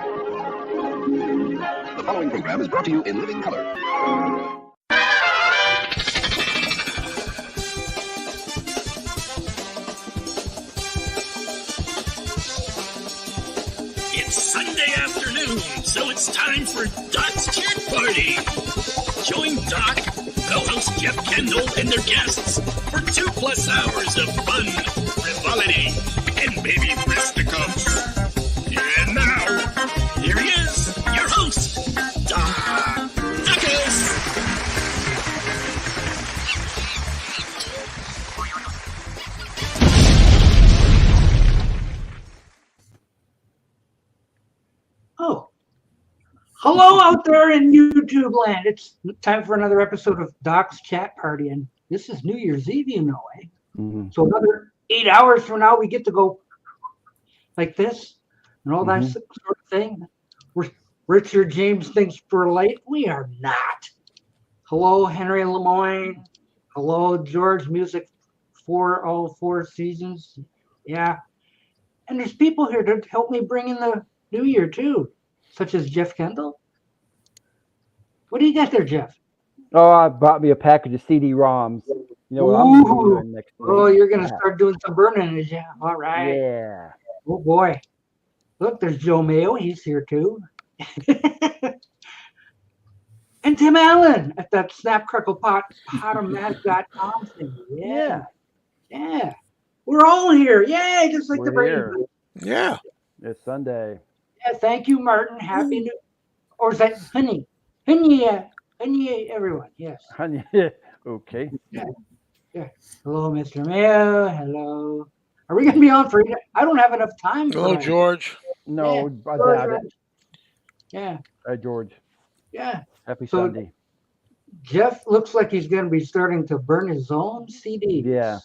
The following program is brought to you in living color. It's Sunday afternoon, so it's time for Doc's Chat Party. Join Doc, co-host Jeff Kendall, and their guests for 2+ hours of fun, frivolity, and maybe fisticuffs. And now, here he is, your host, Doc Duckus. Oh, hello out there in YouTube land. It's time for another episode of Doc's Chat Party, and this is New Year's Eve, you know, eh? Mm-hmm. So another 8 hours from now, we get to go like this and all that sort of thing. Richard James thinks we're late. We are not. Hello, Henry Lemoyne. Hello, George Music 404 Seasons. Yeah. And there's people here to help me bring in the New Year too, such as Jeff Kendall. What do you got there, Jeff? Oh, I bought me a package of CD-ROMs. You know what I'm going to be doing next week. Oh, you're going to start doing some burning, yeah? All right. Yeah. Oh boy. Look, there's Joe Mayo. He's here too. And Tim Allen at that snapcracklepot.com thing. Yeah. Yeah. We're all here. Yay, just like the brain. Yeah. It's Sunday. Yeah, thank you, Martin. Happy New, or is that Honey? Honey, everyone. Yes. Honey. Okay. Yeah. Hello, Mr. Mayo. Hello. Are we going to be on for? I don't have enough time. Hello, George. No, I doubt it. Yeah. Hi, George. Yeah. Happy Sunday. Jeff looks like he's going to be starting to burn his own CDs. Yeah.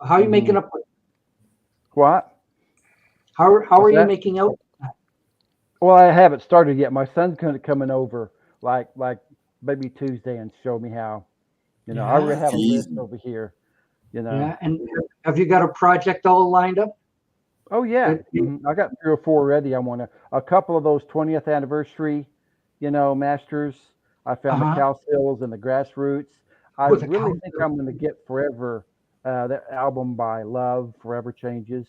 How are you making up with? What? How are you making out? Well, I haven't started yet. My son's coming over like maybe Tuesday and show me how. You know, I already have a list over here. You know. Yeah, and have you got a project all lined up? Oh yeah, I got 3 or 4 already. I want a couple of those 20th anniversary, masters. I found the Calcills and the Grassroots. I really think I'm going to get Forever, that album by Love, Forever Changes.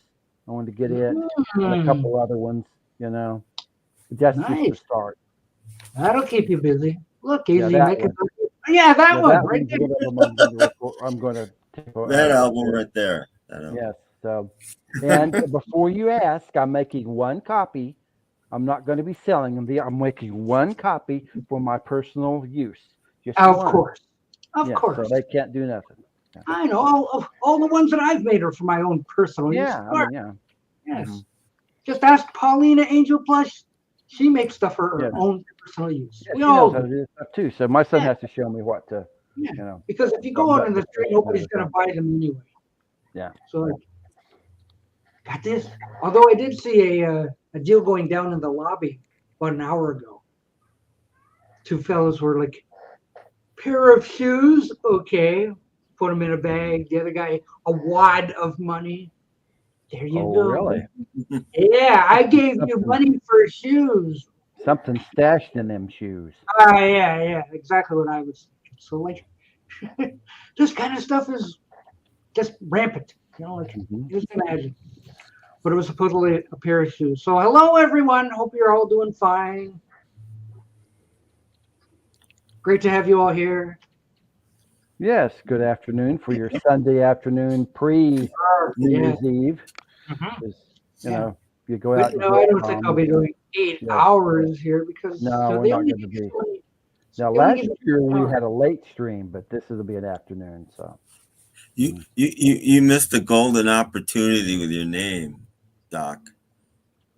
I wanted to get it and a couple other ones. That's just the start. That'll keep you busy. Look, easy. That one right there. I'm going to take that album right there. Yes. So, and before you ask, I'm making one copy. I'm not going to be selling them. I'm making one copy for my personal use. Just of course. So they can't do nothing. I know. All the ones that I've made are for my own personal use. Yes. Just ask Paulina Angel Plush. She makes stuff for her own personal use. Yeah, she knows how to do stuff too. So my son has to show me what to, Because if you go out in the street, nobody's going to buy them anyway. Yeah. So, got this. Although I did see a deal going down in the lobby about an hour ago. 2 fellows were like, pair of shoes, okay. Put them in a bag. The other guy, a wad of money. There you go. Really? Yeah, I gave you money for shoes. Something stashed in them shoes. Yeah, exactly what I was thinking. So like, this kind of stuff is just rampant. Just imagine. But it was supposedly a pair of shoes. So hello, everyone. Hope you're all doing fine. Great to have you all here. Yes, good afternoon for your Sunday afternoon pre-New Year's Eve. You go out. No, I don't think I'll be doing 8 hours here because we're not going to be. Now, last year we had a late stream, but this will be an afternoon. So you missed a golden opportunity with your name, Doc.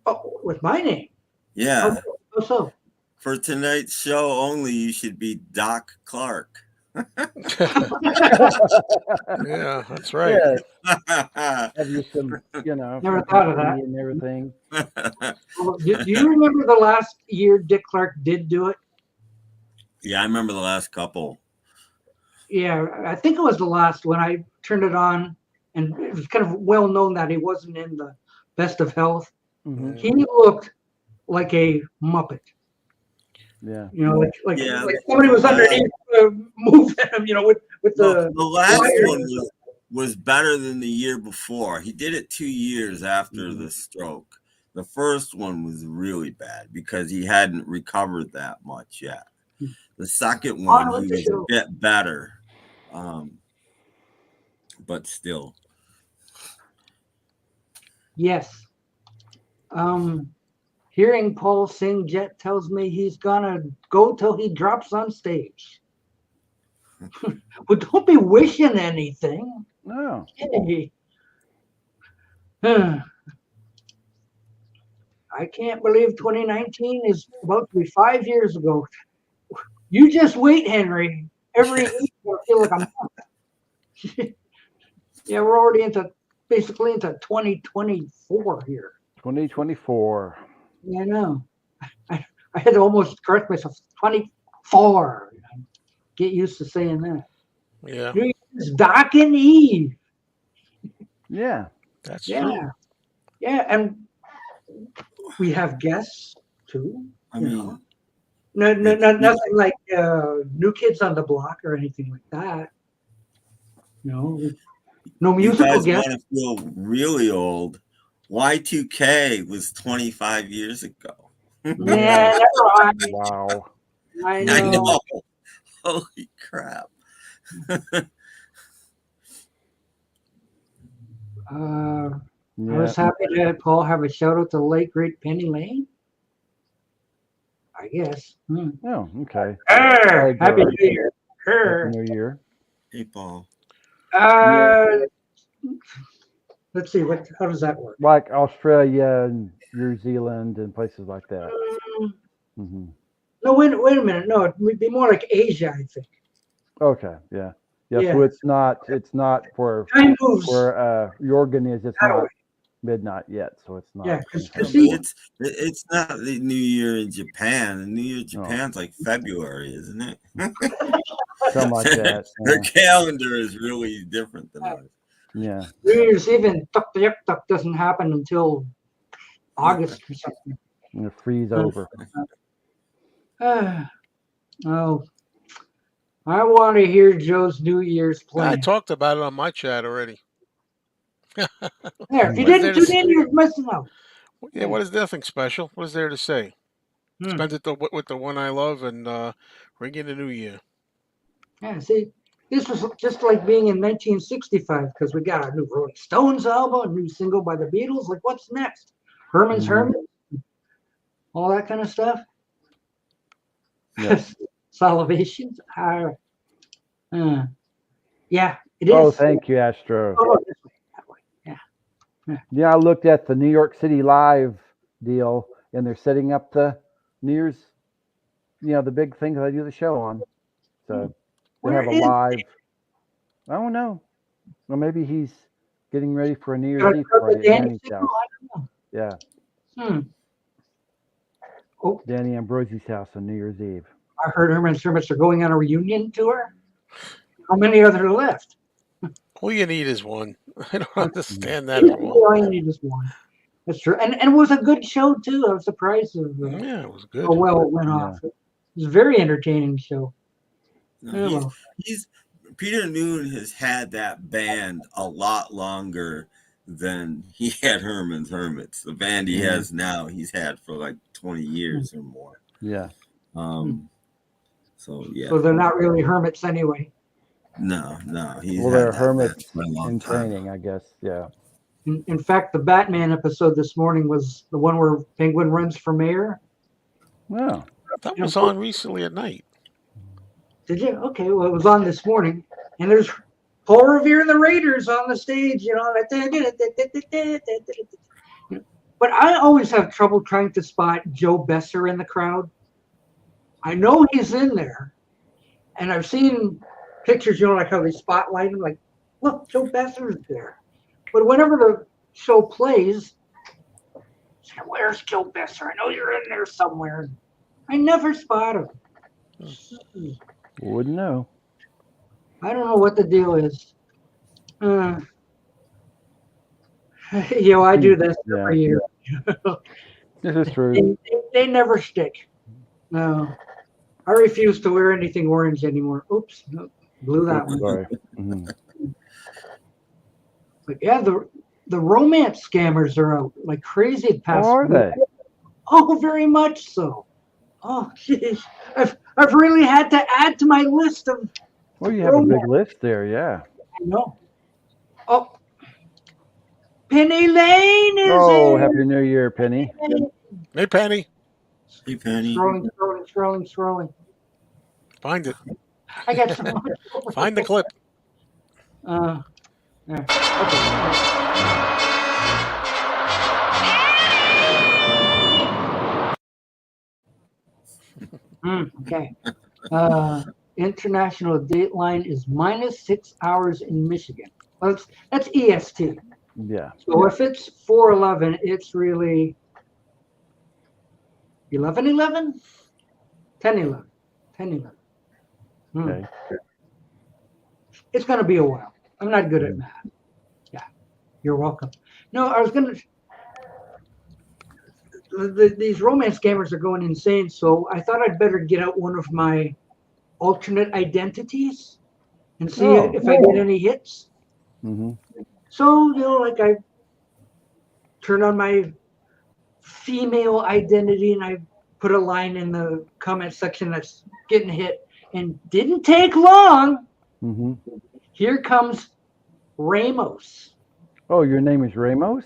Oh, with my name? Yeah. Oh, so? For tonight's show only, you should be Doc Clark. Yeah, that's right. Yeah. Have you some, never thought of that and everything. Well, do you remember the last year Dick Clark did do it? Yeah, I remember the last couple. Yeah, I think it was the last when I turned it on, and it was kind of well known that he wasn't in the best of health. Mm-hmm. He looked like a Muppet. Yeah. You know, like Yeah. somebody was underneath moving him, you know, with The the last wires. one was better than the year before. He did it 2 years after the stroke. The first one was really bad because he hadn't recovered that much yet. The second one, he was a bit better, but still. Yes. Hearing Paul sing, Jet tells me he's gonna go till he drops on stage. But don't be wishing anything. No. Hey. I can't believe 2019 is about to be 5 years ago. You just wait, Henry. Every week I feel like I'm. Yeah, we're already basically into 2024 here. 2024. Yeah, I know. I had to almost correct myself. 24. Get used to saying that. Yeah. New Year's Docking Eve. Yeah. That's true. Yeah, and we have guests too. I mean, nothing like New Kids on the Block or anything like that. No musical you guys guests. want to feel really old. Y2K was 25 years ago. Yeah, Wow. I know. Holy crap. I was happy to Paul have a shout out to the late great Penny Lane. I guess. Oh, okay. Happy New Year. Happy New Year. Hey, Paul. Let's see. How does that work? Like Australia and New Zealand and places like that. Mm-hmm. No, wait a minute. No, it would be more like Asia, I think. Okay. Yeah. So it's not for time moves where JorgenS. It's not midnight yet, so it's not. Yeah, it's not the New Year in Japan. The New Year in Japan's like February, isn't it? Something like that. Their calendar is really different than ours. Yeah. New Year's Eve doesn't happen until August or something. And it freeze over. Oh, I want to hear Joe's New Year's plan. I talked about it on my chat already. If you didn't tune in, you're missing out. Yeah, what is nothing special? What is there to say? Spend it with the one I love and ring in the new year. Yeah, see, this was just like being in 1965 because we got a new Rolling Stones album, a new single by the Beatles. Like, what's next? Herman's Hermit, all that kind of stuff. Yeah. Salivations. Yeah, it is. Oh, thank you, Astro. Yeah, I looked at the New York City Live deal, and they're setting up the New Year's, the big thing that I do the show on. So they have a live. I don't know. Well, maybe he's getting ready for a New Year's Eve party at Danny's house. Yeah. Oh, Danny Ambrosi's house on New Year's Eve. I heard Herman's Hermits are going on a reunion tour. How many are there left? All you need is one. I don't understand that at all. All you need is one. That's true. And it was a good show, too. I was surprised of it was good. how well it went off. It was a very entertaining show. Peter Noon has had that band a lot longer than he had Herman's Hermits. The band he has now, he's had for like 20 years or more. Yeah. So, yeah. So they're not really hermits anyway. No. They're hermits in training, I guess. Yeah. In fact, the Batman episode this morning was the one where Penguin runs for mayor. Wow. That was on recently at night. Did you? Okay, well, it was on this morning. And there's Paul Revere and the Raiders on the stage, But I always have trouble trying to spot Joe Besser in the crowd. I know he's in there. And I've seen pictures, like how they spotlight him, like, look, Joe Besser's there. But whenever the show plays, where's Joe Besser? I know you're in there somewhere. I never spot him. Wouldn't know. I don't know what the deal is. I do this every year. This is true. They never stick. No. I refuse to wear anything orange anymore. Oops, no, blew that one. Sorry. Mm-hmm. But yeah, the romance scammers are out like crazy the past Are week. they? Oh, very much so. Oh, geez. I've really had to add to my list of. Well, you have a big list there, yeah. I know. Oh, Penny Lane is Oh, in. Happy New Year, Penny. Hey, Penny. Hey, Penny. Scrolling. Find it. I got so much. Find the clip. Yeah. Okay. Okay. International dateline is -6 hours in Michigan. Well, that's EST. Yeah. So if it's 4:11, it's really 11:11, 10:11, 10:11. Okay. It's going to be a while. I'm not good at math. Yeah, you're welcome. No, I was going to. These romance gamers are going insane, so I thought I'd better get out one of my alternate identities and see if I get any hits. Mm-hmm. So, like I turn on my female identity and I put a line in the comment section that's getting hit, and didn't take long. Mm-hmm. Here comes Ramos. Oh, your name is Ramos?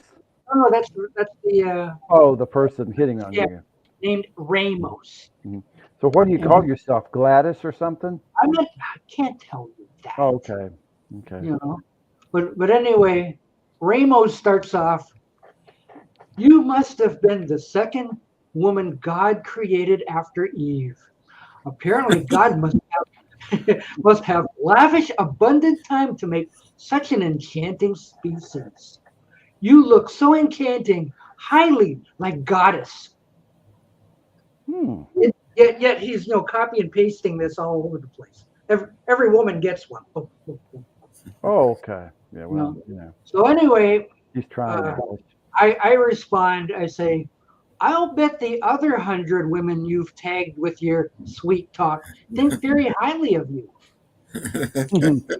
Oh, no, that's the the person hitting on you. named Ramos. Mm-hmm. So what do you call yourself? Gladys or something? I can't tell you that. Oh, okay. Okay. But anyway, Ramos starts off. You must have been the second woman God created after Eve. Apparently, God must have lavish, abundant time to make such an enchanting species. You look so enchanting, highly like goddess. Yet he's copy and pasting this all over the place. Every woman gets one. Oh, okay. Yeah, well, So anyway, he's trying. I respond. I say, I'll bet the other 100 women you've tagged with your sweet talk think very highly of you.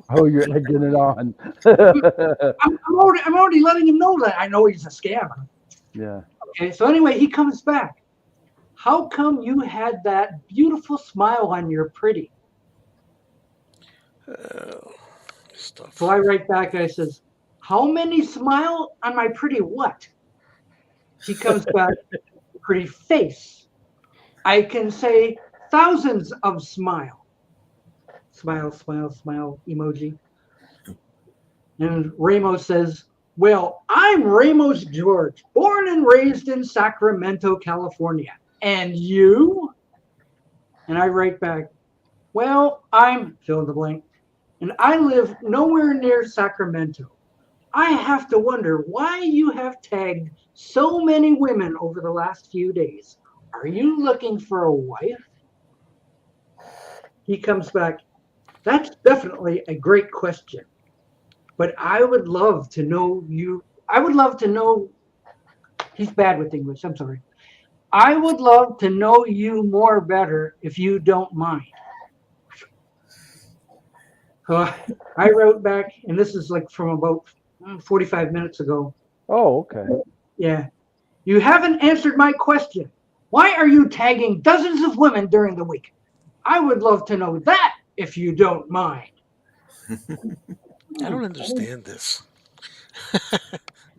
Oh, you're egging it on. I'm already letting him know that I know he's a scammer. Yeah. Okay, so anyway, he comes back. How come you had that beautiful smile on your pretty? Stuff. So I write back, I says, how many smile on my pretty what? He comes back, pretty face. I can say thousands of smile. Smile emoji. And Ramos says, well, I'm Ramos George, born and raised in Sacramento, California. And you? And I write back, well, I'm fill in the blank, and I live nowhere near Sacramento. I have to wonder why you have tagged so many women over the last few days. Are you looking for a wife? He comes back, that's definitely a great question. But I would love to know you. I would love to know. He's bad with English. I'm sorry. I would love to know you more better if you don't mind. So I wrote back, and this is like from about 45 minutes ago. Oh, okay. Yeah. You haven't answered my question. Why are you tagging dozens of women during the week? I would love to know that if you don't mind. I don't understand this.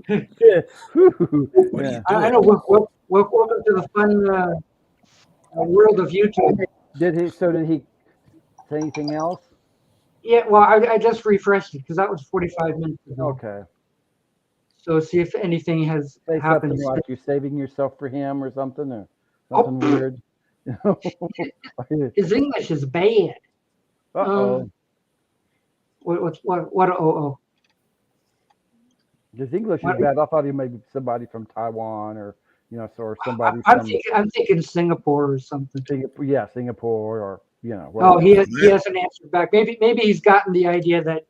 Yeah. What are you doing? I know. Welcome to the fun world of YouTube. Did he say anything else? Yeah, well, I just refreshed it because that was 45 minutes ago. Okay. So see if anything has Say happened. something like you're saving yourself for him or something, or something weird. His English is bad. Uh-oh. What? Oh. His English is bad. I thought he may be somebody from Taiwan or somebody I'm thinking Singapore or something. Singapore or Oh, he hasn't answered back. Maybe he's gotten the idea that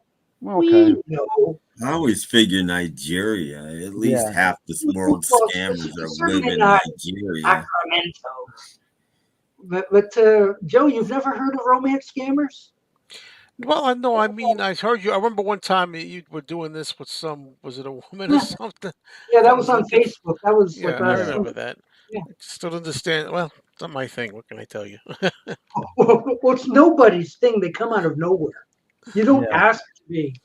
Okay. We know. I always figure Nigeria. At least Yeah. half the world's Well, scammers certainly live in not Nigeria. Sacramento. But Joe, you've never heard of romance scammers? Well, I know. I mean, I heard you. I remember one time you were doing this with some. Was it a woman or Yeah, something? yeah, that That was was on looking. Facebook. That was like Yeah, I some, remember that. yeah. I still don't understand. Well, it's not my thing. What can I tell you? Well, it's nobody's thing. They come out of nowhere. You don't Yeah. ask to be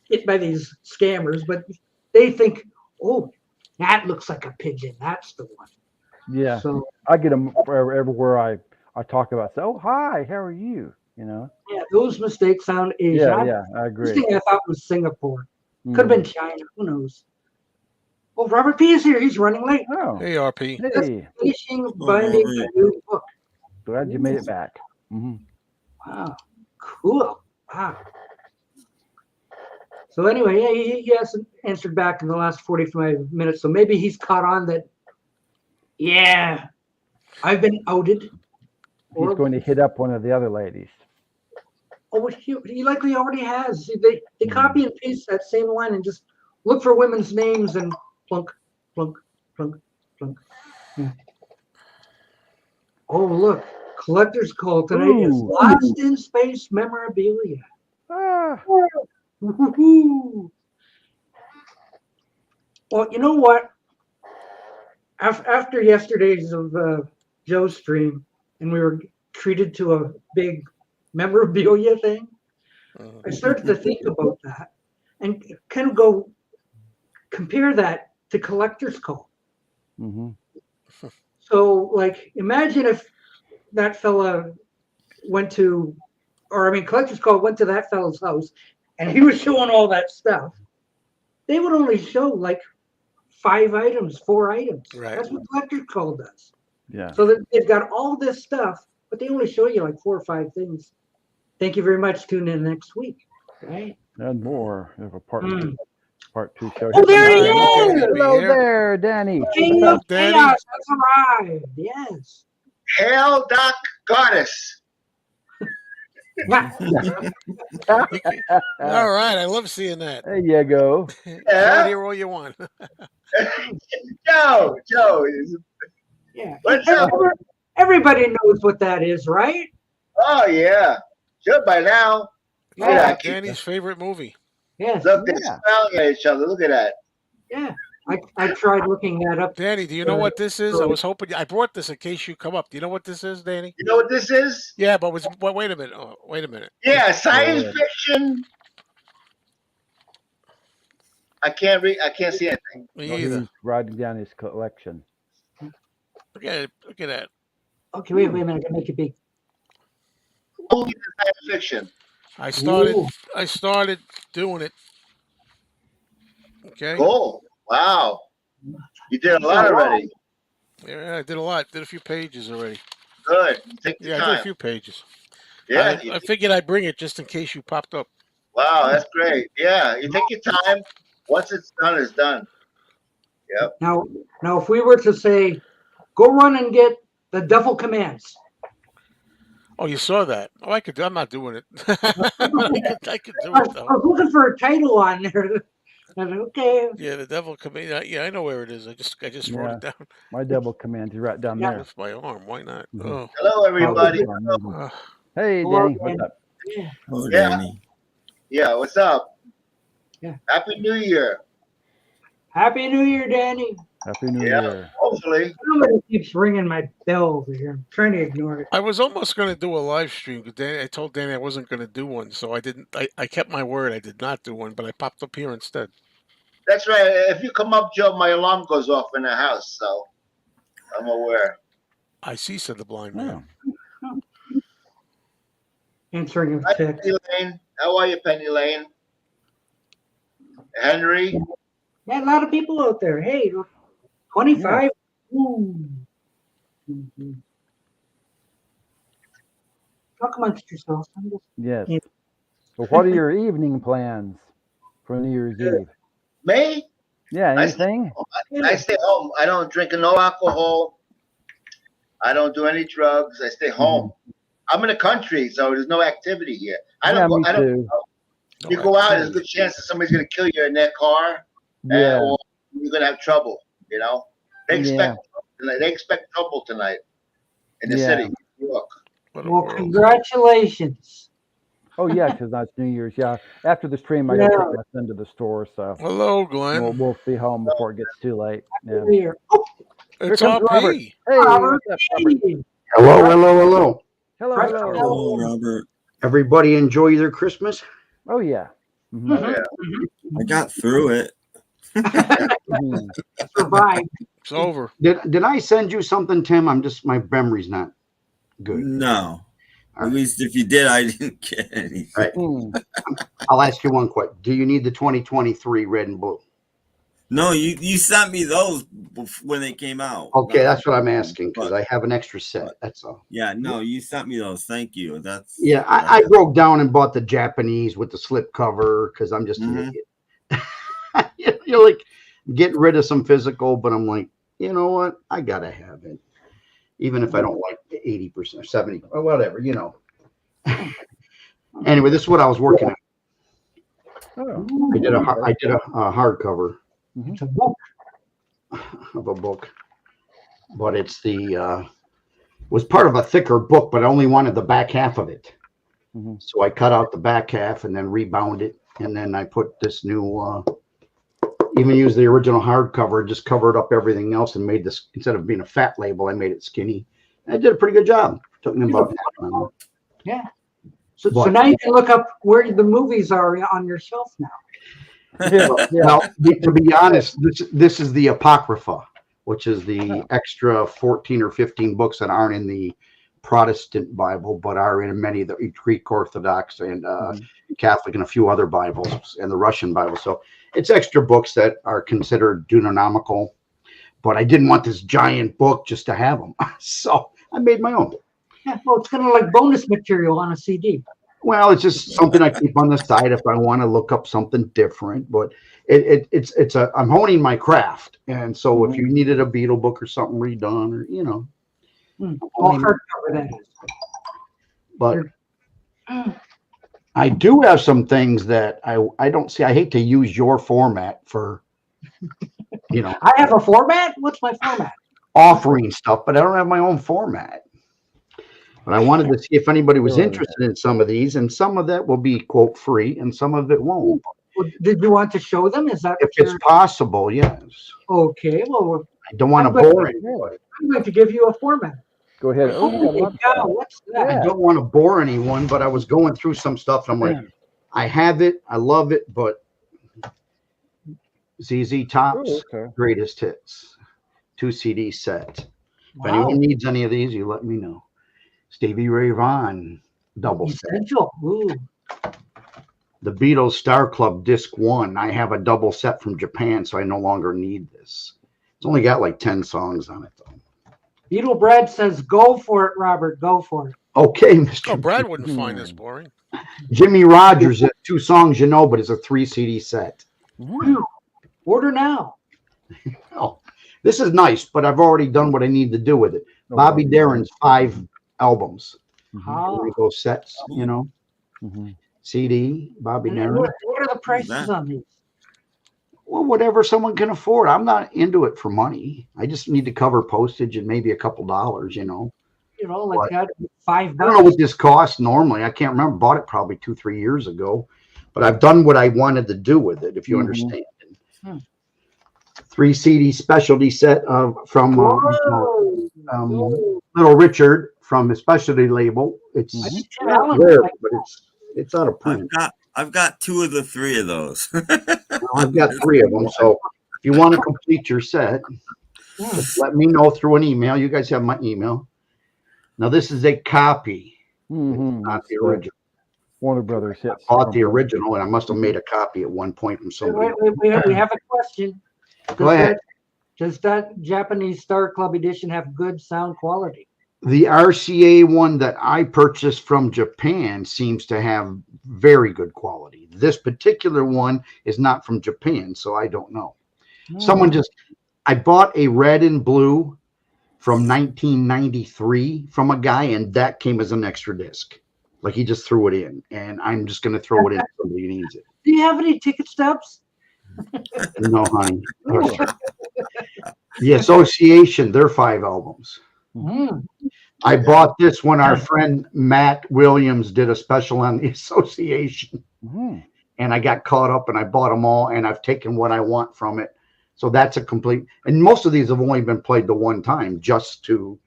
hit by these scammers, but they think, oh, that looks like a pigeon. That's the one. Yeah. So I get them everywhere I talk about. Oh, hi, how are you? You know? yeah, those mistakes sound Asian. Yeah, I First agree. thing I thought was Singapore. Could have been China. Who knows? Well, Robert P is here. He's running late. Oh, Hey, RP. hey, Finishing binding a new book. glad you made it back. Wow, cool. Wow. So anyway, yeah, he hasn't answered back in the last 45 minutes. So maybe he's caught on that. Yeah, I've been outed. He's going to hit up one of the other ladies. Oh, he likely already has. See, they copy and paste that same line and just look for women's names and plunk, plunk, plunk, plunk. Yeah. Oh, look, collector's call tonight is Lost in Space memorabilia. Ah, Woo-hoo-hoo. Well, you know what? After yesterday's of Joe's stream, and we were treated to a big memorabilia thing, I started to think about that and kind of go compare that to collector's call. So, like, imagine if that fella went to, or I mean, collector's call went to that fella's house and he was showing all that stuff. They would only show like 5 items, 4 items. Right. That's what collector's call does. yeah. So that they've got all this stuff, but they only show you like 4 or 5 things. Thank you very much. Tune in next week. Right? And more of a part two show. Oh, there he Danny, is! good to be Hello here. there, Danny. King What's of up, Danny? Chaos has arrived. Yes. Hail, Doc Goddess. Wow. All right, I love seeing that. There you go. Go Yeah. here all you want. Joe. Yeah. What's up? Everybody knows what that is, right? Oh, yeah. Should by now. Look Yeah. at that. Danny's favorite movie. Yes. Look, they're Yeah. smiling at each other. Look at that. Yeah. I tried looking that up. Danny, do you know what this is? I was hoping I brought this in case you come up. Do you know what this is, Danny? You know what this is? Yeah, but wait a minute. Oh, wait a minute. Yeah, science fiction. I can't read. I can't see anything. Me He's either. writing down his collection. Look at it. Look at that. Okay, wait a minute. I can make it big. Only the science fiction. I started. Ooh. I started doing it. Okay. Cool. Wow. You did a lot already. Yeah, I did a lot. Did a few pages already. Good. Take the Yeah, I did a time. few pages. Yeah. I figured I'd bring it just in case you popped up. Wow, that's great. Yeah, you take your time. Once it's done, it's done. Yep. Now, if we were to say, go run and get the Devil Commands. Oh, you saw that? Oh, I could. I'm not doing it. I could do I it though. was looking for a title on there. Okay. Yeah, the devil command. Yeah, I know where it is. I just wrote it down My double command is right down there. with my arm. Why not? Mhm. Oh. Hello, everybody. Hey, Hello, Danny, what's Dan. up? Yeah. Oh, Yeah. Danny. Yeah, what's up? Yeah. Happy New Year. Happy New Year, Danny. Happy New Yeah. Year. Hopefully. Somebody keeps ringing my bell over here. I'm trying to ignore it. I was almost going to do a live stream. I told Danny I wasn't going to do one, so I didn't. I kept my word. I did not do one, but I popped up here instead. That's right. If you come up, Joe, my alarm goes off in the house, so I'm aware. I see, said the blind man. Answering a Hi, text. Penny Lane. How are you, Penny Lane? Henry? Yeah, a lot of people out there. Hey, 25. Ooh. Mhm. Talk amongst yourselves. I'm just- Yes. Yeah. So what are your evening plans for New Year's Eve? Me? Yeah, I- anything? I stay home. I don't drink no alcohol. I don't do any drugs. I stay home. I'm in the country, so there's no activity here. I Yeah, don't go. me I don't. too. You go out, there's a good chance that somebody's going to kill you in their car, or you're going to have trouble. You know, they expect trouble tonight in the city, New York. Well, congratulations. Oh yeah, because that's New Year's. Yeah, after the stream, I got to take my son to the store. So hello, Glenn. We'll be home before it gets too late. Yeah. It's Robert. Hey, Robert. Hello. Hello, Robert. Everybody enjoy their Christmas? Oh yeah. I got through it. Survived. It's over. Did I send you something, Tim? My memory's not good. No. At least if you did, I didn't get anything. Right. I'll ask you one question. Do you need the 2023 red and blue? No, you sent me those when they came out. Okay, that's what I'm asking because I have an extra set. That's all. Yeah, no, you sent me those. Thank you. I broke down and bought the Japanese with the slip cover because I'm just an idiot. You're like getting rid of some physical, but I'm like, you know what? I gotta have it, even if I don't like 80% or 70 or whatever, you know. Anyway, this is what I was working on. I did a hardcover. It's a book. Of a book, but it's was part of a thicker book, but I only wanted the back half of it. So I cut out the back half and then rebound it, and then I put this new even used the original hardcover, just covered up everything else and made this, instead of being a fat label, I made it skinny. I did a pretty good job. Took me about half an hour. Yeah. So now you can look up where the movies are on your shelf now. Well, to be honest, this is the Apocrypha, which is the extra 14 or 15 books that aren't in the Protestant Bible, but are in many of the Greek Orthodox and Catholic and a few other Bibles and the Russian Bible. So it's extra books that are considered Deuteronomical, but I didn't want this giant book just to have them. So I made my own. Yeah, well, it's kind of like bonus material on a CD. Well, it's just something I keep on the side if I want to look up something different. But I'm honing my craft, and so if you needed a Beatle book or something redone, or you know, I'll hardcover that. But I do have some things that I don't see. I hate to use your format for, you know. I have a format. What's my format? Offering stuff, but I don't have my own format. But I wanted to see if anybody was interested in some of these, and some of that will be quote free, and some of it won't. Well, did you want to show them? Is that if it's possible? Yes. Okay. Well, I don't want to bore anyone. I'm going to give you a format. Go ahead. What's that? I don't want to bore anyone, but I was going through some stuff. And I'm like, I have it, I love it, but ZZ Top's greatest hits, 2 CD set. If anyone needs any of these, you let me know. Stevie Ray Vaughan double set. Ooh. The Beatles Star Club Disc 1. I have a double set from Japan, so I no longer need this. It's only got like 10 songs on it, though. Beatle Brad says, "Go for it, Robert. Go for it." Okay, Mr. Oh, Brad wouldn't find this boring. Jimmy Rogers, 2 songs you know, but it's a 3 CD set. Order now. Oh, this is nice, but I've already done what I need to do with it. Bobby Darin's 5 albums. Go sets, you know. CD, Bobby Darin. What are the prices on these? Well, whatever someone can afford. I'm not into it for money. I just need to cover postage and maybe a couple dollars, you know. You know, like that, $5. I don't know what this costs normally. I can't remember. Bought it probably 2-3 years ago, but I've done what I wanted to do with it, if you understand. 3 CD specialty set from Little Richard from his specialty label. It's rare, but it's out of print. I've got 2 of the 3 of those. I've got 3 of them. So if you want to complete your set, just let me know through an email. You guys have my email. Now this is a copy, not the original. Warner Brothers hits. I bought the original, and I must have made a copy at one point from somebody. We have a question. Go ahead. Does that Japanese Star Club edition have good sound quality? The RCA one that I purchased from Japan seems to have very good quality. This particular one is not from Japan, so I don't know. I bought a red and blue from 1993 from a guy, and that came as an extra disc. Like he just threw it in, and I'm just going to throw it in if somebody needs it. Do you have any ticket stubs? No, honey. The Association, their 5 albums. Mm. I bought this when our friend Matt Williams did a special on the Association. And I got caught up and I bought them all, and I've taken what I want from it. So that's a complete, and most of these have only been played the one time just to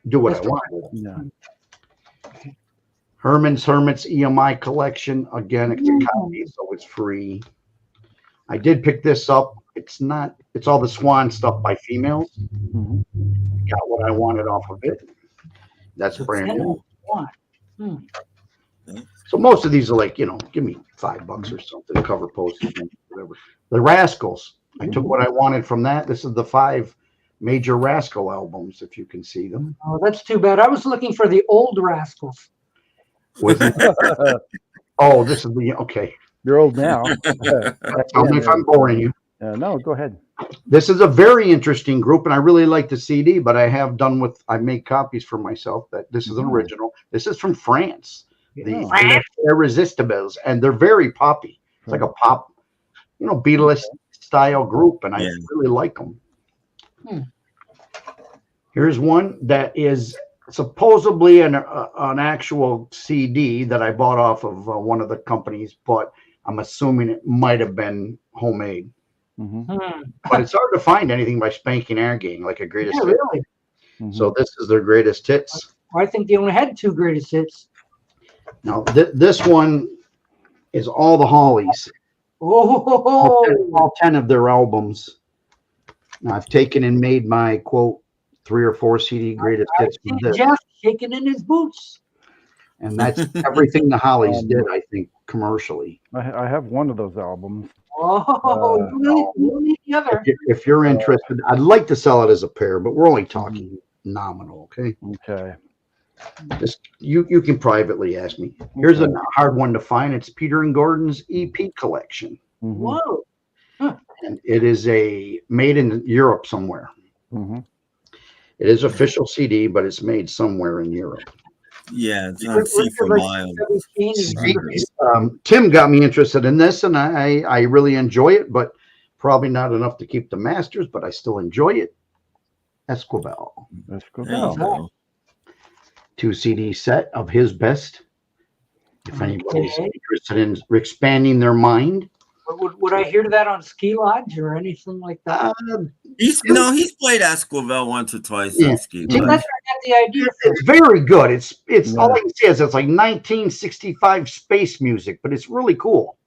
do what I want. Yeah. Herman's Hermits EMI collection. Again, it's a copy, so it's free. I did pick this up. It's all the Swan stuff by females. Got what I wanted off of it. That's brand new. So most of these are like, give me $5 or something, cover postage, whatever. The Rascals. I took what I wanted from that. This is the 5 major Rascal albums, if you can see them. Oh, that's too bad. I was looking for the old Rascals. Oh, this is the, okay. You're old now. Tell me if I'm boring you. No, go ahead. This is a very interesting group, and I really like the CD, but I made copies for myself. That this is an original. This is from France. The Irresistibles, and they're very poppy. It's like a pop, Beatles style group, and I really like them. Here's one that is supposedly an actual CD that I bought off of one of the companies, but I'm assuming it might have been homemade. But it's hard to find anything by Spanking Air Gang, like a greatest hits. Really? So this is their greatest hits. I think they only had 2 greatest hits. Now this one is all the Hollies. All 10 of their albums. Now I've taken and made my quote 3 or 4 CD greatest hits from this. Jeff shaking in his boots. And that's everything the Hollies did, I think, commercially. I have one of those albums. You need the other. If you're interested, I'd like to sell it as a pair, but we're only talking nominal, okay? Okay. You can privately ask me. Here's a hard one to find. It's Peter and Gordon's EP collection. Whoa. And it is made in Europe somewhere. It is official CD, but it's made somewhere in Europe. Yeah, it's on C for Mayo. Tim got me interested in this, and I really enjoy it, but probably not enough to keep the masters, but I still enjoy it. Esquivel. 2 CD set of his best. If anybody's interested in expanding their mind. Would I hear that on Ski Lodge or anything like that? He's played Esquivel once or twice on Ski Lodge. That's where I got the idea. It's very good. It's all I can say is it's like 1965 space music, but it's really cool.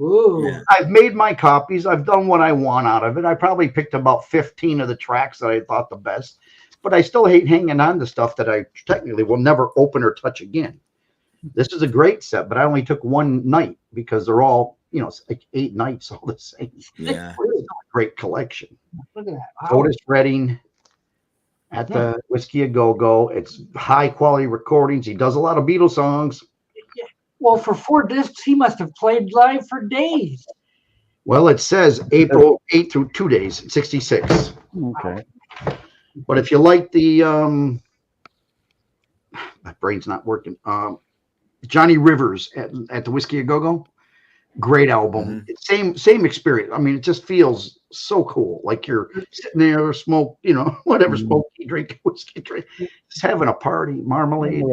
Ooh. I've made my copies. I've done what I want out of it. I probably picked about 15 of the tracks that I thought the best, but I still hate hanging on to stuff that I technically will never open or touch again. This is a great set, but I only took one night because they're all, it's like 8 nights all the same. Yeah. It's a great collection. Look at that. Wow. Otis Redding at the Whiskey A Go-Go. It's high quality recordings. He does a lot of Beatles songs. Well, for 4 discs, he must have played live for days. Well, it says April 8 through 2 days, 66. Okay. But if you like the my brain's not working. Johnny Rivers at the Whiskey A Go-Go, great album. Same experience. I mean, it just feels so cool. Like you're sitting there, smoke, whatever smoke you drink, whiskey drink, just having a party. Marmalade.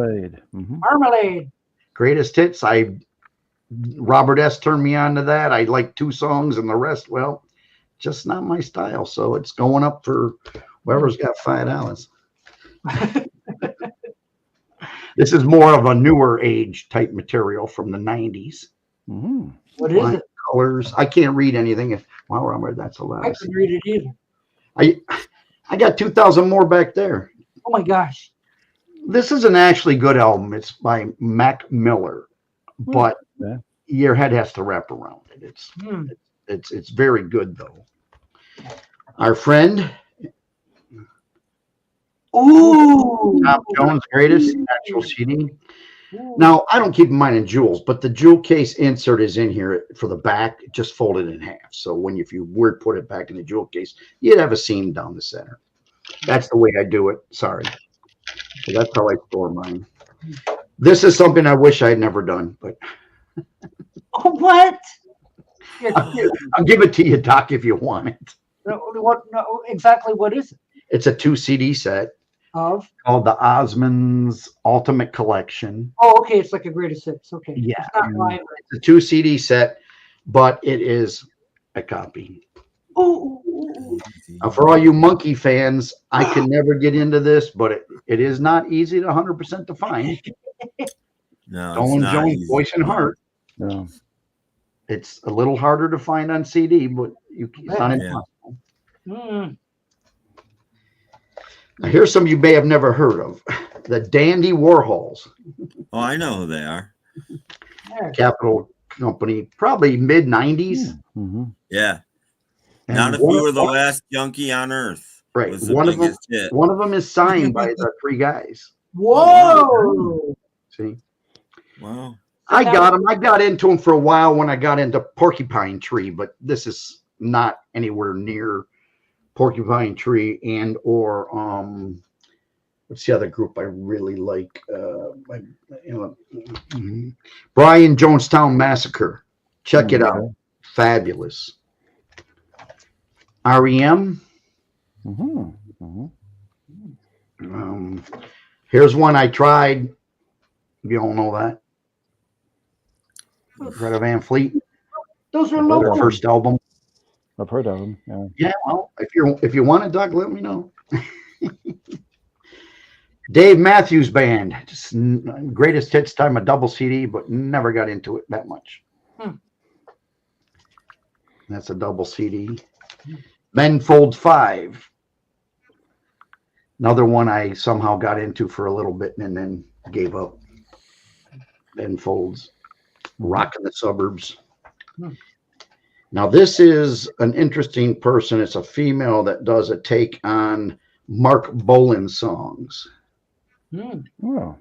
Marmalade. Greatest hits. Robert S. turned me on to that. I like 2 songs, and the rest, well, just not my style. So it's going up for whoever's got $5. This is more of a newer age type material from the 90s. What is it? Colors. I can't read anything. Wow, Robert, that's a lot. I couldn't read it either. I got 2,000 more back there. Oh my gosh. This is an actually good album. It's by Mac Miller, but your head has to wrap around it. It's very good though. Our friend Tom Jones' greatest actual CD. Now, I don't keep mine in jewels, but the jewel case insert is in here for the back, just folded in half. So if you were to put it back in the jewel case, you'd have a seam down the center. That's the way I do it. Sorry. So that's how I store mine. This is something I wish I'd never done, but Oh, what? I'll give it to you, Doc, if you want it. No, exactly what is it? It's a 2 CD set Of? called the Osmonds Ultimate Collection. Oh, okay. It's like a greatest hits. Okay. Yeah, It's not live. it's a 2 CD set, but it is a copy. Ooh. Now, for all you Monkey fans, I could never get into this, but it is not easy to 100% to find. No, Dolan Jones, Voice and Heart. No. It's a little harder to find on CD, but it's not impossible. Mm. Now, here's some you may have never heard of. The Dandy Warhols. Oh, I know who they are. Capital Company, probably mid-90s. Mm-hmm. Yeah. And Not if you were the last junkie on earth. Right. Was the One of them is signed by the 3 guys. Whoa. See? Wow. I got him. I got into him for a while when I got into Porcupine Tree, but this is not anywhere near Porcupine Tree and or what's the other group I really like? Brian Jonestown Massacre. Check it out. Fabulous. REM. Here's one I tried. You don't know that. Greta Van Fleet. Those are Their local. first album. I've heard of them. Yeah. Yeah, well, if you want it, Doug, let me know. Dave Matthews Band, just greatest hits time, a double CD, but never got into it that much. That's a double CD. Men Fold 5. Another one I somehow got into for a little bit and then gave up. Ben Folds. Rockin' the Suburbs. Now, this is an interesting person. It's a female that does a take on Mark Bolan songs. Oh.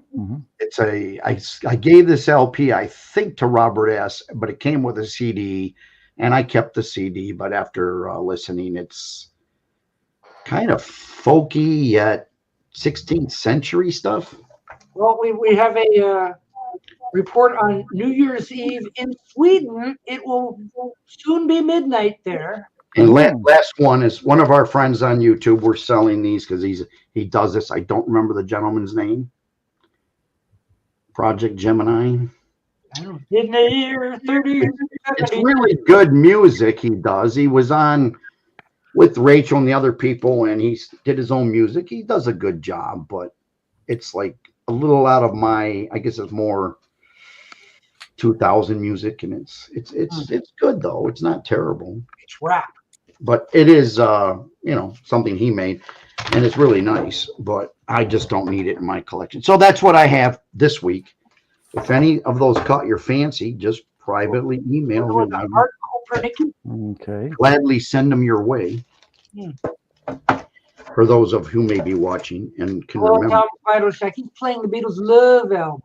It's I gave this LP, I think, to Robert S., but it came with a CD, and I kept the CD. But after listening, it's kind of folky yet 16th century stuff. Well, we have a report on New Year's Eve in Sweden. It will soon be midnight there. And last one is one of our friends on YouTube. We're selling these because he does this. I don't remember the gentleman's name. Project Gemini. In the year 30. It's really good music he does. He was on with Rachel and the other people, and he did his own music. He does a good job, but it's like a little out of my, I guess it's more 2000 music, and it's good though. It's not terrible. It's rap. But it is something he made, and it's really nice, but I just don't need it in my collection. So that's what I have this week. If any of those caught your fancy, just privately email me. Okay. Gladly send them your way. For those of who may be watching and can remember. Tom Vidalchek, he's playing the Beatles' Love album.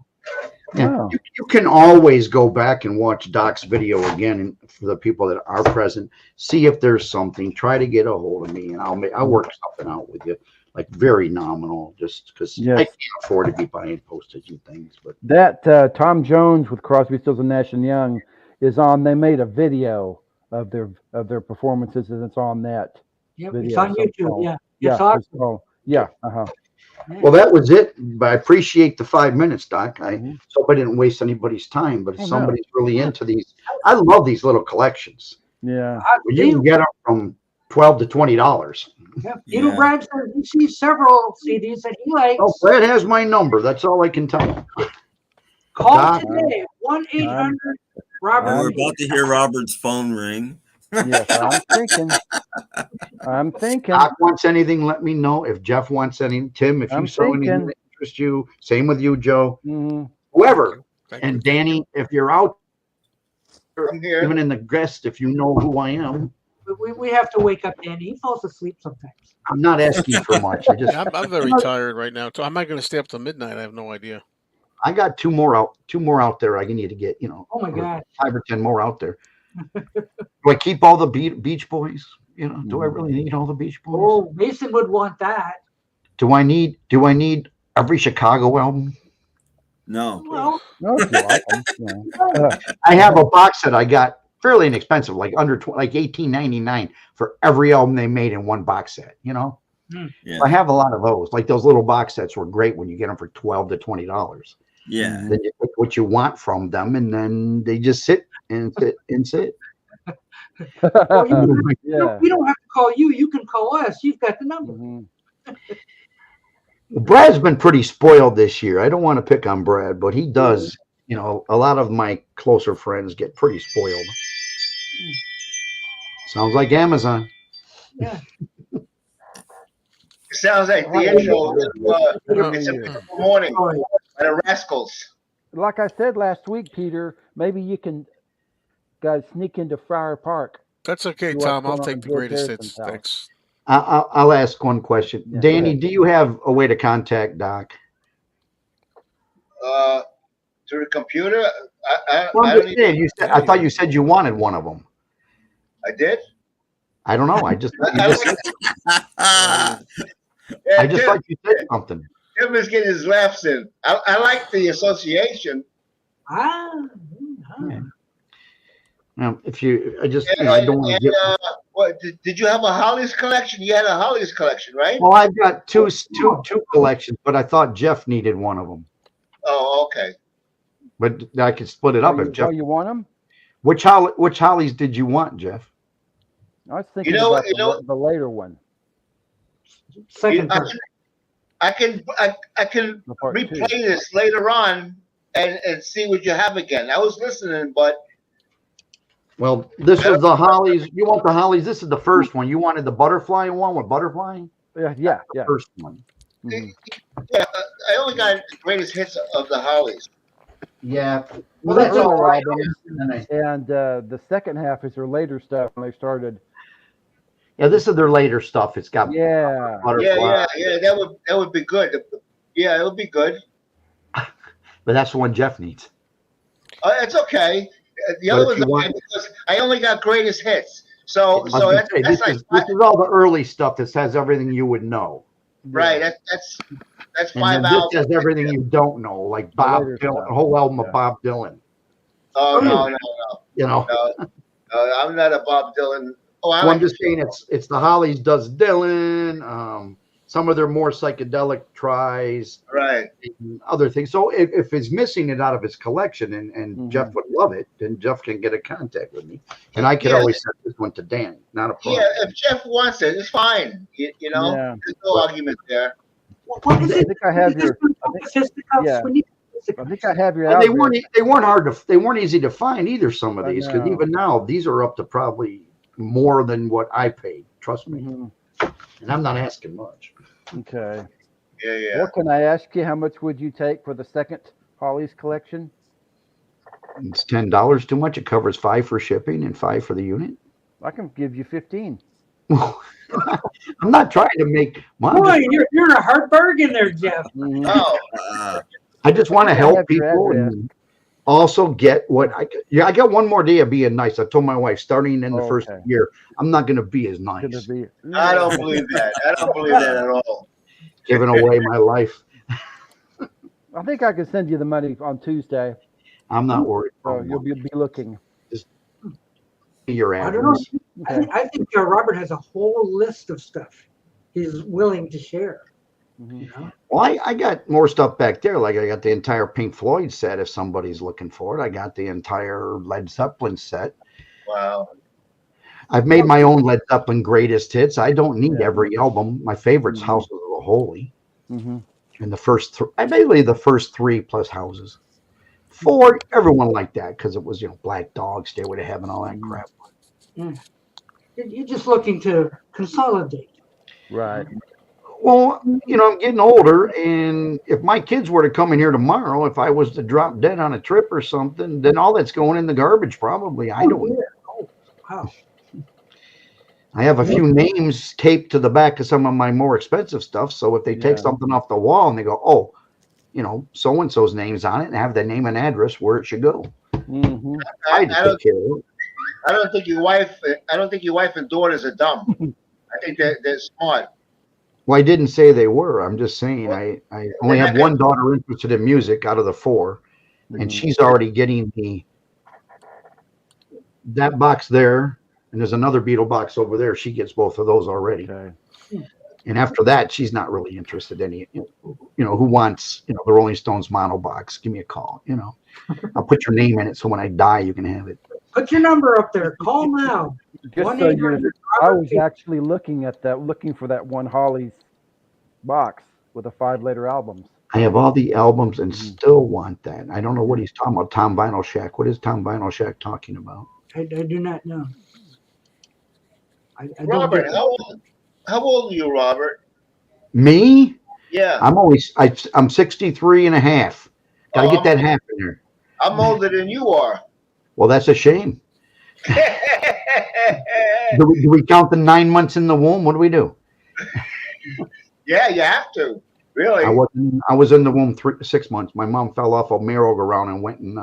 Yeah, you can always go back and watch Doc's video again, and for the people that are present, see if there's something. Try to get a hold of me, and I'll work something out with you, like very nominal, just because I can't afford to be buying postage and things. But that Tom Jones with Crosby, Stills and Nash and Young is on. They made a video of their performances, and it's on that. Yep, video. it's on YouTube. Yeah, yeah, awesome. Yeah. Well, that was it. But I appreciate the 5 minutes, Doc. I hope I didn't waste anybody's time. But if somebody's really into these, I love these little collections. Yeah, you can get them from $12 to $20. Yeah. Brad says he sees several CDs that he likes. Oh, Brad has my number. That's all I can tell him. Call today, 1-800-ROBERT. We're about to hear Robert's phone ring. Yes, I'm thinking. Doc wants anything, let me know. If Jeff wants anything, Tim, if you saw anything that interests you, same with you, Joe. Whoever. And Danny, if you're out, I'm here. Even in the guest, if you know who I am. We have to wake up Danny. He falls asleep sometimes. I'm not asking for much. I'm very tired right now. So I'm not going to stay up till midnight. I have no idea. I got two more out there. I need to get, Oh my God. 5 or 10 more out there. Do I keep all the Beach Boys? Do I really need all the Beach Boys? Oh, Mason would want that. Do I need every Chicago album? No. Well, No, if you like 'em, yeah. I have a box set I got fairly inexpensive, like under like $18.99 for every album they made in one box set. You know, Yeah. I have a lot of those. Like those little box sets were great when you get them for $12 to $20. Yeah. Then you pick what you want from them, and then they just sit and sit and sit. well, Yeah. we don't have to call you. You can call us. You've got the number. Mhm. Brad's been pretty spoiled this year. I don't want to pick on Brad, but he does. You know, a lot of my closer friends get pretty spoiled. Sounds like Amazon. Yeah. Sounds like the intro. It's a beautiful morning by the Rascals. Like I said last week, Peter, maybe you can guys sneak into Friar Park. That's okay, See what's Tom. I'll going on take in the George greatest Harrison's hits. house. Thanks. I'll ask one question. Yeah, go Danny, ahead. do you have a way to contact Doc? Through the computer. I Well, I'm don't just even, saying, I thought you said you wanted one of them. I did. I don't know. I just I thought you said something. Tim is getting his laughs in. I like the association. If you, I just, I don't want to get. What did you have a Hollies collection? You had a Hollies collection, right? Well, I've got two collections, but I thought Jeff needed one of them. Oh, okay. But I could split it up if Jeff. You want them? Which Hollies did you want, Jeff? I was thinking the later one. Second I can replay this later on and see what you have again. I was listening, but well, this was the Hollies. You want the Hollies? This is the first one. You wanted the butterfly one with butterfly? Yeah. First one. Mm-hmm. Yeah, I only got the greatest hits of the Hollies. Yeah. Well, that's all right. And the second half is their later stuff when they started. Yeah, this is their later stuff. It's got butterfly. Yeah. That would be good. Yeah, it would be good. But that's the one Jeff needs. It's okay. The other one's okay because I only got greatest hits. So this is all the early stuff that says everything you would know. Right. That's 5 hours. hours. This says everything you don't know, like Bob Dylan, a whole album of Bob Dylan. Oh no. You know. No, I'm not a Bob Dylan. Oh, I'm just saying it's the Hollies does Dylan. Some of their more psychedelic tries, right? And other things. So if it's missing it out of his collection, and Jeff would love it, then Jeff can get a contact with me, and I could always send this one to Danny. Not a problem. Yeah, if Jeff wants it, it's fine. You know, there's no argument there. What is I think I have your. I think I have your. They weren't hard to. They weren't easy to find either. Some of these, because even now these are up to probably more than what I paid. Trust me. And I'm not asking much. Okay. Yeah. What can I ask you? How much would you take for the second Hollies collection? It's $10 too much. It covers $5 for shipping and $5 for the unit. I can give you 15. I'm not trying to make money. Boy, you're in a hard bargain there, Jeff. I just want to help people and also get what I could. Yeah, I got one more day of being nice. I told my wife, starting in the first year, I'm not going to be as nice. I don't believe that. I don't believe that at all. Giving away my life. I think I can send you the money on Tuesday. I'm not worried. So you'll be looking. Just your I don't know. I think Robert has a whole list of stuff he's willing to share. You know? Well, I got more stuff back there. Like I got the entire Pink Floyd set if somebody's looking for it. I got the entire Led Zeppelin set. Wow. I've made my own Led Zeppelin greatest hits. I don't need every album. My favorite's Houses of the Holy. And the first mainly the first 3 plus Houses. 4, everyone liked that because it was, Black Dog, Stairway to Heaven, all that crap. You're just looking to consolidate. Right. Well, I'm getting older, and if my kids were to come in here tomorrow, if I was to drop dead on a trip or something, then all that's going in the garbage probably. I don't know. Oh, wow. I have a few names taped to the back of some of my more expensive stuff, so if they take something off the wall and they go, oh, so-and-so's name's on it, and have the name and address where it should go. I take care of it. I don't think your wife and daughters are dumb. I think they're smart. Well, I didn't say they were. I'm just saying I only have one daughter interested in music out of the four, and she's already getting that box there, and there's another Beatle box over there. She gets both of those already. Okay. And after that, she's not really interested in any, who wants, the Rolling Stones mono box. Give me a call, I'll put your name in it. So when I die, you can have it. Put your number up there. Call now. Just so I was actually looking for that one Holly's box with the 5-later albums. I have all the albums and still want that. I don't know what he's talking about. Tom Vinyl Shack. What is Tom Vinyl Shack talking about? I do not know. I Robert, how old are you, Robert? Me? Yeah. I'm 63 and a half. Gotta get that half in there. I'm older than you are. Well, that's a shame. do we count the 9 months in the womb? What do we do? Yeah, you have to. Really? I was in the womb 6 months. My mom fell off a merry-go-round and went in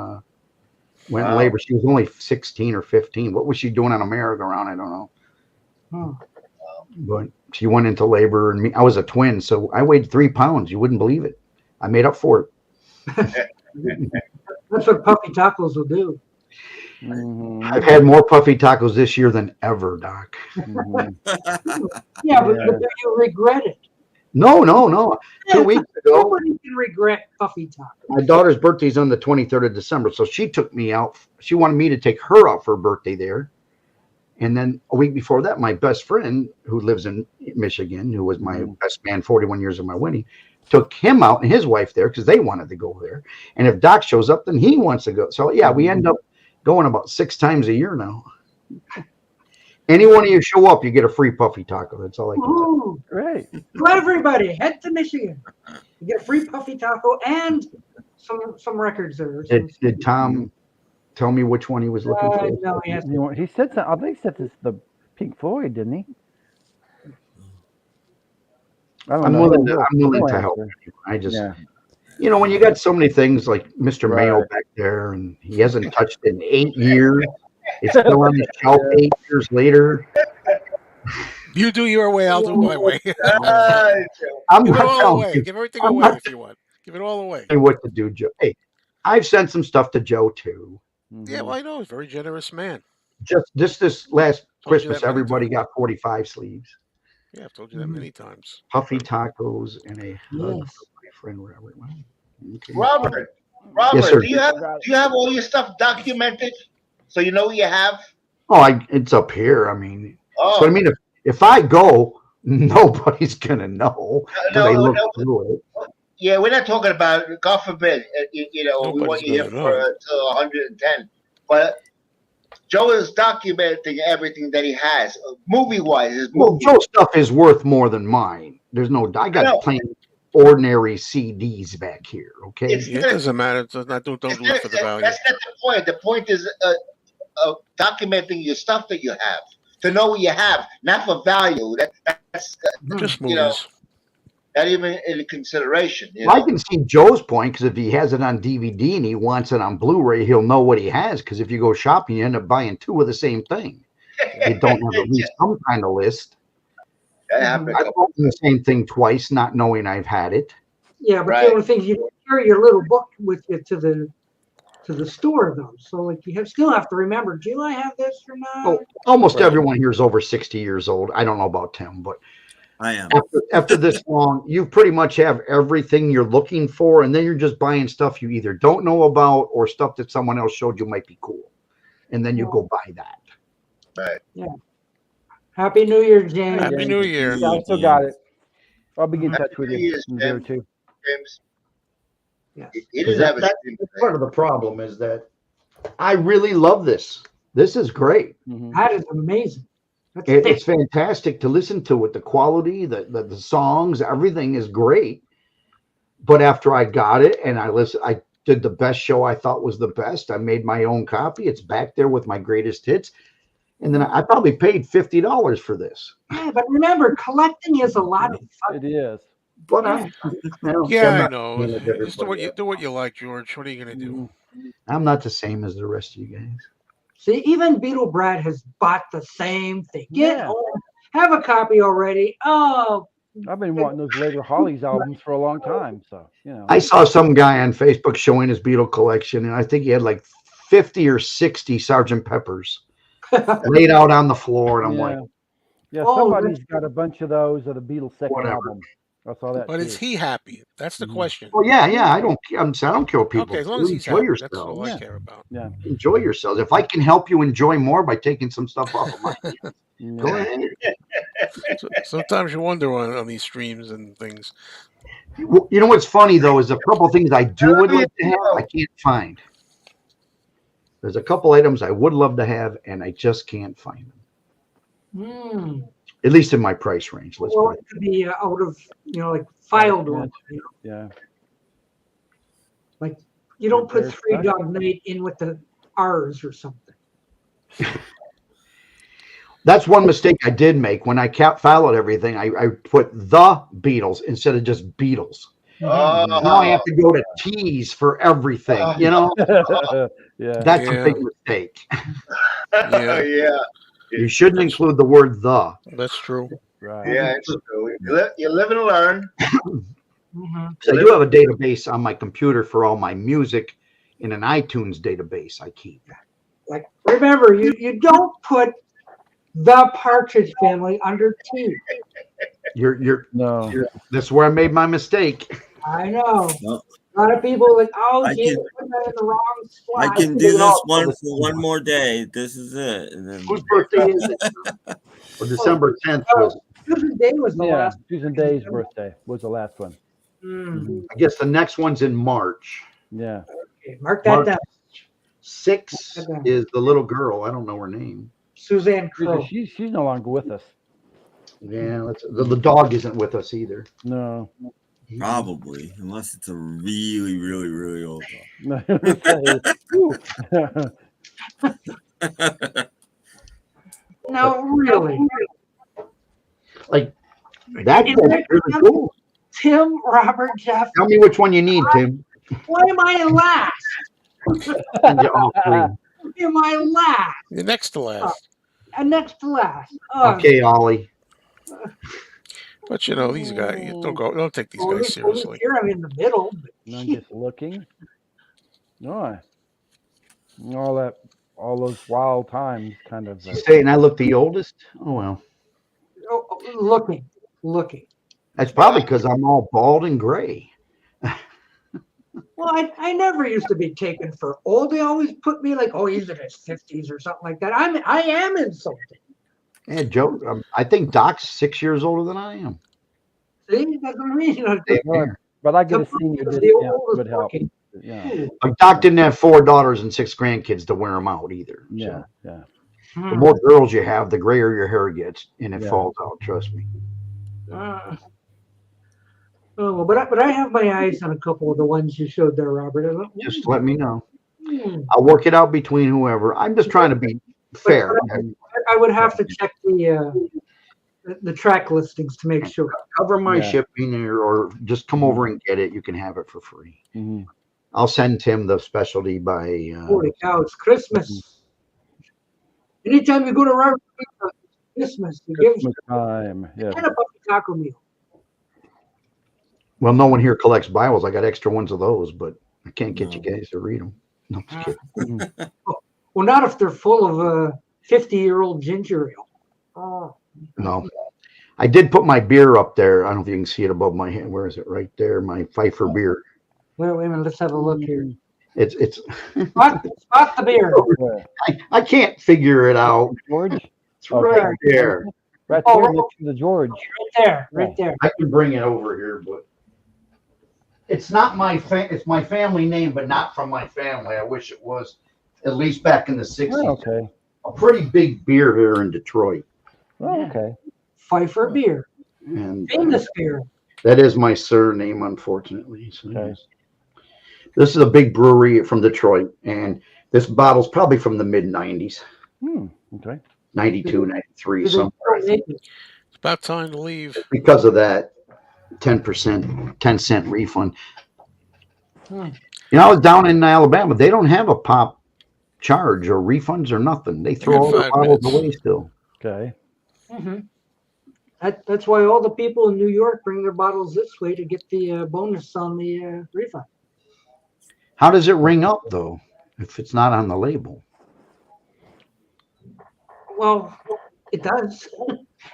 labor. She was only 16 or 15. What was she doing on a merry-go-round? I don't know. But she went into labor, and I was a twin, so I weighed 3 pounds. You wouldn't believe it. I made up for it. That's what puffy tacos will do. I've had more puffy tacos this year than ever, Doc. Yeah, but do you regret it? No. 2 weeks ago. Nobody can regret puffy tacos. My daughter's birthday's on the 23rd of December, so she took me out. She wanted me to take her out for her birthday there. And then a week before that, my best friend, who lives in Michigan, who was my best man 41 years of my wedding, took him out and his wife there because they wanted to go there. And if Doc shows up, then he wants to go. So, yeah, we end up going about 6 times a year now. Any one of you show up, you get a free puffy taco. That's all I can tell. Great. So everybody, head to Michigan. You get a free puffy taco and some records there. Did Tom tell me which one he was looking for? No, he hasn't. He said something. I think he said this the Pink Floyd, didn't he? I'm willing to help. I just, when you got so many things like Mr. Mayo back there, and he hasn't touched it in 8 years. It's still on the shelf 8 years later. You do your way, I'll do my way. I'm Give it not all telling away. you. Give everything away if you want. Give it all away. What to do, Joe? Hey, I've sent some stuff to Joe too. Yeah, well, I know. He's a very generous man. Just this last Christmas, everybody got 45 sleeves. Yeah, I've told you that many times. Puffy tacos and a hug for my friend Robert. Okay. Robert, Yes, sir. do you have all your stuff documented so you know what you have? Oh, it's up here. I mean, Oh. so I mean, if I go, nobody's gonna know. No. Through it. Yeah, we're not talking about, God forbid, we want you here till 110. But Joe is documenting everything that he has, movie-wise. Well, Joe's stuff is worth more than mine. There's no. I got plain ordinary CDs back here. Okay, it doesn't matter. Don't look for the value. That's not the point. The point is documenting your stuff that you have, to know what you have, not for value. That's just movies. Not even in consideration. I can see Joe's point, because if he has it on DVD and he wants it on Blu-ray, he'll know what he has. Because if you go shopping, you end up buying 2 of the same thing. You don't have at least some kind of list. I've bought the same thing twice, not knowing I've had it. Yeah, but the only thing, you don't carry your little book with you to the store, though. So like you still have to remember, do I have this or not? Oh, almost everyone here is over 60 years old. I don't know about Tim, but I am. After this long, you pretty much have everything you're looking for, and then you're just buying stuff you either don't know about or stuff that someone else showed you might be cool, and then you go buy that. Right. Yeah. Happy New Year, James. Happy New Year. I still got it. I'll be in touch with you there too. James. Yes. That's part of the problem is that I really love this. This is great. That is amazing. It's fantastic to listen to it. The quality, the songs, everything is great. But after I got it and I did the best show I thought was the best. I made my own copy. It's back there with my greatest hits. And then I probably paid $50 for this. Yeah, but remember, collecting is a lot of fun. It is. But I know. Just do what you like, George. What are you going to do? I'm not the same as the rest of you guys. See, even Beetle Brad has bought the same thing. Get home, have a copy already. Oh, I've been wanting those later Hollies albums for a long time. So, I saw some guy on Facebook showing his Beatle collection, and I think he had like 50 or 60 Sgt. Peppers laid out on the floor. And I'm like, somebody's got a bunch of those of the Beatles second Whatever. album. I saw that. But too. is he happy? That's the question. well, yeah. I don't care what people Okay, as long do. as he's Enjoy happy, that's yourselves. all I care about. Yeah. Enjoy yourselves. If I can help you enjoy more by taking some stuff off of my hands, go ahead. Sometimes you wonder on these streams and things. You know what's funny though is a couple things I would like to have I can't find. There's a couple items I would love to have and I just can't find them. At least in my price range. Let's Well, put it could be out of like filed ones. Yeah. Like you don't put There's Three that. Dog Night in with the R's or something. That's one mistake I did make when I filed everything. I put the Beatles instead of just Beatles. Now I have to go to T's for everything. Yeah. That's a big mistake. Yeah, You shouldn't include the word the. that's true. Right. Yeah, it's true. You live and learn. So I do have a database on my computer for all my music in an iTunes database I keep. Like remember, you don't put the Partridge Family under T. No. That's where I made my mistake. I know. No. A lot of people are like, oh, I you can- put that in the wrong spot. I can do this one for one more day. This is it. And then Whose birthday is it? Well, December 10th was, Susan Day was the Yeah. last. Susan Day's birthday was the last one. I guess the next one's in March. Yeah. Okay, mark that March. down. 6 is the little girl. I don't know her name. Suzanne Crowe. She's no longer with us. Yeah, the dog isn't with us either. No. probably, unless it's a really, really, really old dog. No, really. Like that's really cool. Tim, Robert, Jeff. Tell me which one you need, Tim. Why am I last? Yeah, all three. Am I last? You're next to last. And next to last. Oh, Okay, Ollie. But these guys, don't take these only- guys seriously. only Here I'm in the middle. But I'm just looking. No. All those wild times kind of. She's saying I look the oldest. Oh well. looking. That's probably because I'm all bald and gray. Well, I never used to be taken for old. They always put me like, oh, he's in his 50s or something like that. I am insulted. Yeah, Joe. I think Doc's 6 years older than I am. See, that's what I mean. But I get a senior The discount oldest would help. looking. Yeah. But Doc didn't have 4 daughters and 6 grandkids to wear them out either. Yeah. So Yeah. the more girls you have, the grayer your hair gets, and it Yeah. falls out. Trust me. But I have my eyes on a couple of the ones you showed there, Robert. Just let me know. I'll work it out between whoever. I'm just trying to be fair. I would have to check the track listings to make sure. Cover my Yeah. shipping or just come over and get it. You can have it for free. Mm-hmm. I'll send Tim the specialty by. Holy cow, it's Christmas. Anytime you go to Robert, Christmas, you give Christmas time. Yeah. and a bucket taco meal. Well, no one here collects Bibles. I got extra ones of those, but I can't get you guys to read them. No, I'm just kidding. Well, not if they're full of 50-year-old ginger ale. Oh. No. I did put my beer up there. I don't know if you can see it above my head. Where is it? Right there. My Pfeiffer beer. Wait a minute. Let's have a look here. It's Spot the beer. I can't figure it out. George? It's right there. Right Oh, there next to the George. Right there. I can bring it over here, but it's not my it's my family name, but not from my family. I wish it was, at least back in the 60s. Oh, okay. A pretty big beer here in Detroit. Oh, okay. Pfeiffer beer. And Famous beer. that is my surname, unfortunately. So Okay. this is a big brewery from Detroit, and this bottle's probably from the mid 90s, Okay. 92, 93, Do they somewhere. I still think. make it? It's about time to leave. Because of that 10%, 10-cent refund. I was down in Alabama. They don't have a pop charge or refunds or nothing. They throw all the got 5 bottles minutes. away still. Okay. Mm-hmm. That's why all the people in New York bring their bottles this way to get the bonus on the refund. How does it ring up though if it's not on the label? Well, it does.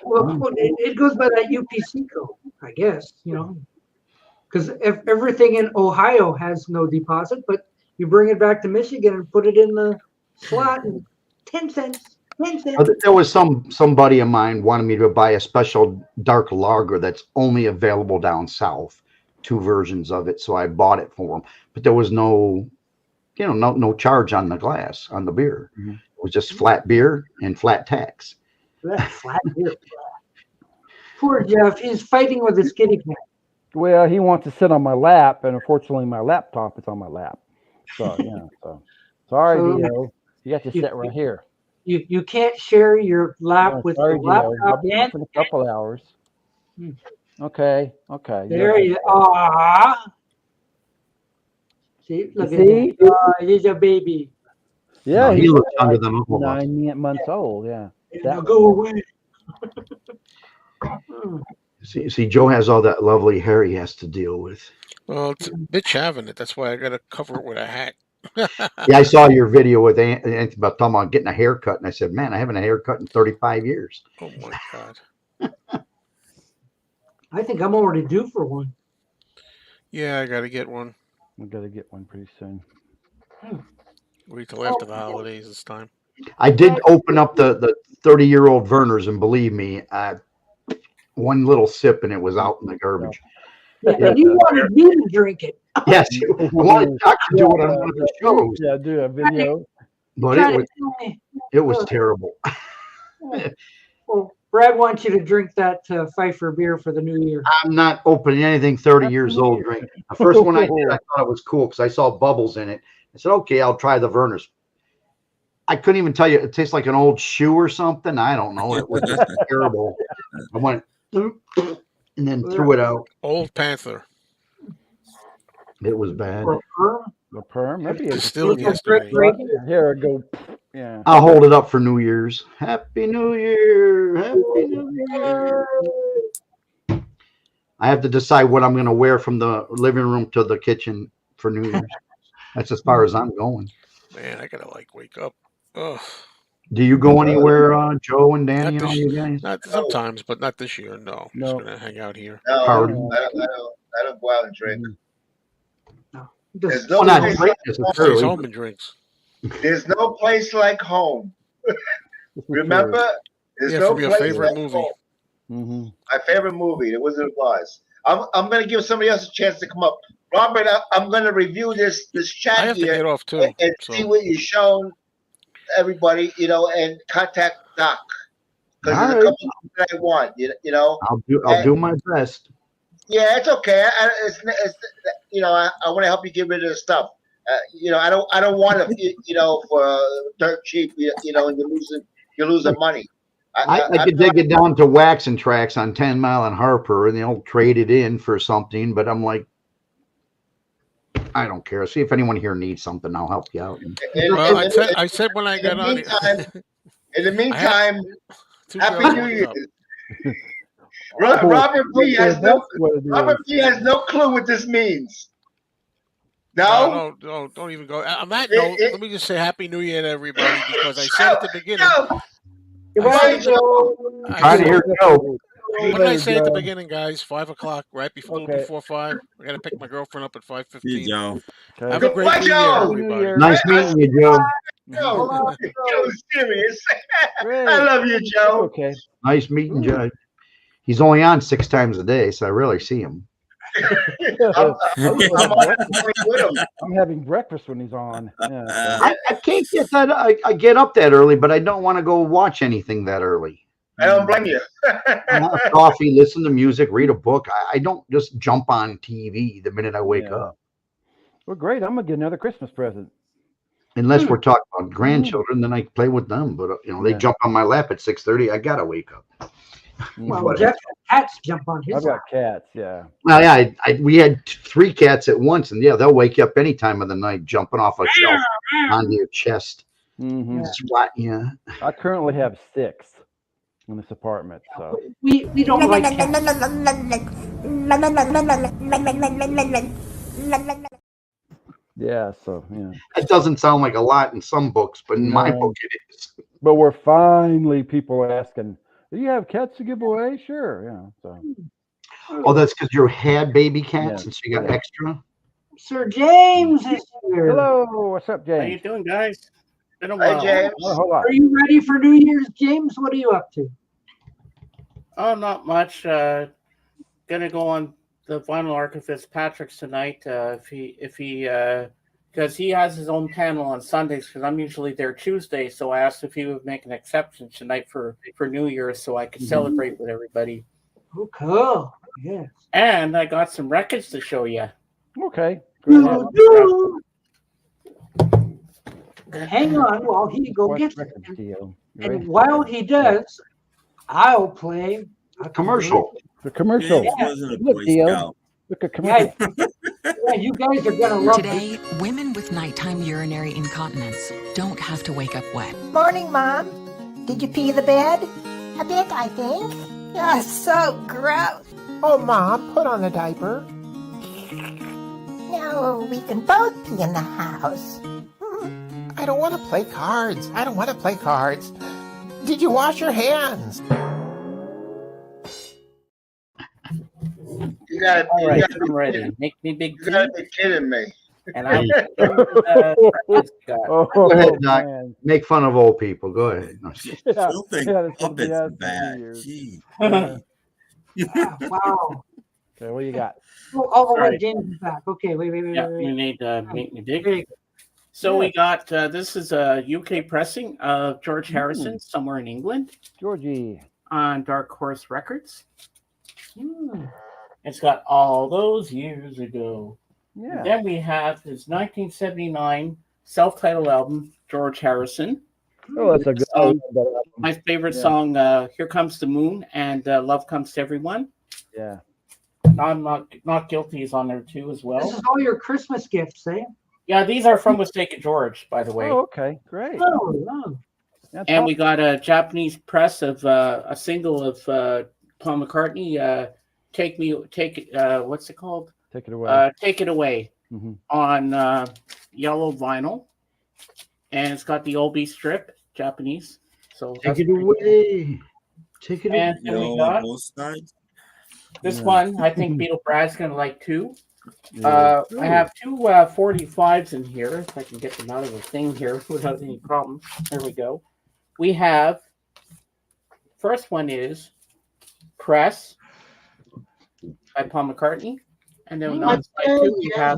Well, it goes by that UPC code, I guess, because everything in Ohio has no deposit, but you bring it back to Michigan and put it in the slot and 10 cents. 10 cents. There was somebody of mine wanted me to buy a special dark lager that's only available down south, 2 versions of it. So I bought it for him, but there was no charge on the glass on the beer. Mm-hmm. It was just flat beer and flat tax. Flat beer. Poor Jeff, he's fighting with his kitty cat. Well, he wants to sit on my lap, and unfortunately, my laptop is on my lap. So yeah, so sorry, Dio. You got to sit right here. You can't share your lap with the laptop. I'll be back in a couple hours. Okay. There you are. See, look at him. He's a baby. Yeah, he looks under them. 9 months old. Yeah. Now go away. See, Joe has all that lovely hair he has to deal with. Well, it's a bitch having it. That's why I got to cover it with a hat. Yeah, I saw your video with Anthony about talking about getting a haircut, and I said, "Man, I haven't had a haircut in 35 years." Oh my God! I think I'm already due for one. Yeah, I got to get one. We got to get one pretty soon. Wait till after the holidays this time. I did open up the 30-year-old Vernors, and believe me, one little sip and it was out in the garbage. And you wanted me to drink it. Yes, I wanted to do it on one of the shows. Yeah, do a video. But it was terrible. Well, Brad wants you to drink that Pfeiffer beer for the new year. I'm not opening anything 30 years old drink. The first one I did, I thought it was cool because I saw bubbles in it. I said, okay, I'll try the Vernors. I couldn't even tell you. It tastes like an old shoe or something. I don't know. It was just terrible. I went and then threw it out. Old Panther. It was bad. The perm. Maybe it's still yesterday. Here it go. Yeah. I'll hold it up for New Year's. Happy New Year. Happy New Year. I have to decide what I'm going to wear from the living room to the kitchen for New Year's. That's as far as I'm going. Man, I gotta wake up. Ugh. Do you go anywhere, Joe and Danny and all you guys? Not sometimes, but not this year. No, I'm just gonna hang out here. No, I don't go out and drink. No. There's no place like Stays home and drinks. There's no place like home. Remember? There's no from your place favorite like movie. home. Mm-hmm. My favorite movie, The Wizard of Oz. I'm going to give somebody else a chance to come up. Robert, I'm going to review this chat I have here to get off too, and see what you've shown everybody, and contact Doc because there's a couple of things that I want, I'll do my best. Yeah, it's okay. I want to help you get rid of the stuff. I don't want to, for dirt cheap, and you're losing money. I could dig it down to waxing tracks on 10 Mile and Harper, and they'll trade it in for something. But I'm like, I don't care. See if anyone here needs something. I'll help you out. Well, I said when I got on it. In the meantime, Happy New Year. Robert B has no clue what this means. No, don't even go. On that note, let me just say Happy New Year to everybody because I said at the beginning. I'm trying to hear Joe. What did I say at the beginning, guys? 5 o'clock, right before 5. I got to pick my girlfrine up at 5:15. Joe. Have a great New Year, everybody. Nice meeting you, Joe. Joe's serious. I love you, Joe. Okay. Nice meeting Joe. He's only on 6 times a day, so I rarely see him. I'm having breakfast when he's on. Yeah, I can't get that. I get up that early, but I don't want to go watch anything that early. I don't blame you. I have coffee, listen to music, read a book. I don't just jump on TV the minute I wake up. Well, great. I'm gonna get another Christmas present. Unless we're talking about grandchildren, then I play with them. But they jump on my lap at 6:30. I gotta wake up. Well, Jeff, cats jump on his. I've got cats. Yeah. Well, yeah. We had 3 cats at once, and they'll wake you up any time of the night, jumping off a shelf onto your chest. Mm-hmm. Swat, yeah. I currently have 6. in this apartment. So we don't like cats. yeah, so yeah. It doesn't sound like a lot in some books, but in my No. book it is. But we're finally people are asking, do you have cats to give away? Sure, yeah. So Oh, that's because you had baby cats, Yeah. and so you got extra. Sir James is here. hello, what's up, How you James? doing, guys? Been a Hi, while. James. Oh, hold on. Are you ready for New Year's, James? What are you up to? Oh, not much. Gonna go on the vinyl archivist Patrick's tonight. If he because he has his own panel on Sundays. Because I'm usually there Tuesday, so I asked if he would make an exception tonight for New Year's, so I could celebrate with everybody. Oh, cool. Yes. And I got some records to show you. Okay. Go ahead. Hang on while he go What gets it. records do you? You And ready? while he does, I'll play a Commercial. The commercial. James wasn't a Look, Boy Theo. Scout. Look at commercial. Yeah, you guys are gonna love Today, women with nighttime urinary incontinence don't have to wake up wet. Morning, Mom. Did you pee the bed? A bit, I think. Oh, so gross. Oh, Mom, put on a diaper. No, we can both pee in the house. I don't want to play cards. I don't want to play cards. Did you wash your hands? You gotta, All right, you gotta, I'm ready. Make me big you tea, gotta be kidding me. and I'm. Oh, Go ahead, Doc. man. Make fun of old people. Go ahead. No, Yeah. Still think Yeah, that's puppets yeah, are that's bad. New Year's. Gee. Wow. Okay, what you got? Oh, Right. wait, James is back. Okay, wait. Yeah, you need to make me big. There you go. So we got this is a UK pressing of George Harrison somewhere in England Georgie. on Dark Horse Records. Hmm. It's got All Those Years Ago. Yeah. Then we have his 1979 self-titled album, George Harrison. Oh, that's a good Song. one. My favorite Yeah. song, Here Comes the Moon, and Love Comes to Everyone. Yeah. I'm not guilty is on there too as well. This is all your Christmas gifts, eh? Yeah, these are from Mistaken George, by the way. Oh, okay. Great. Oh, wow. That's And we got a Japanese press of a single of Paul McCartney, what's it called? Take it away. Take It Away Mhm. on yellow vinyl. And it's got the Obi strip, Japanese. So Take that's it pretty away. Take it And away. then we Yo, got both sides. this Yeah. one, I think Beetle Brad's going to like too. Yeah. I have two 45s in here, if I can get them out of the thing here without any problem. There we go. We have, first one is Press by Paul McCartney. And then on side two, we have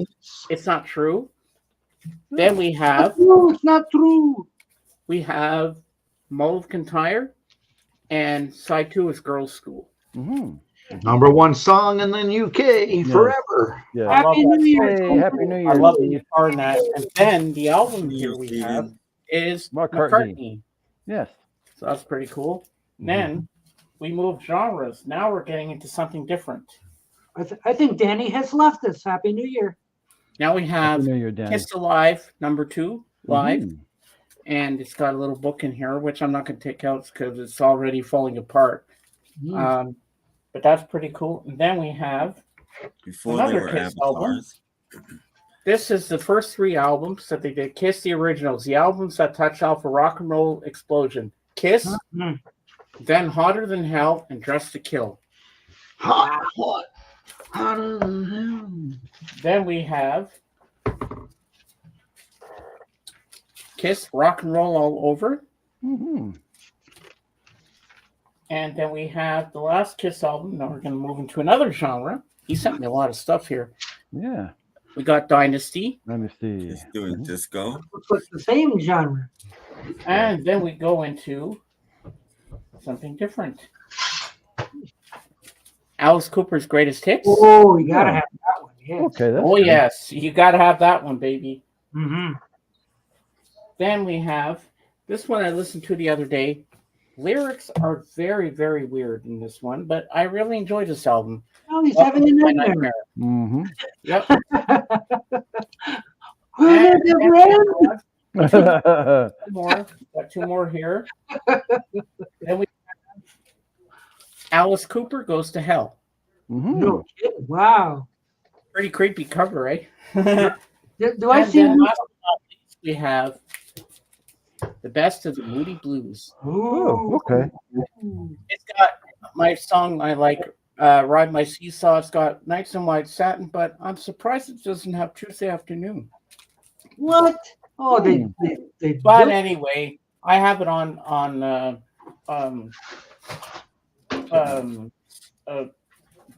It's Not True. Then we have, No, it's not true. we have Mull of Kintyre. And side two is Girls' School. Mm-hmm. Number one song in the UK forever. Yeah. I love Happy that New Year. Hey, Happy New Year. I love Steve. the guitar in that. And then the album here we Steven. have is McCartney. McCartney. Yes. So that's pretty cool. Mm-hmm. Then we move genres. Now we're getting into something different. I think Danny has left us. Happy New Year. Now we have Happy New Year, Dan. Kiss Alive #2 live. Mhm. And it's got a little book in here, which I'm not going to take out because it's already falling apart. But that's pretty cool. And then we have Before they another were Kiss album. avatars. This is the first three albums that they did. Kiss, the originals, the albums that touched off a rock and roll explosion. Kiss, Mhm. then Hotter Than Hell, and Dressed to Kill. Hot, hot, hotter than hell. Then we have Kiss, Rock and Roll All Over. Mhm. And then we have the last Kiss album. Now we're going to move into another genre. He sent me a lot of stuff here. Yeah. We got Dynasty. Let me see. Just doing disco. It's the same genre. And then we go into something different. Alice Cooper's Greatest Hits. Oh, you gotta have that one. Yes. Okay. That's Oh, good. yes. You got to have that one, baby. Mm-hmm. Then we have this one I listened to the other day. Lyrics are very, very weird in this one, but I really enjoyed this album. Oh, he's having a My nightmare. Mm-hmm. Yep. Where did it run? Got two more here. Then we have Alice Cooper Goes to Hell. No kidding. Wow. Pretty creepy cover, eh? Do I see? Last but not least, we have The Best of the Moody Blues. Oh, okay. It's got my song I like, Ride My Seesaw. It's got Nights in White Satin, but I'm surprised it doesn't have Tuesday Afternoon. What? Oh, they But anyway, I have it on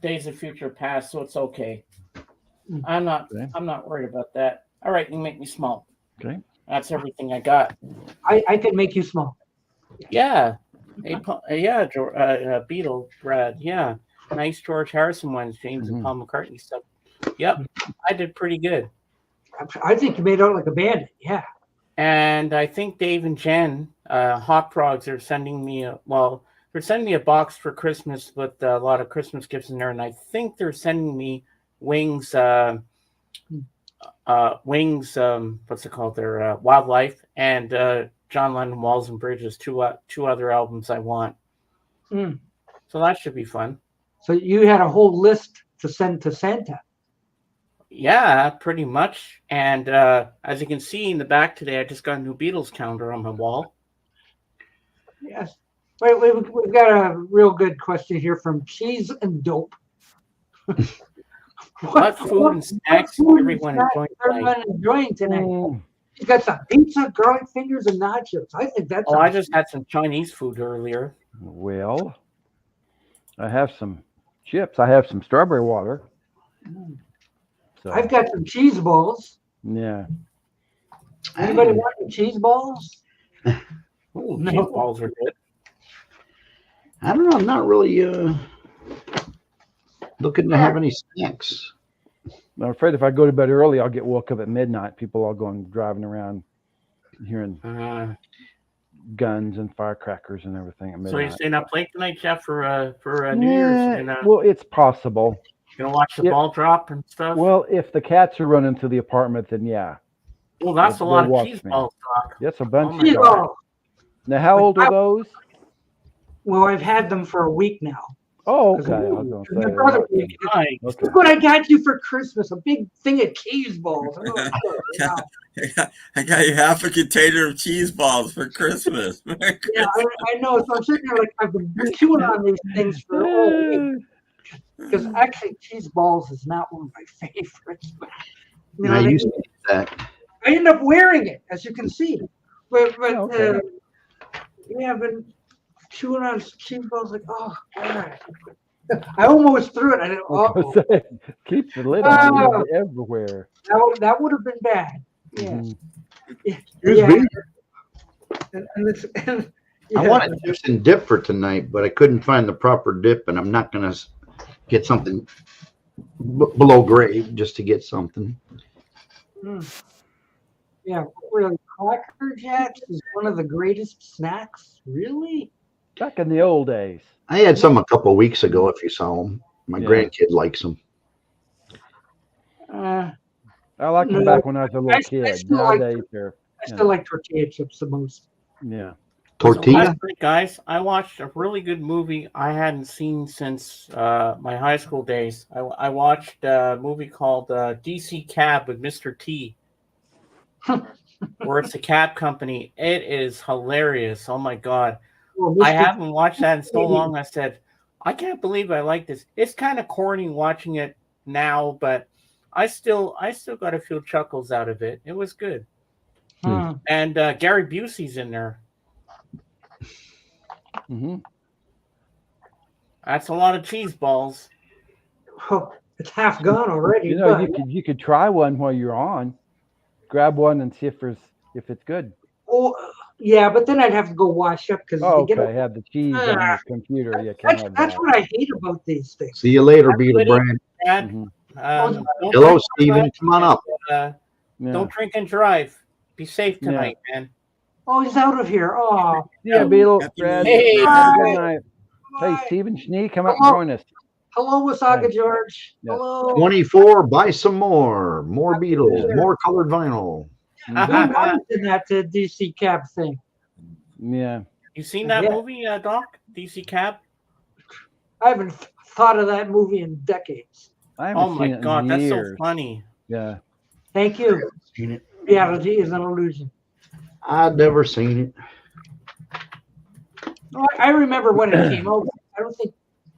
Days of Future Past, so it's okay. I'm not worried about that. All right, you make me small. Okay. That's everything I got. I can make you small. Yeah. Beatle, Brad. Yeah. Nice George Harrison ones, James and Paul McCartney stuff. Yep. I did pretty good. I think you made out like a bandit. Yeah. And I think Dave and Jen, Hot Frogs, are sending me they're sending me a box for Christmas with a lot of Christmas gifts in there, and I think they're sending me Wings, what's it called? Their Wildlife, and John Lennon, Walls and Bridges, two other albums I want. So that should be fun. So you had a whole list to send to Santa. Yeah, pretty much. And as you can see in the back today, I just got a new Beatles calendar on my wall. Yes. Wait, we've got a real good question here from Cheese and Dope. What food and snacks is everyone enjoying tonight? He's got some pizza, garlic fingers, and nachos. I think that's. I just had some Chinese food earlier. Well, I have some chips. I have some strawberry water. So. I've got some cheese balls. Yeah. Anybody want some cheese balls? Ooh, cheese balls are good. I don't know. I'm not really looking to have any snacks. I'm afraid if I go to bed early, I'll get woke up at midnight. People all going driving around, hearing guns and firecrackers and everything at midnight. So you're staying up late tonight, Jeff, for New Year's? Well, it's possible. Gonna watch the ball drop and stuff. Well, if the cats are running through the apartment, then yeah. Well, that's a lot of cheese balls, Doc. That's a bunch of balls. Now, how old are those? Well, I've had them for a week now. Oh, okay. I was gonna say, my brother, look what I got you for Christmas, a big thing of cheese balls. I got you half a container of cheese balls for Christmas. Yeah, I know. So I'm sitting there like I've been chewing on these things for a whole week. Because actually, cheese balls is not one of my favorites. But, I used to eat that. I end up wearing it, as you can see. But I've been chewing on cheese balls like, oh, God. I almost threw it. I didn't. Keep the lid on everywhere. That would have been bad. Yeah. I wanted juice and dip for tonight, but I couldn't find the proper dip, and I'm not going to get something below grade just to get something. Yeah, really. Cracker Jacks is one of the greatest snacks. Really? Back in the old days. I had some a couple of weeks ago. If you saw them, my grandkid likes them. I liked them back when I was a little kid. Nowadays, I still like tortilla chips the most. Yeah. Tortilla. Last week, guys, I watched a really good movie I hadn't seen since my high school days. I watched a movie called DC Cab with Mr. T, where it's a cab company. It is hilarious. Oh my God. Well, I haven't watched that in so long. I said, I can't believe I like this. It's kind of corny watching it now, but I still got a few chuckles out of it. It was good. And Gary Busey's in there. That's a lot of cheese balls. Oh, it's half gone already. You know, you could try one while you're on. Grab one and see if it's good. Oh, yeah, but then I'd have to go wash up because have the cheese on your computer. You can't that's what I hate about these things. See you later, Beetle Brand. Hello, Steven. Come on up. Don't drink and drive. Be safe tonight, man. Oh, he's out of here. Oh, yeah, Beetle. Brad. Hey, good night. Hey, Stephen Schnee, come up and join us. Hello, Wasaga George. Yes. Hello. 24. Buy some more. More Beatles. More colored vinyl. In that DC Cab thing. Yeah. You seen that movie, Doc? DC Cab? I haven't thought of that movie in decades. I haven't Oh my seen it in God, that's so years. funny. Yeah. Thank you. Seen it. Reality is an illusion. I've never seen it. I remember when it came out. I don't think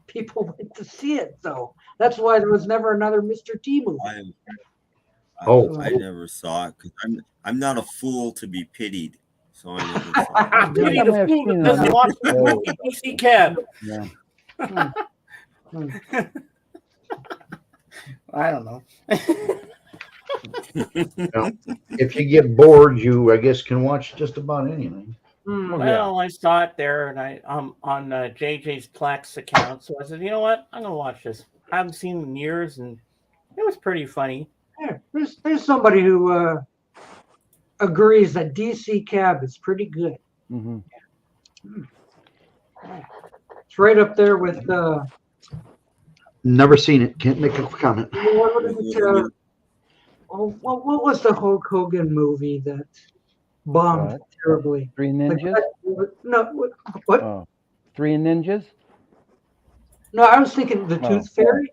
people went to see it, though. That's why there was never another Mr. T movie. I never saw it because I'm not a fool to be pitied, so I never saw it. I'm pity the fool that doesn't watch the movie. PC Cab. Yeah. I don't know. Well, if you get bored, you, I guess, can watch just about anything. Well, I saw it there, and I'm on JJ's Plex account, so I said, you know what, I'm gonna watch this. I haven't seen it in years, and it was pretty funny. Yeah, there's somebody who agrees that DC Cab is pretty good. Mm-hmm. It's right up there with Never seen it. Can't make a comment. what was the Hulk Hogan movie that bombed terribly? Three Ninjas? No, what? Oh. Three Ninjas? No, I was thinking the Tooth Fairy.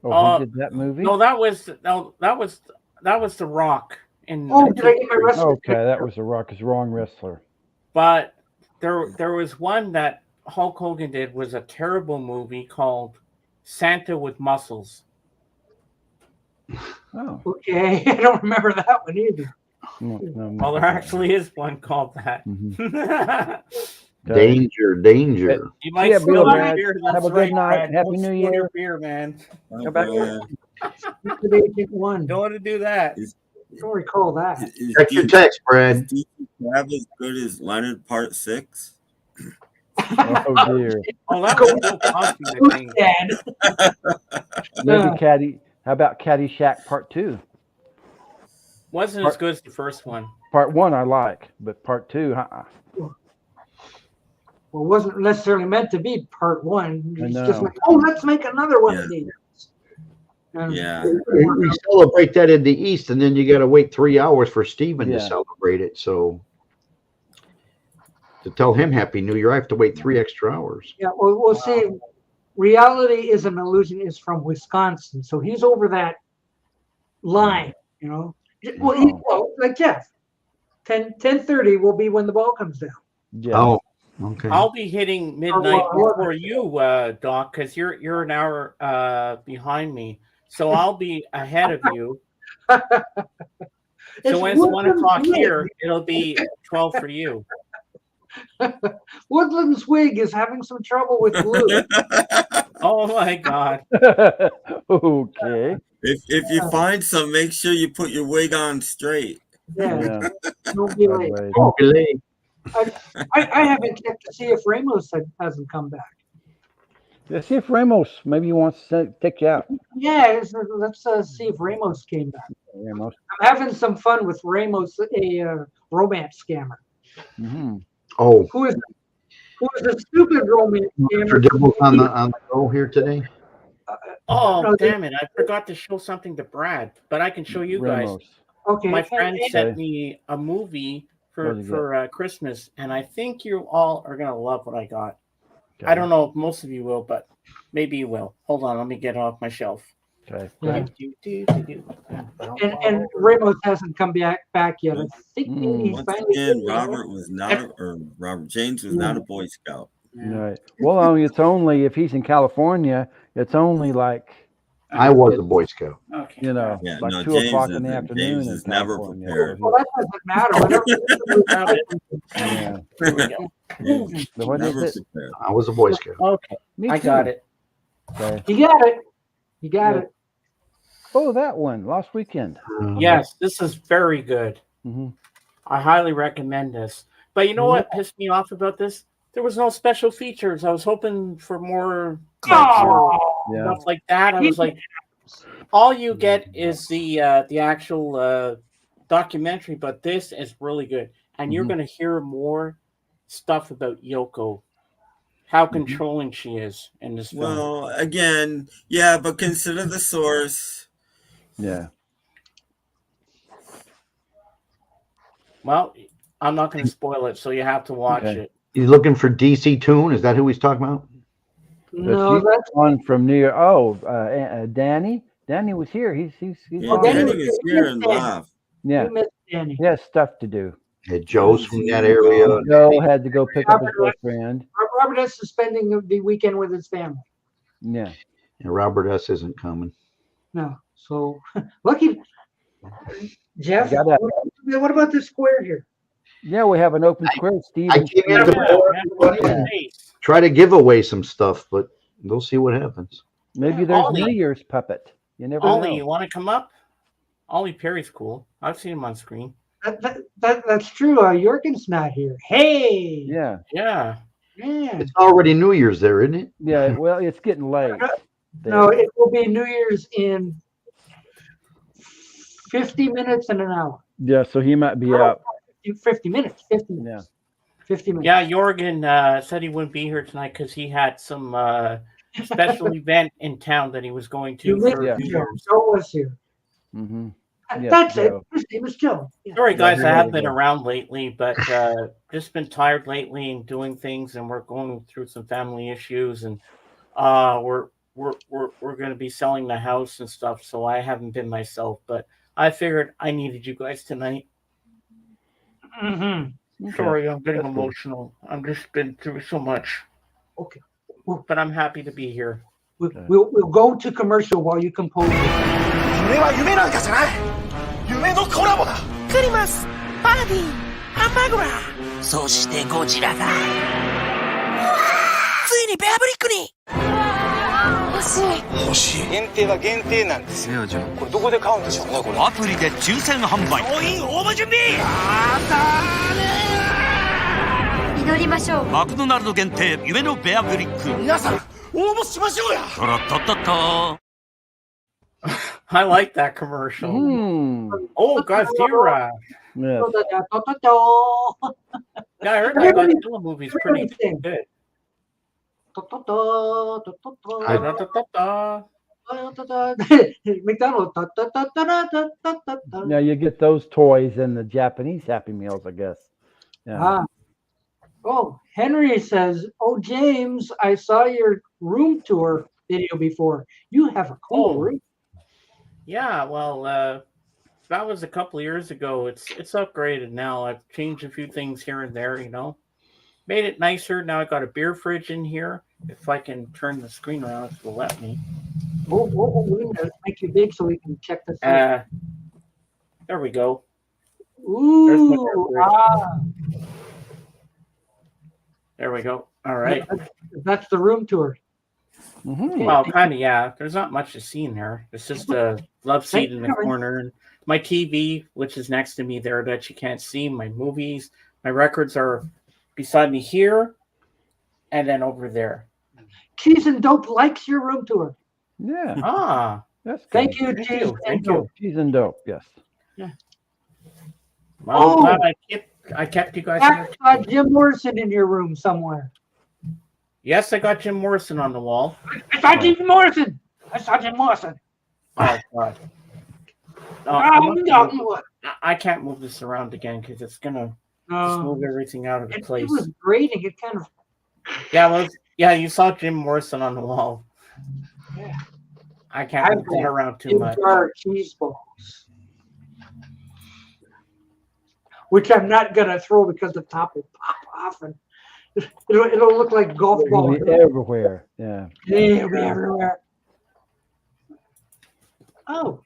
Oh, who did that movie? No, that was The Rock. Did I get my wrestler? Okay, that was The Rock. Is wrong wrestler. But there was one that Hulk Hogan did was a terrible movie called Santa with Muscles. Oh. Okay, I don't remember that one either. No, Well, there actually is one called that. Mm-hmm. Danger. You might Yeah, spill Bill, your Brad. beer. Have That's a good right, night. Brad. Happy Don't New spill Year. your beer, man. Go back. Agent One. Don't want to do that. Don't recall that. Check your text, Brad. Is Cab as good as Leonard Part 6? Oh dear. Oh, that was Bill Cosby, I think. Maybe Caddy. How about Caddyshack Part 2? Wasn't as good as the first one. Part 1 I like, but Part 2, Well, it wasn't necessarily meant to be part one. I It's know. just like, oh, let's make another one of these. Yeah. We celebrate that in the East, and then you got to wait 3 hours for Steven to Yeah. celebrate it. So to tell him Happy New Year, I have to wait 3 extra hours. Yeah, well, we'll see. Reality is an illusion is from Wisconsin, so he's over that line, you know. Well, like Jeff, 10:30 will be when the ball comes down. Yeah. Oh, okay. I'll be hitting midnight before you, Doc, because you're an hour behind me. So I'll be ahead of you. So when it's 1 o'clock here, it'll be 12 for you. Woodland's wig is having some trouble with glue. Oh my God. Okay. If you find some, make sure you put your wig on straight. Yeah. Don't be late. Don't be late. I haven't checked to see if Ramos hasn't come back. Yeah, see if Ramos maybe he wants to take you out. Yeah, let's see if Ramos came back. Ramos. I'm having some fun with Ramos, a romance scammer. Mm-hmm. Oh, Who is a stupid romance for scammer? Dibbles on the go here today. Oh, No, damn it. I forgot to show something to Brad, but I can show you guys. Ramos. Okay. My friend sent me a movie for Christmas, and I think you all are going to love what I got. Okay. I don't know if most of you will, but maybe you will. Hold on, let me get it off my shelf. Okay. Yeah. And Ramos hasn't come back yet. I think he's Once finally again, Robert James was not a Boy Scout. Right. Well, it's only if he's in California, it's only like I was a Boy Scout. Okay. you know, Yeah, like no, 2 James o'clock in the isn't. afternoon. James in is never California. prepared. Well, that doesn't matter. Yeah. Here we go. So what Never is it? prepared. I was a Boy Scout. Okay, Me I too. got it. Okay. You got it. You got it. Oh, that one last weekend. Yes, this is very good. Mm-hmm. I highly recommend this. But you know what pissed me off about this? There was no special features. I was hoping for more stuff like that. I was like, all you get is the actual documentary, but this is really good. And you're going to hear more stuff about Yoko, how controlling she is in this film. Well, again, yeah, but consider the source. Yeah. Well, I'm not going to spoil it, so you have to watch it. He's looking for DC Toon. Is that who he's talking about? No, that's one from New York. Oh, Danny. Danny was here. He's Yeah, Danny was here and left. Yeah. You missed Danny. He has stuff to do. Yeah, Joe's from that area. Joe had to go pick up his girlfriend. Robert S. is spending the weekend with his family. Yeah. And Robert S. isn't coming. No. So lucky Jeff. What about this square here? Yeah, we have an open square. Steve. I came in to try to give away some stuff, but we'll see what happens. Maybe there's New Year's puppet. You never know. You want to come up? Ollie Perry's cool. I've seen him on screen. That's true. JorgenS not here. Hey. Yeah. Yeah. Yeah. It's already New Year's there, isn't it? Yeah. Well, it's getting late. No, it will be New Year's in 50 minutes and an hour. Yeah, so he might be out. 50 minutes. 50 minutes. Yeah. 50 minutes. Yeah, Jorgen said he wouldn't be here tonight because he had some special event in town that he was going to. Joe was here. Mm-hmm. That's it. His name is Joe. Yeah. Sorry, guys, I have been around lately, but just been tired lately and doing things, and we're going through some family issues, and we're going to be selling the house and stuff, so I haven't been myself, but I figured I needed you guys tonight. Mm-hmm. Okay. Sorry, I'm getting emotional. I've just been through so much. Okay. But I'm happy to be here. We'll go to commercial while you compose. 夢は夢なんかじゃない夢のコラボだクリマスパーティーハンバーグラーそしてゴジラがついにベアブリックに欲しい限定は限定なんですよじゃあこれどこで買うんでしょうねこれアプリで抽選販売商品応募準備祈りましょうマクドナルド限定夢のベアブリック皆さん応募しましょうやトロットットット I like that commercial. Oh, Godzilla. Yeah. Yeah, I heard that Godzilla movie's pretty good. Now you get those toys in the Japanese Happy Meals, I guess. Yeah. Oh, Henry says, "Oh, James, I saw your room tour video before. You have a cool room." Yeah, well, that was a couple of years ago. It's upgraded now. I've changed a few things here and there, Made it nicer. Now I got a beer fridge in here. If I can turn the screen around, it will let me. We're going to make you big so we can check this out. There we go. Ooh, There we go. All right. That's the room tour. Well, kind of, yeah. There's not much to see in there. It's just a love seat in the corner. And my TV, which is next to me there that you can't see. My movies, my records are beside me here and then over there. Cheese and Dope likes your room tour. Yeah. That's good. Thank you, Cheese and Dope. Cheese and Dope, yes. Yeah. Well, I'm glad I kept you guys. I got Jim Morrison in your room somewhere. Yes, I got Jim Morrison on the wall. I saw Jim Morrison. Oh, God. I can't move this around again because it's going to just move everything out of the place. It was grating. It kind of... Yeah, you saw Jim Morrison on the wall. Yeah. I can't move that around too much. Cheese balls. Which I'm not going to throw because the top will pop off and it'll look like golf balls. It'll be everywhere. Yeah. It'll be everywhere. Oh.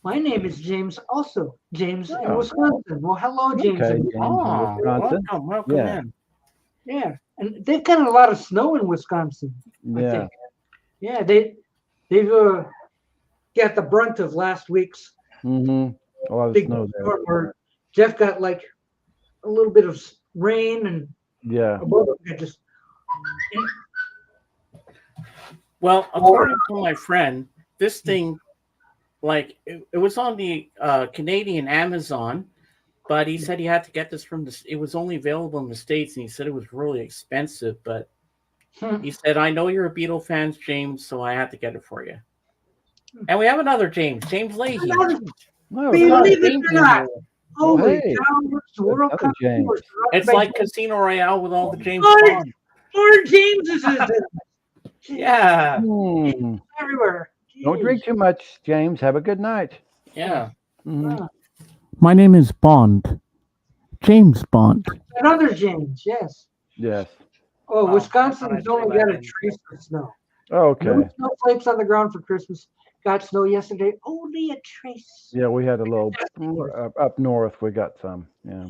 My name is James also. James in Wisconsin. Well, hello, James. Okay, in Wisconsin. Welcome in. Yeah. And they've got a lot of snow in Wisconsin. Yeah. I think. Yeah, they've got the brunt of last week's a lot of big snow there. where Jeff got like a little bit of rain and just. Well, according to my friend, this thing, like it was on the Canadian Amazon, but he said he had to get this from it was only available in the States, and he said it was really expensive. But he said, "I know you're a Beatle fan, James, so I had to get it for you." And we have another James Leahy. Believe it or not. Holy cow, it's World Cup. It's like Casino Royale with all the James Bonds. More Jameses is in it. Yeah. Everywhere. Don't drink too much, James. Have a good night. Yeah. My name is Bond. James Bond. Another James, yes. Yes. Oh, Wisconsin's only got a trace of snow. Okay. No snowflakes on the ground for Christmas. Got snow yesterday. Only a trace. Yeah, we had a little up north. We got some. Yeah.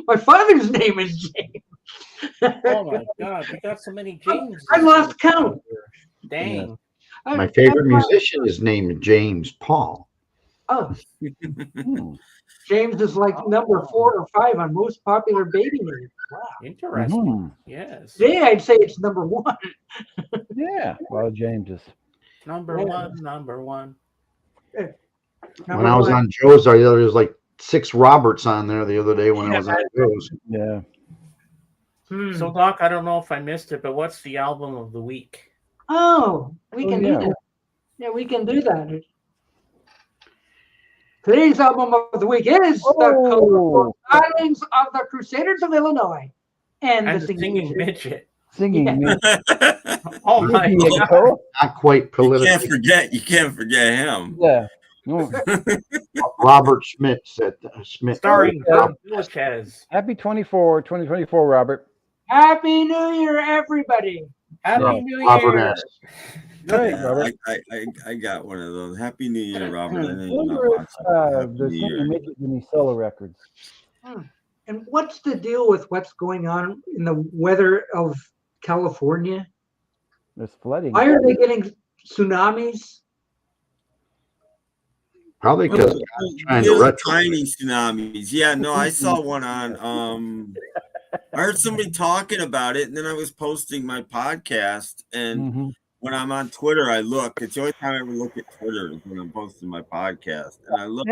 My father's name is James. Oh my God, we got so many James. I lost count. Dang. My favorite musician is named James Paul. Oh. James is like number 4 or 5 on most popular baby names. Wow. Interesting. Yes. Today I'd say it's number 1. Yeah. Well, James is Number one. When I was on Joe's, there was like 6 Roberts on there the other day when I was on Joe's. Yeah. So, Doc, I don't know if I missed it, but what's the album of the week? Oh, we can do that. Yeah, we can do that. Today's album of the week is The Colorful Islands of the Crusaders of Illinois and the Singing Midget. Singing Midget. Oh my God. Not quite political. You can't forget him. Yeah. Robert Smith said Smith. Starring Bob Lopez. Happy 2024, Robert. Happy New Year, everybody. Happy New Robert Year. S. Great, Robert. I got one of those. Happy New Year, Robert. I know I you're not wonder watching. if the Singing Midget when he solo records. And what's the deal with what's going on in the weather of California? There's flooding. Why are they getting tsunamis? Probably because trying to Little retro. tiny tsunamis. Yeah, no, I saw one on. I heard somebody talking about it, and then I was posting my podcast. And when I'm on Twitter, I look. It's the only time I ever look at Twitter is when I'm posting my podcast. And I look,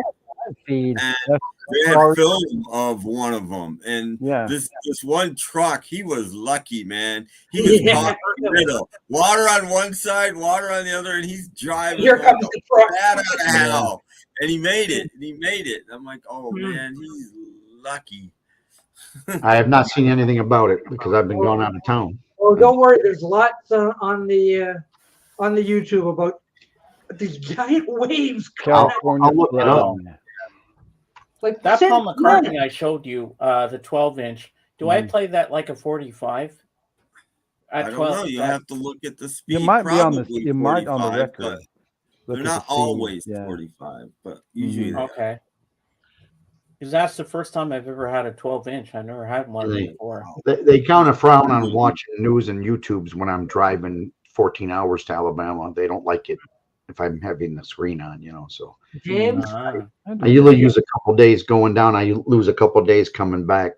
and they had film of one of them. And this one truck, he was lucky, man. He was caught in the middle. Water on one side, water on the other, and he's driving. Here comes the truck. Out of hell. And he made it. And I'm like, oh, man, he's lucky. I have not seen anything about it because I've been going out of town. Oh, don't worry. There's lots on the YouTube about these giant waves. California. I'll look it up. Like that Paul McCartney I showed you, the 12-inch. Do I play that like a 45? I don't know. You have to look at the speed. You might be on the. You might 45, on the record. They're not always 45, but usually. Okay. Because that's the first time I've ever had a 12-inch. I've never had one before. They kind of frown on watching news and YouTubes when I'm driving 14 hours to Alabama. They don't like it if I'm having the screen on, so. James, I usually use a couple days going down. I lose a couple days coming back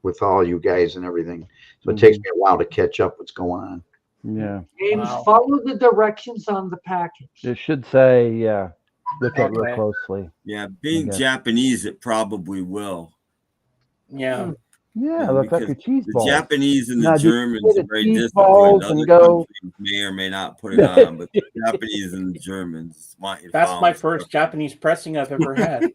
with all you guys and everything. So it takes me a while to catch up what's going on. Yeah. James, follow the directions on the package. It should say, look at it real closely. Yeah, being Japanese, it probably will. Yeah. Yeah, look like a cheese ball. The Japanese and the Germans are very disciplined. Other countries may or may not put it on, but the Japanese and the Germans want you to That's my first Japanese pressing I've ever had.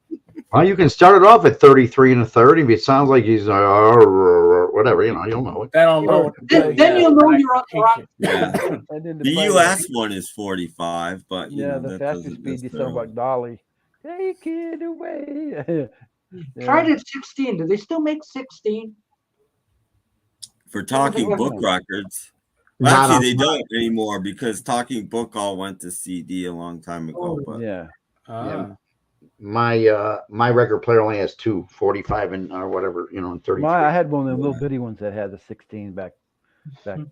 Well, you can start it off at 33 and a third. If it sounds like he's whatever, you'll know it. I don't know. Then you'll know you're on the rock. Yeah. The U.S. one is 45, but the fastest speed you saw about Dolly. Take it away. Tried at 16. Do they still make 16? For Talking Book records. Well, actually, they don't anymore because Talking Book all went to CD a long time ago. But my record player only has 2, 45 and or whatever, and 33. I had one of the little bitty ones that had the 16 back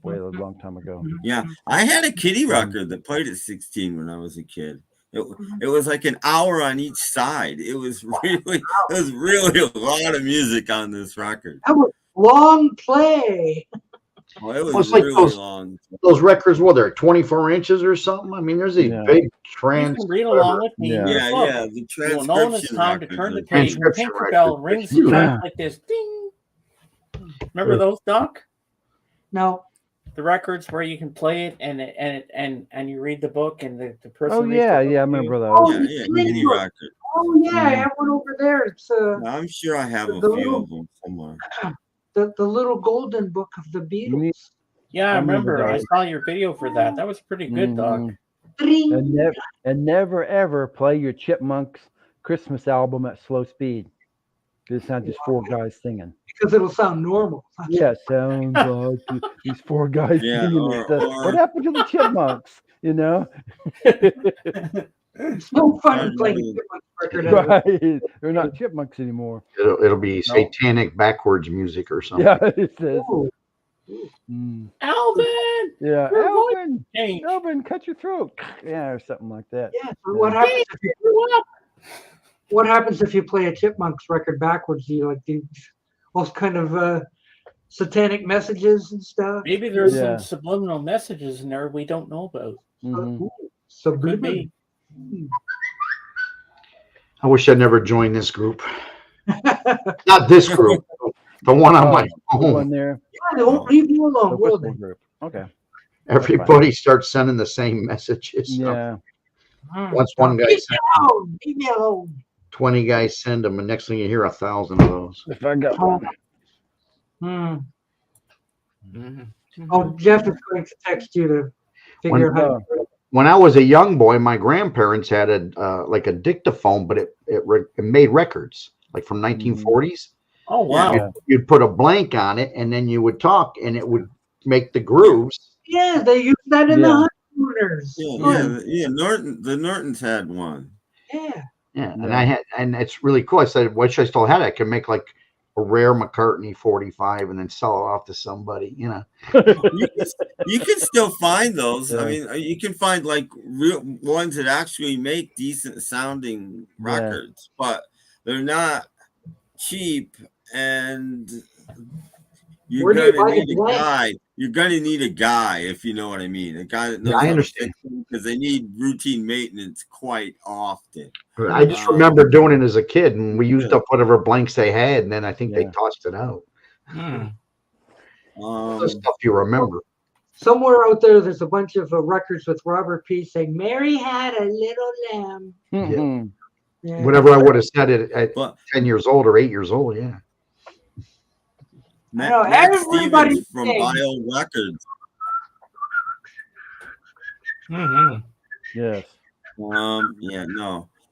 way a long time ago. Yeah, I had a kiddie record that played at 16 when I was a kid. It was like an hour on each side. It was really a lot of music on this record. That was long play. Oh, it was like really long. Those records, they're 24 inches or something. I mean, there's these big You can read along with me. Yeah, the You'll know when it's transcription time to record, turn the the page. The pink bell rings like this. Ding. Remember those, Doc? No. The records where you can play it and you read the book and the person. Oh yeah, I remember those. Mini record. Oh yeah, I have one over there. It's I'm sure I have a few of them somewhere. the little golden book of the Beatles. Yeah, I remember. I saw your video for that. That was pretty good, Doc. And never ever play your Chipmunks Christmas album at slow speed. It's not just four guys singing. Because it'll sound normal. Yeah, sounds like these four guys singing and stuff. What happened to the Chipmunks? You know? It's no fun playing Chipmunks record. Right. They're not Chipmunks anymore. It'll be satanic backwards music or something. Yeah, it says. Alvin! Yeah, Alvin, cut your throat. Yeah, or something like that. Yeah, so what happens if you play a Chipmunks record backwards? Do you like those kind of satanic messages and stuff? Maybe there's some subliminal messages in there we don't know about. Subliminal. I wish I'd never joined this group. Not this group. The one on my phone. There. Yeah, they won't leave you alone, will they? Okay. Everybody starts sending the same messages. Yeah. Once one guy sent leave me alone. 20 guys send them, and next thing you hear 1,000 of those. If I got one. Oh, Jeff is going to text you to figure out how. When I was a young boy, my grandparents had a dictaphone, but it made records like from 1940s. Oh wow! You'd put a blank on it, and then you would talk, and it would make the grooves. Yeah, they used that in the honeymooners. Yeah. The Nortons had one. Yeah. And it's really cool. I said, "Wish I still had it. I could make like a rare McCartney 45 and then sell it off to somebody." You know, you can still find those. I mean, you can find like real ones that actually make decent sounding records, but they're not cheap. And you're gonna need a guy. You're gonna need a guy, if you know what I mean. A guy that knows how to fix them, because they need routine maintenance quite often. I just remember doing it as a kid, and we used up whatever blanks they had, and then I think they tossed it out. The stuff you remember. Somewhere out there's a bunch of records with Robert P. saying, "Mary had a little lamb." Yeah. Whatever I would have said it at 10 years old or 8 years old, yeah. Matt Stevens from Bio Records. Yes.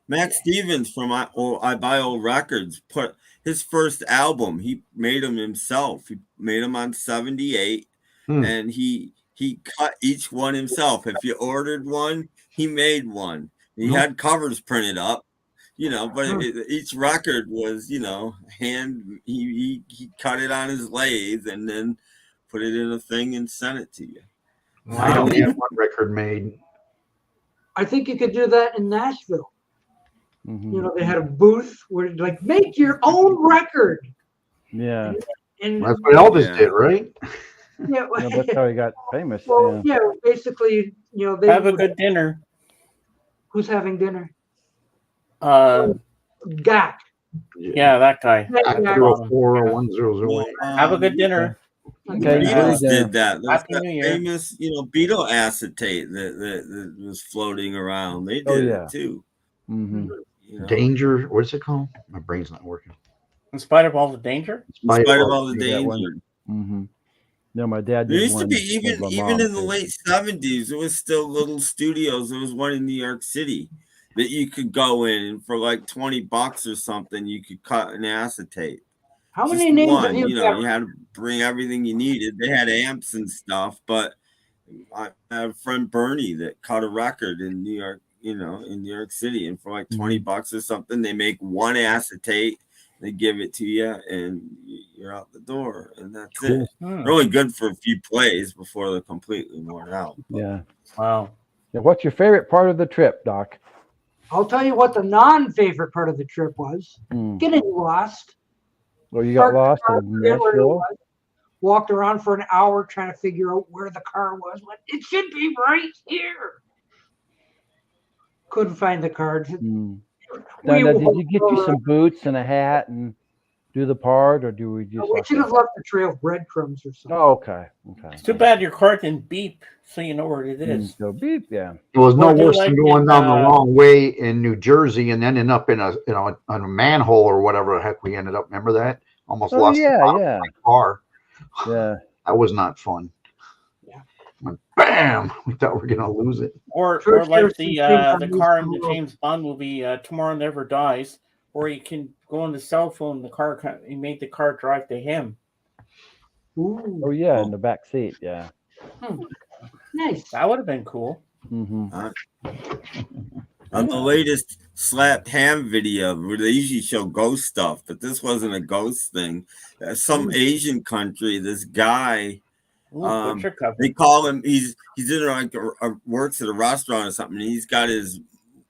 Max Stevens from Bio Records put his first album. He made them himself. He made them on 78, and he cut each one himself. If you ordered one, he made one. He had covers printed up. But each record was, hand. He cut it on his lathe and then put it in a thing and sent it to you. I only had one record made. I think you could do that in Nashville. They had a booth where like make your own record. Yeah, and that's what Elvis did, right? Yeah, that's how he got famous. Well, basically, they have a good dinner. Who's having dinner? Gak. Yeah, that guy. 100. Have a good dinner. Beatles did that. There's that famous, Beetle acetate that was floating around. They did it too. Danger. What is it called? My brain's not working. In spite of all the danger. In spite of all the danger. No, my dad did. There used to be even in the late 70s. There was still little studios. There was one in New York City that you could go in, and for like $20 or something, you could cut an acetate. How many names have you got? You had to bring everything you needed. They had amps and stuff, but I have a friend Bernie that cut a record in New York, in New York City, and for like $20 or something, they make one acetate, they give it to you, and you're out the door, and that's it. They're only good for a few plays before they're completely worn out. Yeah. Wow. Yeah, what's your favorite part of the trip, Doc? I'll tell you what the non-favorite part of the trip was. Getting lost. Well, you got lost in Nashville? Walked around for an hour trying to figure out where the car was. It should be right here. Couldn't find the cards. Did you get you some boots and a hat and do the part, or do we just? We should have left a trail of breadcrumbs or something. Oh, okay. It's too bad your car didn't beep, so you know where it is. So beep, yeah. It was no worse than going down the wrong way in New Jersey and then ending up in a manhole or whatever the heck we ended up. Remember that? Almost lost the bottom of my car. Yeah. That was not fun. Yeah. Went bam! We thought we were gonna lose it. Or like the car in the James Bond movie, Tomorrow Never Dies, where he can go on the cell phone. He made the car drive to him. Ooh. Oh yeah, in the back seat. Yeah. Nice. That would have been cool. On the latest slapped ham video, where they usually show ghost stuff, but this wasn't a ghost thing. Some Asian country, this guy, they call him. He's in like works at a restaurant or something. And he's got his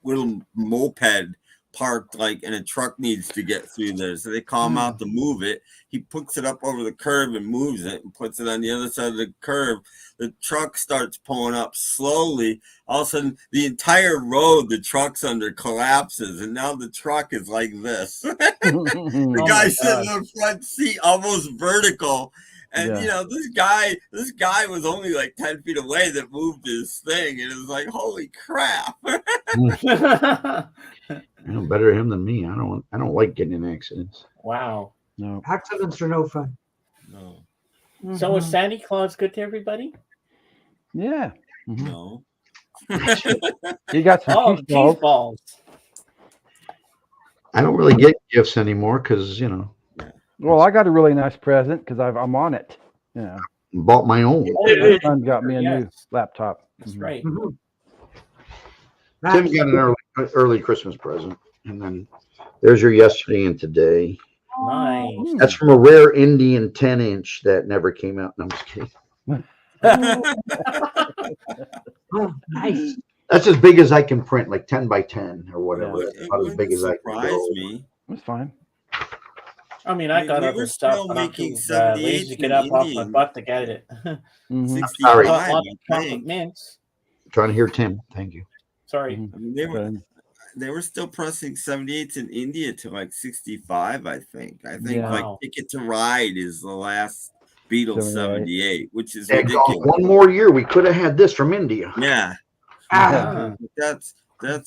little moped parked like, and a truck needs to get through there, so they call him out to move it. He puts it up over the curb and moves it and puts it on the other side of the curb. The truck starts pulling up slowly. All of a sudden, the entire road the truck's under collapses, and now the truck is like this. The guy sitting in the front seat, almost vertical. And you know, this guy was only like 10 feet away that moved his thing, and it was like, holy crap. You know, better him than me. I don't like getting in accidents. Wow. No. Accidents are no fun. No. So was Santa Claus good to everybody? Yeah. No. You got some cheese balls. I don't really get gifts anymore because, you know. Well, I got a really nice present because I'm on it. Yeah. Bought my own. My son got me a new laptop. That's right. Tim got an early Christmas present, and then there's your yesterday and today. Nice. That's from a rare Indian 10-inch that never came out. No, I'm just kidding. Oh, nice. That's as big as I can print, like 10 by 10 or whatever. Yeah, That's about as big as I can go. Me. That's fine. I mean, I got other stuff, but I'm too lazy to get up off my butt to get it. Sorry. Chocolate mints. Trying to hear Tim. Thank you. Sorry. I mean, they were still pressing 78s in India to like 65, I think. Like Ticket to Ride is the last Beatles 78, which is ridiculous. One more year, we could have had this from India. Yeah. That's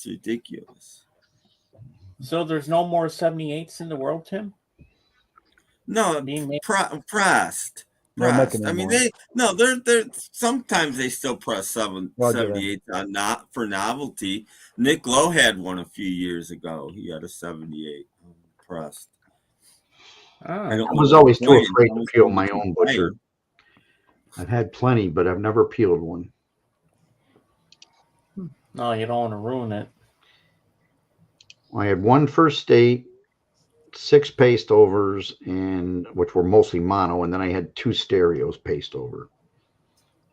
ridiculous. So there's no more 78s in the world, Tim? No, pressed. I mean, they're sometimes they still press 78 on not for novelty. Nick Lowe had one a few years ago. He had a 78 pressed. I was always too afraid to peel my own butcher. I've had plenty, but I've never peeled one. No, you don't want to ruin it. I had one first state, 6 paste overs, and which were mostly mono, and then I had 2 stereos paste over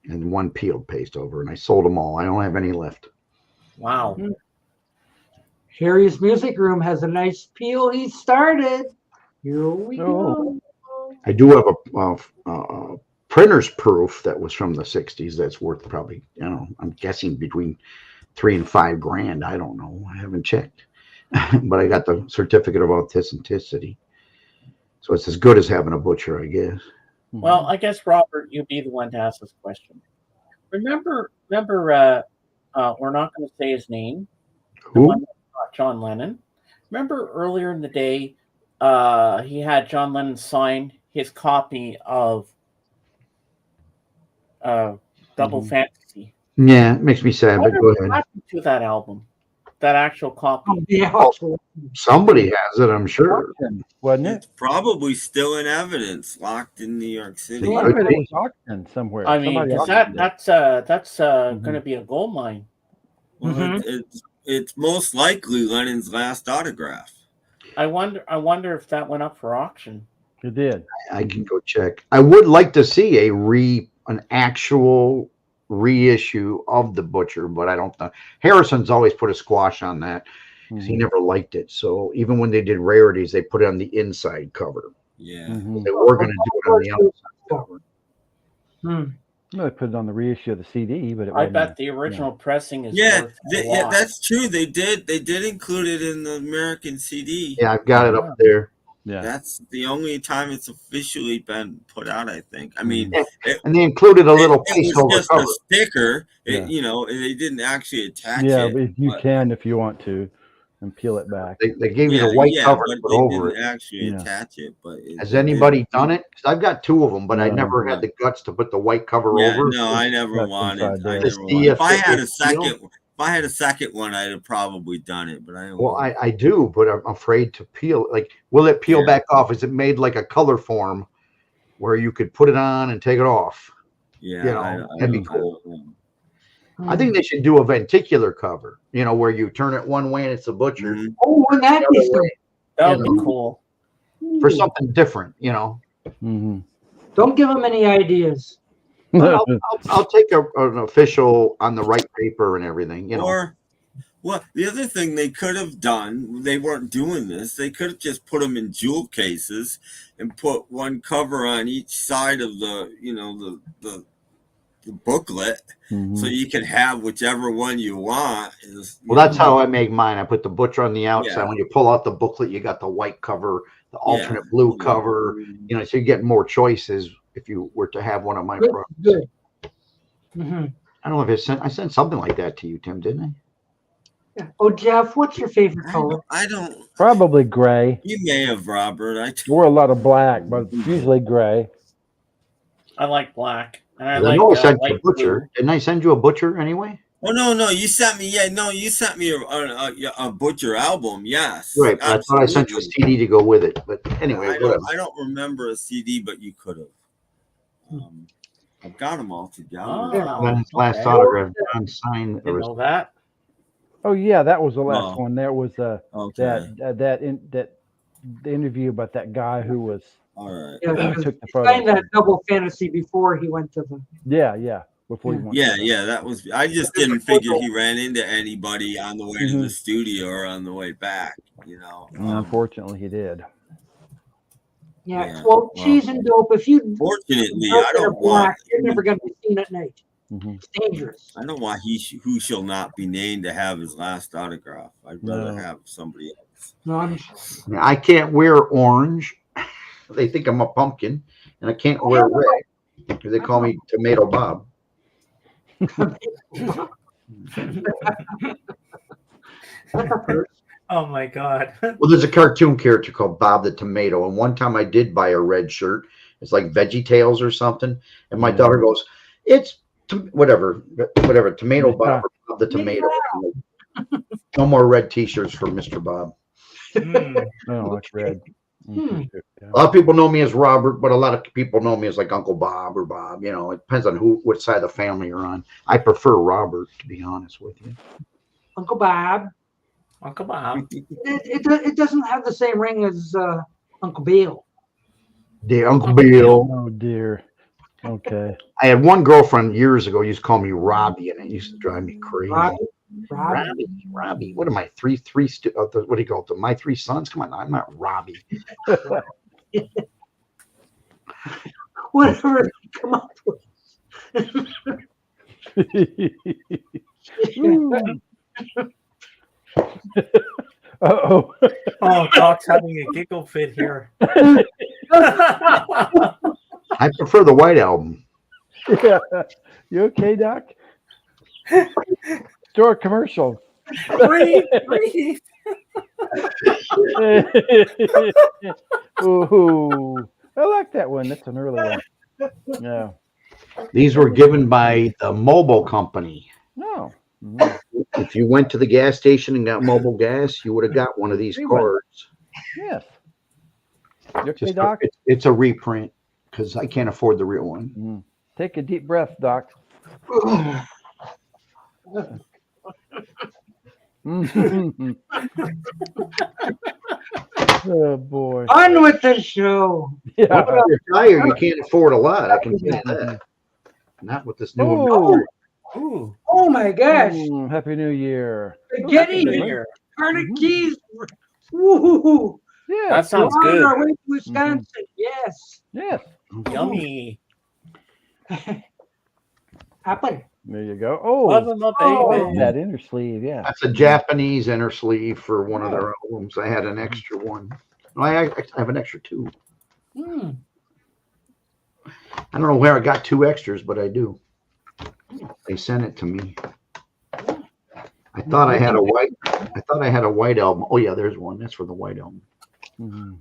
and 1 peeled paste over, and I sold them all. I don't have any left. Wow. Harry's Music Room has a nice peel he started. Here we go. I do have a printer's proof that was from the 60s that's worth probably, you know, I'm guessing between $3 and $5 grand. I don't know. I haven't checked. But I got the certificate of authenticity. So it's as good as having a butcher, I guess. Well, I guess, Robert, you'd be the one to ask this question. Remember, we're not going to say his name. Who? John Lennon. Remember earlier in the day, he had John Lennon sign his copy of Double Fantasy. Yeah, it makes me sad, but go ahead. What happened to that album? That actual copy. Somebody has it, I'm sure. Wasn't it? It's probably still in evidence, locked in New York City. It was auctioned somewhere. I mean, that's going to be a gold mine. Well, it's most likely Lennon's last autograph. I wonder if that went up for auction. It did. I can go check. I would like to see an actual reissue of the butcher, but I don't know. Harrison's always put a squash on that because he never liked it. So even when they did rarities, they put it on the inside cover. Yeah, they were going to do it on the outside cover. No, they put it on the reissue of the CD, but I bet the original pressing is worth a lot. That's true. They did include it in the American CD. Yeah, I've got it up there. Yeah, that's the only time it's officially been put out, I think. I mean, and they included a little piece over just cover. A sticker. You know, they didn't actually attach it. Yeah, you can if you want to. and peel it back. They gave you the white cover but to put they over didn't it. actually attach it. But has anybody done it? Because I've got 2 of them, but I never had the guts to put the white cover over. No, I never wanted. If I had a second, if I had a second one, I'd have probably done it. But I do, but I'm afraid to peel. Like, will it peel back off? Is it made like a color form where you could put it on and take it off? Yeah, that'd be cool. I think they should do a venticular cover, where you turn it one way and it's a butcher. Oh, wouldn't that be so? That would be cool. For something different, Don't give them any ideas. I'll take an official on the right paper and everything, Or, well, the other thing they could have done, they weren't doing this. They could have just put them in jewel cases and put one cover on each side of the booklet, so you can have whichever one you want. Well, that's how I make mine. I put the butcher on the outside. Yeah. When you pull out the booklet, you got the white cover, the alternate blue cover. So you get more choices if you were to have one of my products. Good. I don't know if I sent something like that to you, Tim, didn't I? Yeah. Oh, Jeff, what's your favorite color? I don't. Probably gray. You may have, Robert. I wore a lot of black, but it's usually gray. I like black. And I know I sent you a butcher. Blue. Didn't I send you a butcher anyway? Oh no! You sent me. You sent me a butcher album. Yes, right. I thought I sent you a CD to go with it, but anyway, I don't remember a CD, but you could have. I've got them all together. Last autograph unsigned. You know that? Oh yeah, that was the last one. There was that interview about that guy who was. All right. Yeah, he signed that double fantasy before he went to the. Yeah. Before he went. Yeah. That was. I just didn't figure he ran into anybody on the way to the studio or on the way back. Unfortunately, he did. Yeah. Well, cheese and dope. If you. Fortunately, I don't want. You're never going to be seen at night. It's dangerous. I don't want who shall not be named to have his last autograph. I'd rather have somebody else. No, I can't wear orange. They think I'm a pumpkin, and I can't wear red because they call me Tomato Bob. Oh my God! Well, there's a cartoon character called Bob the Tomato, and one time I did buy a red shirt. It's like Veggie Tales or something, and my daughter goes, "It's whatever, Tomato Bob or Bob the Tomato." No more red T-shirts for Mr. Bob. No, it's red. A lot of people know me as Robert, but a lot of people know me as like Uncle Bob or Bob. It depends on what side of the family you're on. I prefer Robert, to be honest with you. Uncle Bob. It doesn't have the same ring as Uncle Bill. The Uncle Bill. Oh dear. Okay. I had one girlfriend years ago used to call me Robbie, and it used to drive me crazy. Robbie. What am I? Three? What do you call it? My 3 sons? Come on, I'm not Robbie. Whatever they come up with. Oh, Doc's having a giggle fit here. I prefer the White Album. Yeah. You okay, Doc? Store commercial. Breathe. Ooh, I like that one. That's an early one. Yeah. These were given by the Mobile Company. No. If you went to the gas station and got mobile gas, you would have got one of these cards. Yes. You okay, Doc? It's a reprint because I can't afford the real one. Take a deep breath, Doc. Oh boy! On with the show. Yeah. Well, if you're tired, you can't afford a lot. I can tell you that. Not with this new. Oh my gosh! Happy New Year! Spaghetti, Carnegies. Woo! Yeah, that sounds good. On our way to Wisconsin. Yes. Yummy. Apple. There you go. Oh, that inner sleeve. Yeah, that's a Japanese inner sleeve for one of their albums. I had an extra one. I have an extra 2. I don't know where I got 2 extras, but I do. They sent it to me. I thought I had a white. I thought I had a White Album. Oh yeah, there's one. That's for the White Album. Mm-hmm.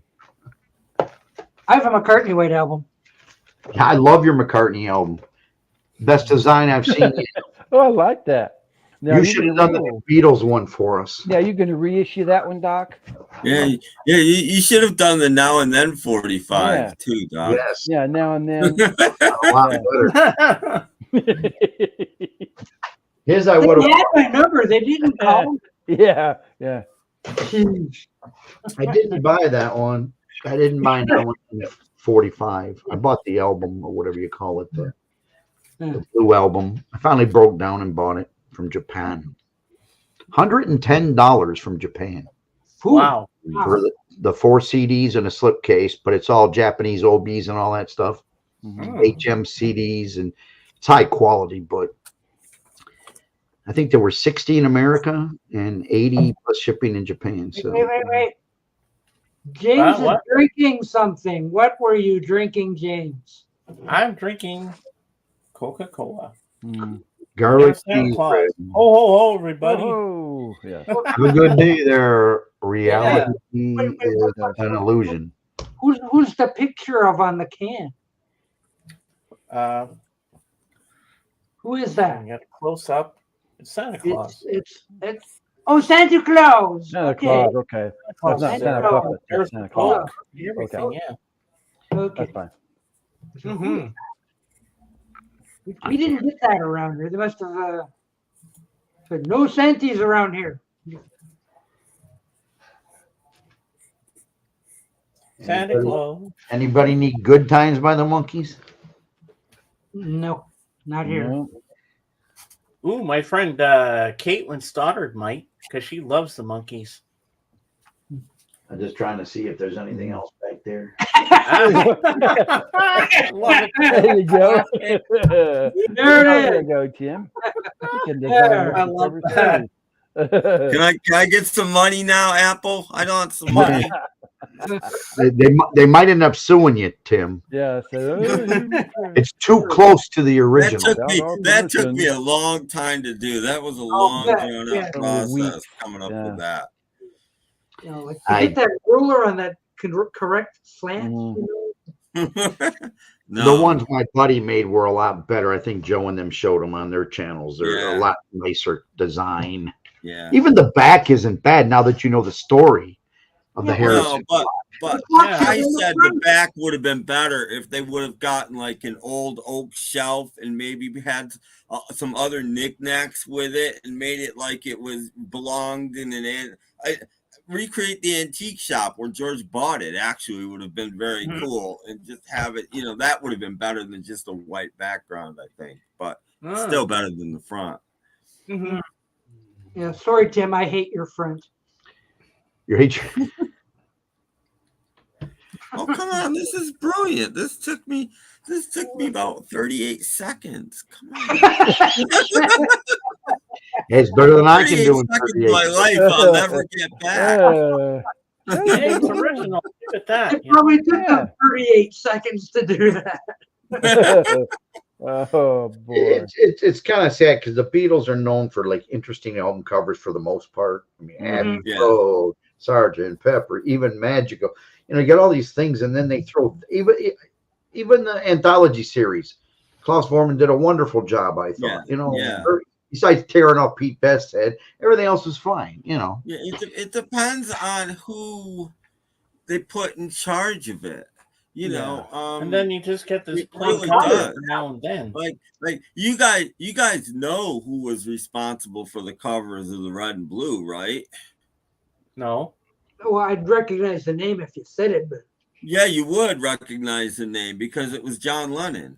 I have a McCartney White Album. Yeah, I love your McCartney album. Best design I've seen. Oh, I like that. Now, you should have done the Beatles one for us. Yeah, you going to reissue that one, Doc? Yeah. You should have done the Now and Then 45 too, Doc. Yes. Yeah, Now and Then. A lot better. His I would have. They had my number. They didn't call. Yeah. Huge. I didn't buy that one. I didn't buy that one. 45. I bought the album or whatever you call it, the blue album. I finally broke down and bought it from Japan. $110 from Japan. Wow. For the 4 CDs and a slipcase, but it's all Japanese OBs and all that stuff. HM CDs, and it's high quality, but I think there were 60 in America and 80 plus shipping in Japan. So Wait. James is drinking something. What were you drinking, James? I'm drinking Coca-Cola. Garlic Santa Claus. Ho, everybody. Oh, yeah. Have a good day there. Reality is an illusion. Who's the picture of on the can? Who is that? I got a close up. It's Santa Claus. It's Santa Claus. Santa Claus, okay. That's not Santa Claus. There's Santa the Claus. Coke, everything, yeah. Okay. That's fine. Mm-hmm. We didn't get that around here. They must have said no Santies around here. Santa Claus. Anybody need Good Times by the Monkees? No, not here. No. Ooh, my friend Caitlin Stoddard might, because she loves the Monkees. I'm just trying to see if there's anything else back there. Love it. There you go. There you go, Tim. You can There, I love that. Can I get some money now, Apple? I don't want some money. They might end up suing you, Tim. Yeah. So, It's too close to the original. That took me a long time to do. That was a long drawn out process coming up with that. You know, like to get that ruler on that correct slant. The ones my buddy made were a lot better. I think Joe and them showed them on their channels. They're a lot nicer design. Yeah. Even the back isn't bad now that you know the story of the Harrison. No, but I said the back would have been better if they would have gotten like an old oak shelf and maybe had some other knickknacks with it and made it like it was belonged in an recreate the antique shop where George bought it. Actually would have been very cool, and just have it, that would have been better than just a white background, I think, but still better than the front. Mm-hmm. Yeah, sorry, Tim, I hate your friend. You hate your Oh, come on, this is brilliant. This took me about 38 seconds. Come on. It's better than I can do in 38 seconds of my life I'll never get back. It's original. Look at that. It probably took them 38 seconds to do that. Oh boy, it's kind of sad because the Beatles are known for like interesting album covers for the most part. I mean, Abbey Road, Sgt. Pepper, even Magical. You get all these things, and then they throw even the anthology series. Klaus Vormann did a wonderful job, I thought. Besides tearing off Pete Best's head, everything else was fine. Yeah, it depends on who they put in charge of it. And then you just get this really cover now and then. Like you guys know who was responsible for the covers of the Red and Blue, right? No. Well, I'd recognize the name if you said it, but yeah, you would recognize the name because it was John Lennon.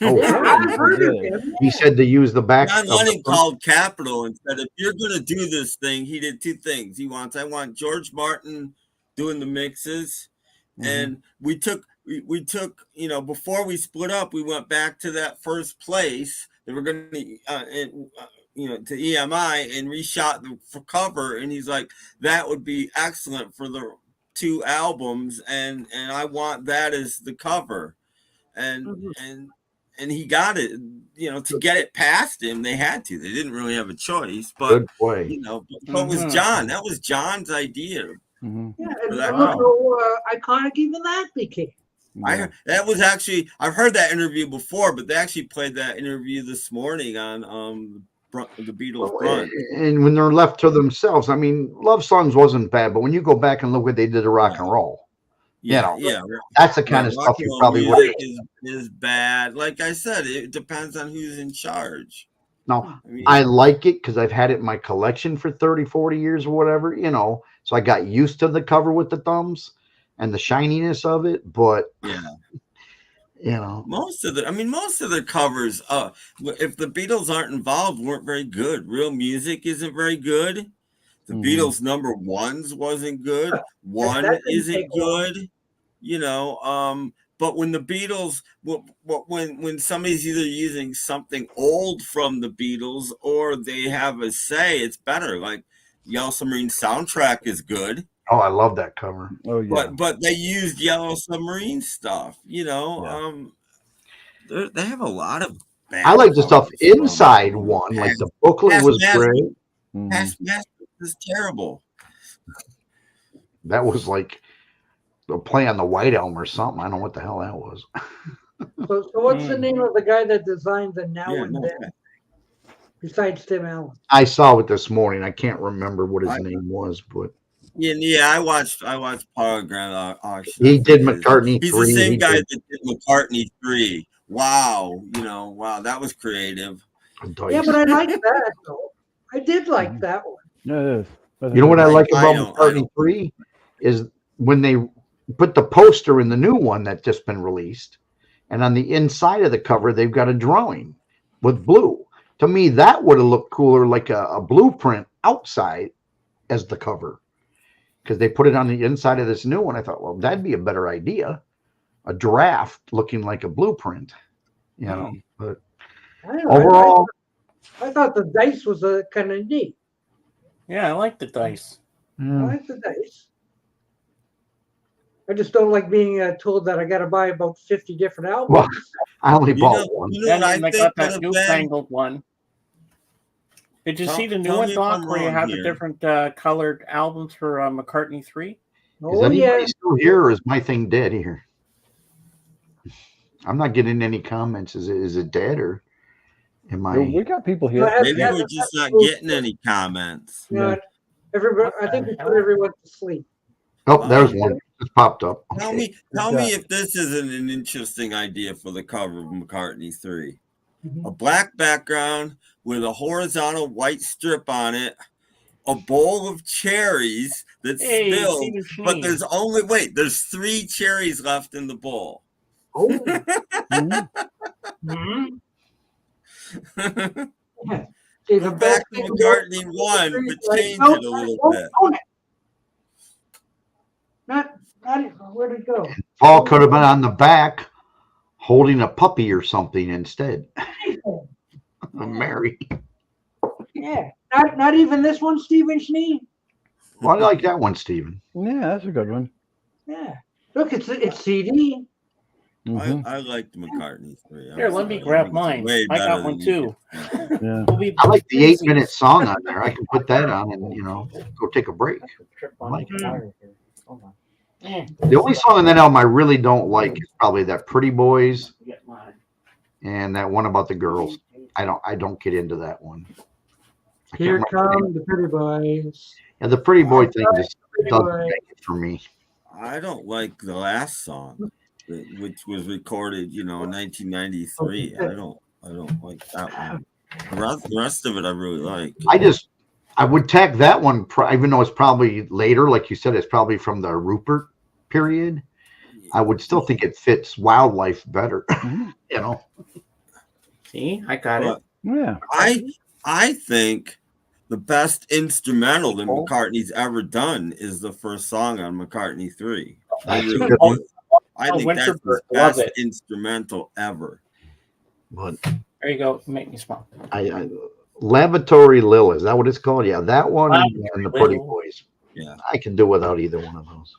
Oh, he said to use the back. John Lennon called Capitol and said, if you're going to do this thing, he did two things. I want George Martin doing the mixes. And we took, before we split up, we went back to that first place. They were going to, to EMI and reshot the cover. And he's like, that would be excellent for the 2 albums. And I want that as the cover. And and he got it. You know, to get it past him, they had to. They didn't really have a choice. But Good play. you know, so it was John. That was John's idea. Yeah, and look how iconic even that became. That was actually, I've heard that interview before, but they actually played that interview this morning on the Beatles front. And when they're left to themselves, I mean, Love Songs wasn't bad, but when you go back and look what they did to rock and roll, that's the kind of stuff you probably would. Is bad. Like I said, it depends on who's in charge. No, I like it because I've had it in my collection for 30, 40 years or whatever, you know, so I got used to the cover with the thumbs and the shininess of it, but you know, most of the covers, if the Beatles aren't involved, weren't very good. Real Music isn't very good. The Beatles number ones wasn't good. One isn't good. You know, but when the Beatles, when somebody's either using something old from the Beatles or they have a say, it's better. Like Yellow Submarine soundtrack is good. Oh, I love that cover. Oh yeah. But they used Yellow Submarine stuff. You know, they have a lot of. I like the stuff inside one, like the booklet was great. Past Masters is terrible. That was like a play on the White Elm or something. I don't know what the hell that was. So what's the name of the guy that designed the Now and Then? Besides Tim Allen. I saw it this morning. I can't remember what his name was, but I watched Barragree. He did McCartney 3. He's the same guy that did McCartney 3. Wow, that was creative. Yeah, but I like that though. I did like that one. Yeah, you know what I like about McCartney 3 is when they put the poster in the new one that's just been released, and on the inside of the cover they've got a drawing with blue. To me, that would have looked cooler, like a blueprint outside as the cover, because they put it on the inside of this new one. I thought, well, that'd be a better idea, a draft looking like a blueprint, you know. But overall, I thought the dice was kind of neat. Yeah, I like the dice. I like the dice. I just don't like being told that I got to buy about 50 different albums. Well, I only bought one. Then I got that newfangled one. Did you see the new one, Doc, where you have the different colored albums for McCartney 3? Is anybody still here, or is my thing dead here? I'm not getting any comments. Is it dead, or am I? We got people here. Maybe we're just not getting any comments. Yeah. Everybody, I think we put everyone to sleep. Oh, there's one. Just popped up. Tell me if this isn't an interesting idea for the cover of McCartney 3. A black background with a horizontal white strip on it, a bowl of cherries that's spilled, but there's 3 cherries left in the bowl. Oh. Go back to McCartney 1, but change it a little bit. Not where'd it go? Paul could have been on the back holding a puppy or something instead. Mary. Yeah. Not even this one, Stephen Schnee. Well, I like that one, Stephen. Yeah, that's a good one. Yeah. Look, it's CD. I like the McCartney 3. Here, let me grab mine. I got one too. Yeah. I like the 8-minute song on there. I can put that on and go take a break. I like it. The only song on that album I really don't like is probably that Pretty Boys and that one about the girls. I don't get into that one. Here come the Pretty Boys. Yeah, the Pretty Boy thing just doesn't make it for me. I don't like the last song, which was recorded, in 1993. I don't like that one. The rest of it I really like. I would tag that one, even though it's probably later, like you said, it's probably from the Rupert period. I would still think it fits Wildlife better, See, I got it. Yeah. I think the best instrumental that McCartney's ever done is the first song on McCartney 3. I think that's the best instrumental ever. But there you go. Make me smile. Lavatory Lil, is that what it's called? Yeah, that one and the Pretty Boys. Yeah, I can do without either one of those.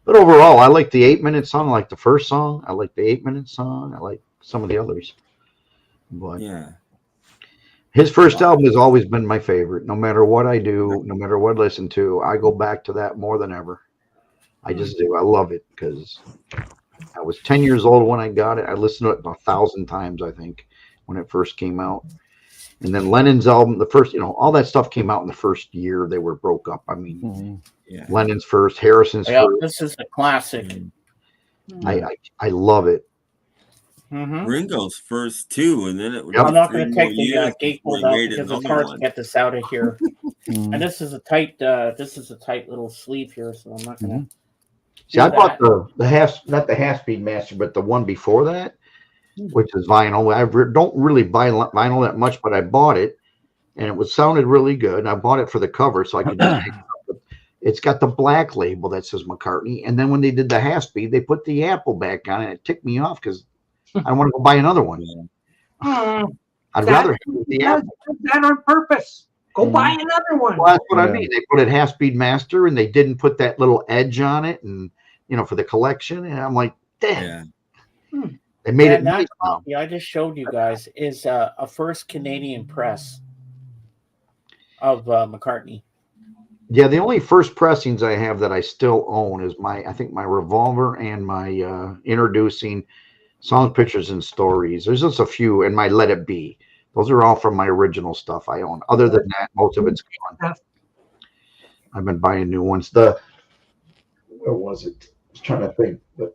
But overall, I like the 8-minute song. I like the first song. I like the 8-minute song. I like some of the others. But yeah, his first album has always been my favorite. No matter what I do, no matter what I listen to, I go back to that more than ever. I just do. I love it because I was 10 years old when I got it. I listened to it 1,000 times, I think, when it first came out. And then Lennon's album, the first, all that stuff came out in the first year they were broke up. I mean, Lennon's first, Harrison's first. This is a classic. I love it. Ringo's first too, and then it was. I'm not going to take the gatefold out because it's hard to get this out of here. And this is a tight little sleeve here, so I'm not going to. See, I bought not the half-speed master, but the one before that, which is vinyl. I don't really buy vinyl that much, but I bought it, and it sounded really good. And I bought it for the cover, so I could just take it up. It's got the black label that says McCartney, and then when they did the half-speed, they put the Apple back on it. It ticked me off because I want to go buy another one. I'd rather have the Apple. That on purpose. Go buy another one. Well, that's what I mean. They put it half-speed master, and they didn't put that little edge on it, and for the collection. And I'm like, damn. They made it nice. That copy I just showed you guys is a first Canadian press of McCartney. Yeah, the only first pressings I have that I still own is I think my Revolver and my Introducing Songs, Pictures, and Stories. There's just a few, and my Let It Be. Those are all from my original stuff I own. Other than that, most of it's gone. I've been buying new ones. What was it? I was trying to think. But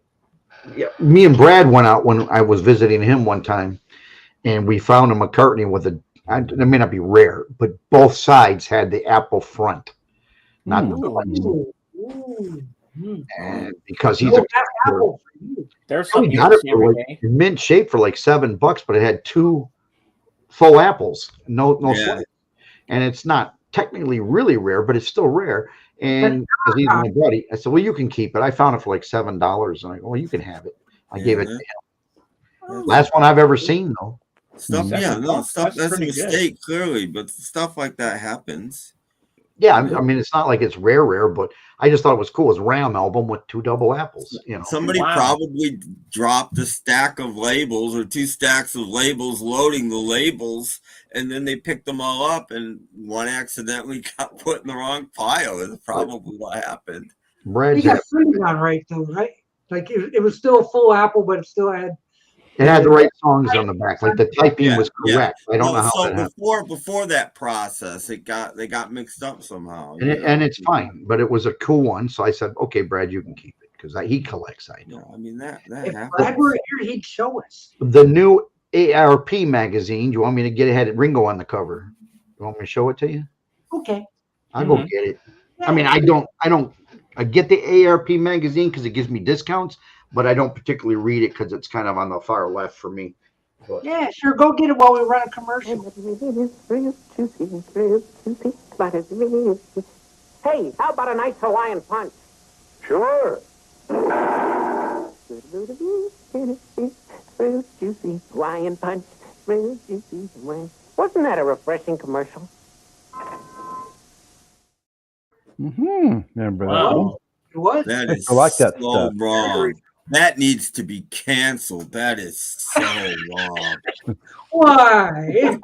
yeah, me and Brad went out when I was visiting him one time, and we found a McCartney with it may not be rare, but both sides had the Apple front. Not the and because he's there's some in mint shape for like $7, but it had 2 full apples, no slice. And it's not technically really rare, but it's still rare. And because he's my buddy, I said, well, you can keep it. I found it for like $7, and I go, well, you can have it. I gave it to him. Last one I've ever seen, though. Stuff that's a mistake, clearly, but stuff like that happens. Yeah, I mean, it's not like it's rare, but I just thought it was cool. It was a Ram album with 2 double apples. Somebody probably dropped a stack of labels or 2 stacks of labels, loading the labels, and then they picked them all up, and one accidentally got put in the wrong pile. That's probably what happened. You got printed on right though, right? Like it was still a full apple, but it still had. It had the right songs on the back, like the typing was correct. I don't know how so that happened. before that process, they got mixed up somehow. And it's fine, but it was a cool one. So I said, okay, Brad, you can keep it because he collects. I know. I mean that If happens. Brad were here, he'd show us. The new ARP magazine. Do you want me to get it? Had Ringo on the cover. You want me to show it to you? Okay. I'll go get it. I mean, I get the ARP magazine because it gives me discounts, but I don't particularly read it because it's kind of on the far left for me. But. Yeah, sure. Go get it while we run a commercial. Hey, how about a nice Hawaiian punch? Sure. Juicy Hawaiian punch. Juicy Hawaiian. Wasn't that a refreshing commercial? Remember that? It was. That is I like that so stuff. wrong. That needs to be canceled. That is so wrong. Why?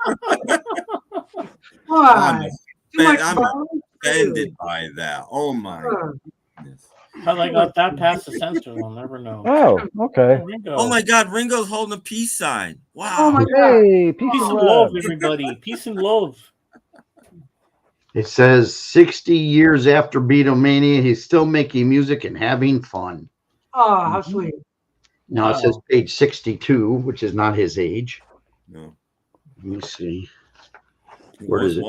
Why? I'm offended by that. Oh my goodness. How they got that past the censors, I'll never know. Oh, okay. Oh my God, Ringo's holding a peace sign. Wow. Oh my Hey, God. peace and love, everybody. Peace and love. It says 60 years after Beatlemania, he's still making music and having fun. Oh, how sweet. Now it says page 62, which is not his age. No. Let me see. It Where was is it?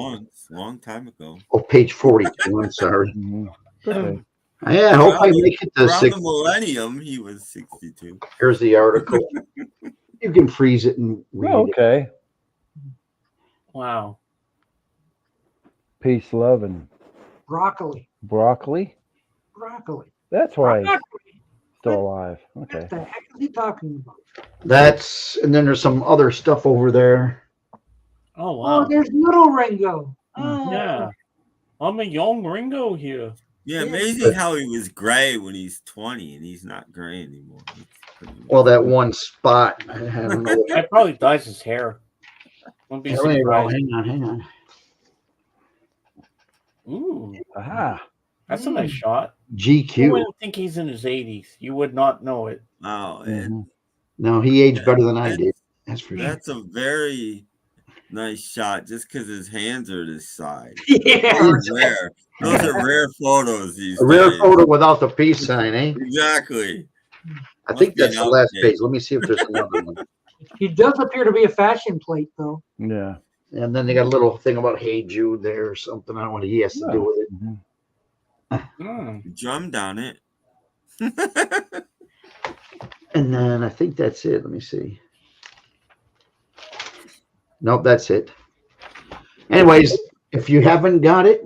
long time ago. Oh, page 42. I'm sorry. Okay. Yeah, I hope I make it to Around 60. the millennium, he was 62. Here's the article. You can freeze it and read Okay. Wow. Peace, love, and Broccoli. broccoli. Broccoli. That's why he's Broccoli. still alive. Okay. What the heck is he talking about? and then there's some other stuff over there. Oh, wow. Oh, there's little Ringo. Oh. Yeah. I'm a young Ringo here. Yeah, amazing how he was gray when he's 20 and he's not gray anymore. Well, that one spot. I don't know. That probably dyes his hair. Won't be There we go. surprised. Hang on. Ooh, Aha. that's a nice shot. You GQ. wouldn't think he's in his 80s. You would not know it. Wow. No, he aged better than I did. That's for sure. That's a very nice shot just because his hands are this size. Yeah. Those are rare. Those are rare photos these A rare days. photo without the peace sign, eh? Exactly. I think be that's an the last outtake. page. Let me see if there's another one. He does appear to be a fashion plate, though. Yeah. And then they got a little thing about Hey Jude there or something. I don't know what he has to do with it. Mm. Drummed on it. And then I think that's it. Let me see. Nope, that's it. Anyways, if you haven't got it,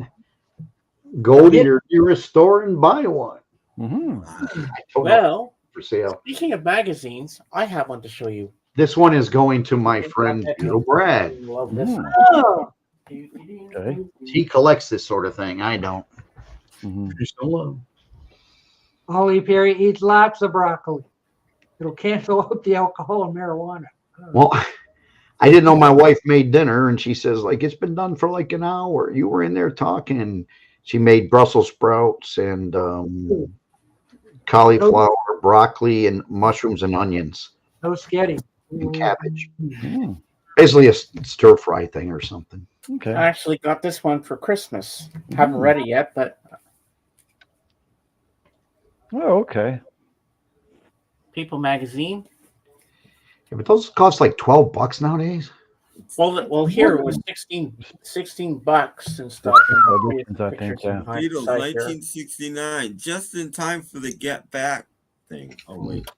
go to your nearest store and buy one. Well, for sale. Speaking of magazines, I have one to show you. This one is going to my friend Little Brad. Love this. Oh. Okay. He collects this sort of thing. I don't. Just don't love. Holly Perry eats lots of broccoli. It'll cancel out the alcohol and marijuana. Well, I didn't know my wife made dinner, and she says, like, it's been done for like an hour. You were in there talking. She made Brussels sprouts and cauliflower, broccoli, and mushrooms and onions. No sketty. And cabbage. Basically a stir fry thing or something. Okay. I actually got this one for Christmas. Haven't read it yet, but Oh, okay. People Magazine. Yeah, but those cost like $12 nowadays. Well, here it was 16 bucks and stuff. And I think, yeah. Beatles, 1969, just in time for the Get Back thing. Oh wait.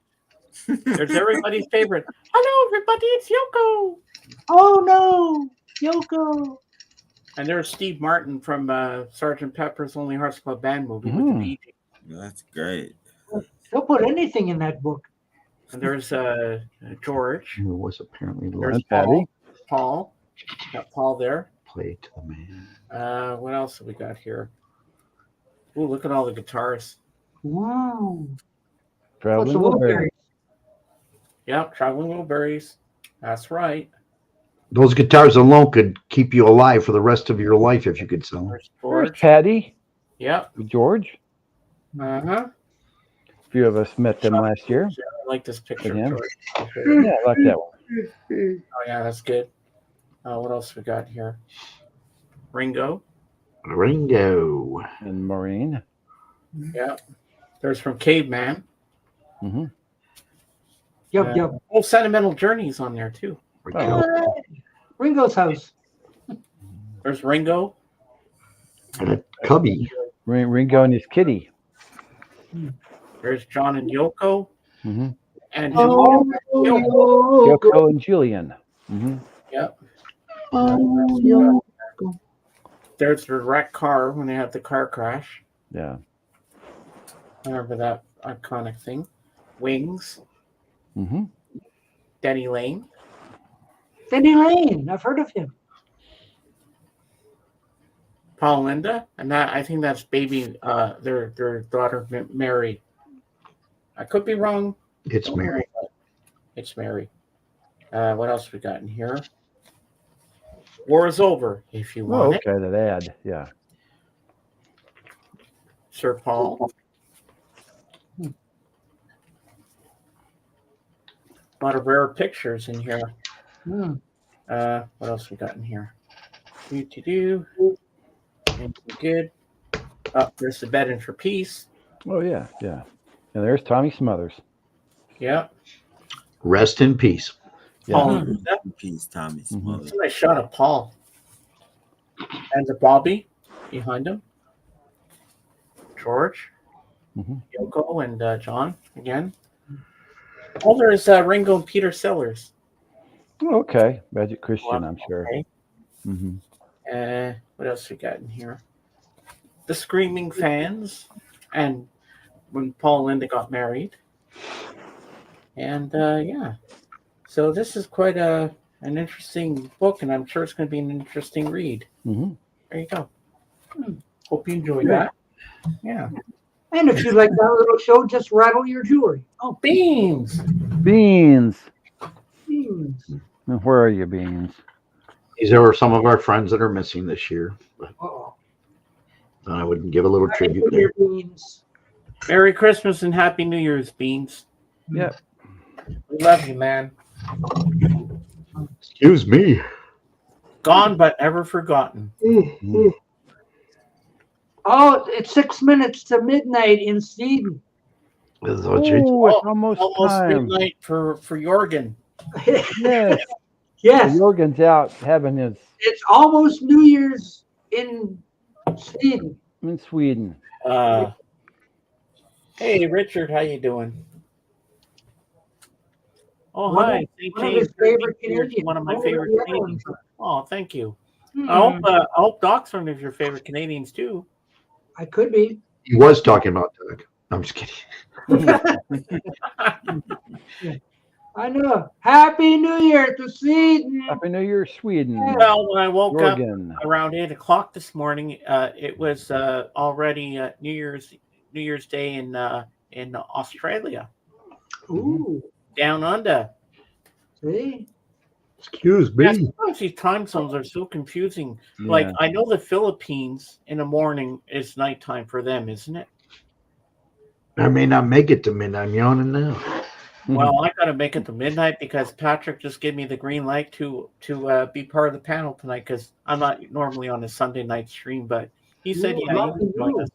There's everybody's favorite. Hello, everybody, it's Yoko. Oh no, Yoko. And there's Steve Martin from Sgt. Pepper's Lonely Hearts Club Band movie with the Bee Gees. That's great. He'll put anything in that book. And there's George. Who was apparently There's Patty. Paul. Got Paul there. Play to the man. What else have we got here? Ooh, look at all the guitars. Wow. Traveling Wilburys. Yep, Traveling Wilburys. That's right. Those guitars alone could keep you alive for the rest of your life if you could sell them. There's Patty. Yep. George. Uh-huh. A few of us met them last year. I like this picture. Yeah. George. Yeah, I like that one. Oh, yeah, that's good. What else we got here? Ringo. Ringo. And Maureen. Yeah. There's from Caveman. Mm-hmm. Yep. Oh, Sentimental Journeys on there, too. Ringo's house. There's Ringo. Cubby. Ringo and his kitty. There's John and Yoko. Mm-hmm. And Yoko and Julian. Mm-hmm. Yep. There's the wrecked car when they had the car crash. Yeah. I remember that iconic thing. Wings. Mm-hmm. Denny Lane. Denny Lane. I've heard of him. Paul and Linda. And that I think that's baby their daughter Mary. I could be wrong. It's Mary. It's Mary. What else we got in here? War is over, if you want okay, that ad. Yeah. Sir Paul. A lot of rare pictures in here. What else we got in here? Do. Good. Oh, there's the Bed in for Peace. Oh, yeah, yeah. And there's Tommy Smothers. Yeah. Rest in peace. Paul. In peace, Tommy Smothers. That's a nice shot of Paul. And the Bobby behind him. George. Yoko and John again. Oh, there's Ringo and Peter Sellers. Oh, okay. Magic Christian, I'm sure. Okay. Mm-hmm. What else we got in here? The Screaming Fans, and when Paul and Linda got married. And yeah, so this is quite an interesting book, and I'm sure it's going to be an interesting read. Mm-hmm. There you go. Hope you enjoyed that. Yeah. And if you like that little show, just rattle your jewelry. Oh, beans. Beans. Beans. Where are you, Beans? These are some of our friends that are missing this year. But I would give a little tribute there. Beans. Merry Christmas and Happy New Year's, Beans. Yep. We love you, man. Excuse me. Gone but never forgotten. Oh, it's 6 minutes to midnight in Sweden. It's almost time. midnight for Jorgen. Yes. Yes. Jorgen's out having his. It's almost New Year's in Sweden. In Sweden. Hey, Richard, how you doing? Oh, One hi. of- St. one of James, his favorite you're Canadians. one of my Oh, favorite yeah. Canadians. Oh, thank you. Hmm. I hope Doc's one of your favorite Canadians too. I could be. He was talking about Doug. I'm just kidding. I know. Happy New Year to Sweden. Happy New Year, Sweden. Well, when I woke Jorgen. up around 8 o'clock this morning, it was already New Year's Day in Australia, Ooh. down under. See? Excuse Yeah, me. sometimes these time zones are so confusing. Yeah. Like I know the Philippines in the morning is nighttime for them, isn't it? I may not make it to midnight. I'm yawning now. Well, I gotta make it to midnight because Patrick just gave me the green light to be part of the panel tonight because I'm not normally on a Sunday night stream, but he said, Ooh, yeah, you can join us.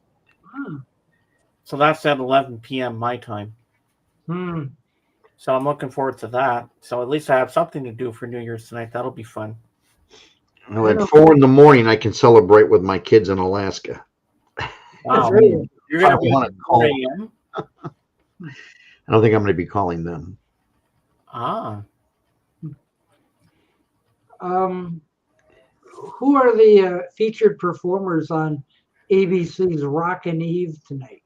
So that's at 11 p.m. my time. Hmm. So I'm looking forward to that. So at least I have something to do for New Year's tonight. That'll be fun. Well, at 4 in the morning, I can celebrate with my kids in Alaska. Wow. Really? You're gonna I don't be wanna at call 4 a.m.? I don't think I'm going to be calling them. Ah. Who are the featured performers on ABC's Rockin' Eve tonight?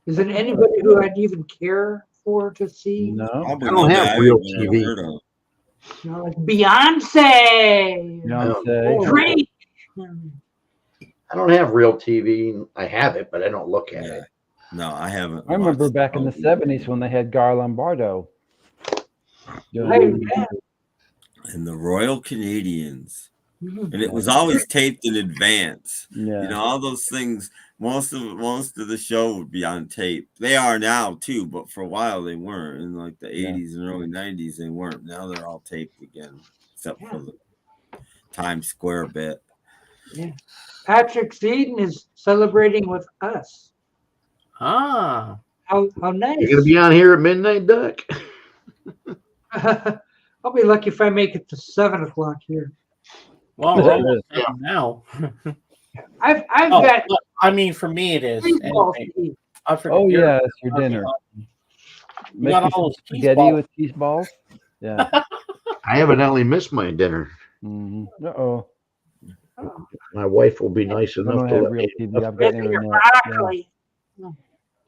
Is it anybody who I'd even care for to see? No. I don't have real TV. You know, like Beyonce, Beyonce. Drake. I don't have real TV. I have it, but I don't look at it. No, I haven't. I remember watched back in the it. 70s when they had Gar Lombardo. And the Royal Canadians. And it was always taped in advance. Yeah. You know, all those things, most of the show would be on tape. They are now too, but for a while they weren't. In like the 80s and early 90s, they weren't. Now they're all taped again, except for the Times Square bit. Yeah. Patrick Seaton is celebrating with us. Ah. How nice. You're going to be on here at midnight, Duck? I'll be lucky if I make it to 7 o'clock here. Well, we're almost there now. I've got. Look, I mean, for me it is. Baseball Anyway, TV. I forget Oh, your- yeah, it's your dinner. You Make got you all some those cheese spaghetti balls. with cheese balls. Yeah. I evidently missed my dinner. Uh-oh. My wife will be nice I enough don't to have let real me. TV. I've got Your internet. broccoli. Yeah.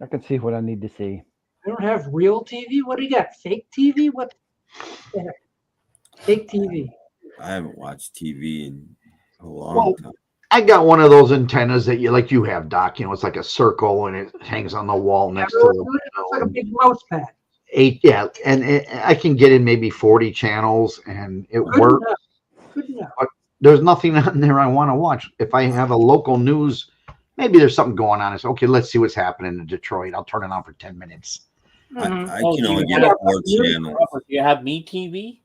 I can see what I need to see. I don't have real TV. What do you got? Fake TV? What? the heck? Fake TV. I haven't watched TV in a long time. I got one of those antennas that you have, Doc. You know, it's like a circle and it hangs on the wall next to the. It's like a big mouse pad. 8, yeah, and I can get in maybe 40 channels and it Good works. enough. Good enough. But there's nothing on there I want to watch. If I have a local news, maybe there's something going on. It's okay. Let's see what's happening in Detroit. I'll turn it on for 10 minutes. I can do only you get have- 4 channels. Do you have Me TV?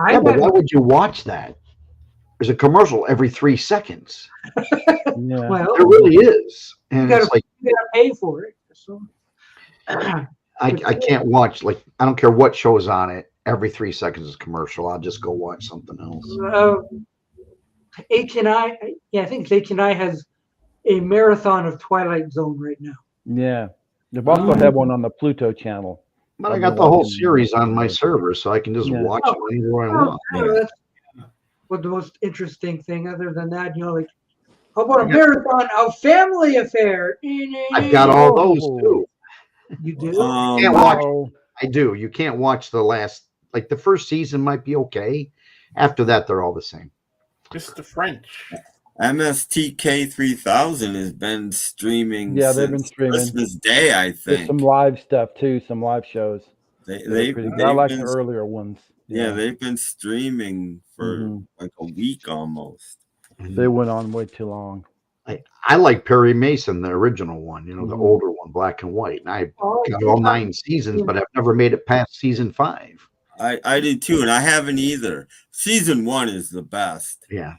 Yeah, but why would you watch that? There's a commercial every 3 seconds. Yeah. Well, There really is, you and gotta, it's like you gotta pay for it. So. I can't watch. Like I don't care what show's on it. Every 3 seconds is commercial. I'll just go watch something else. H&I, yeah, I think H&I has a marathon of Twilight Zone right now. Yeah. They've also had one on the Pluto channel. But I got the whole series on my server, so I can just watch it whenever I want. That's what the most interesting thing. Other than that, like, how about a marathon of Family Affair? I've got all those too. You do? You can't watch. I do. You can't watch the last. Like the first season might be okay. After that, they're all the same. Just the French. MSTK 3000 has been streaming. Yeah, they've been since streaming. Christmas Day, I There's think. some live stuff too, some live shows. They They're pretty good. I like the earlier ones. Yeah, they've been streaming for like a week almost. They went on way too long. I like Perry Mason, the original one, the older one, black and white. And I got all 9 seasons, but I've never made it past season 5. I did too, and I haven't either. Season 1 is the best. Yeah.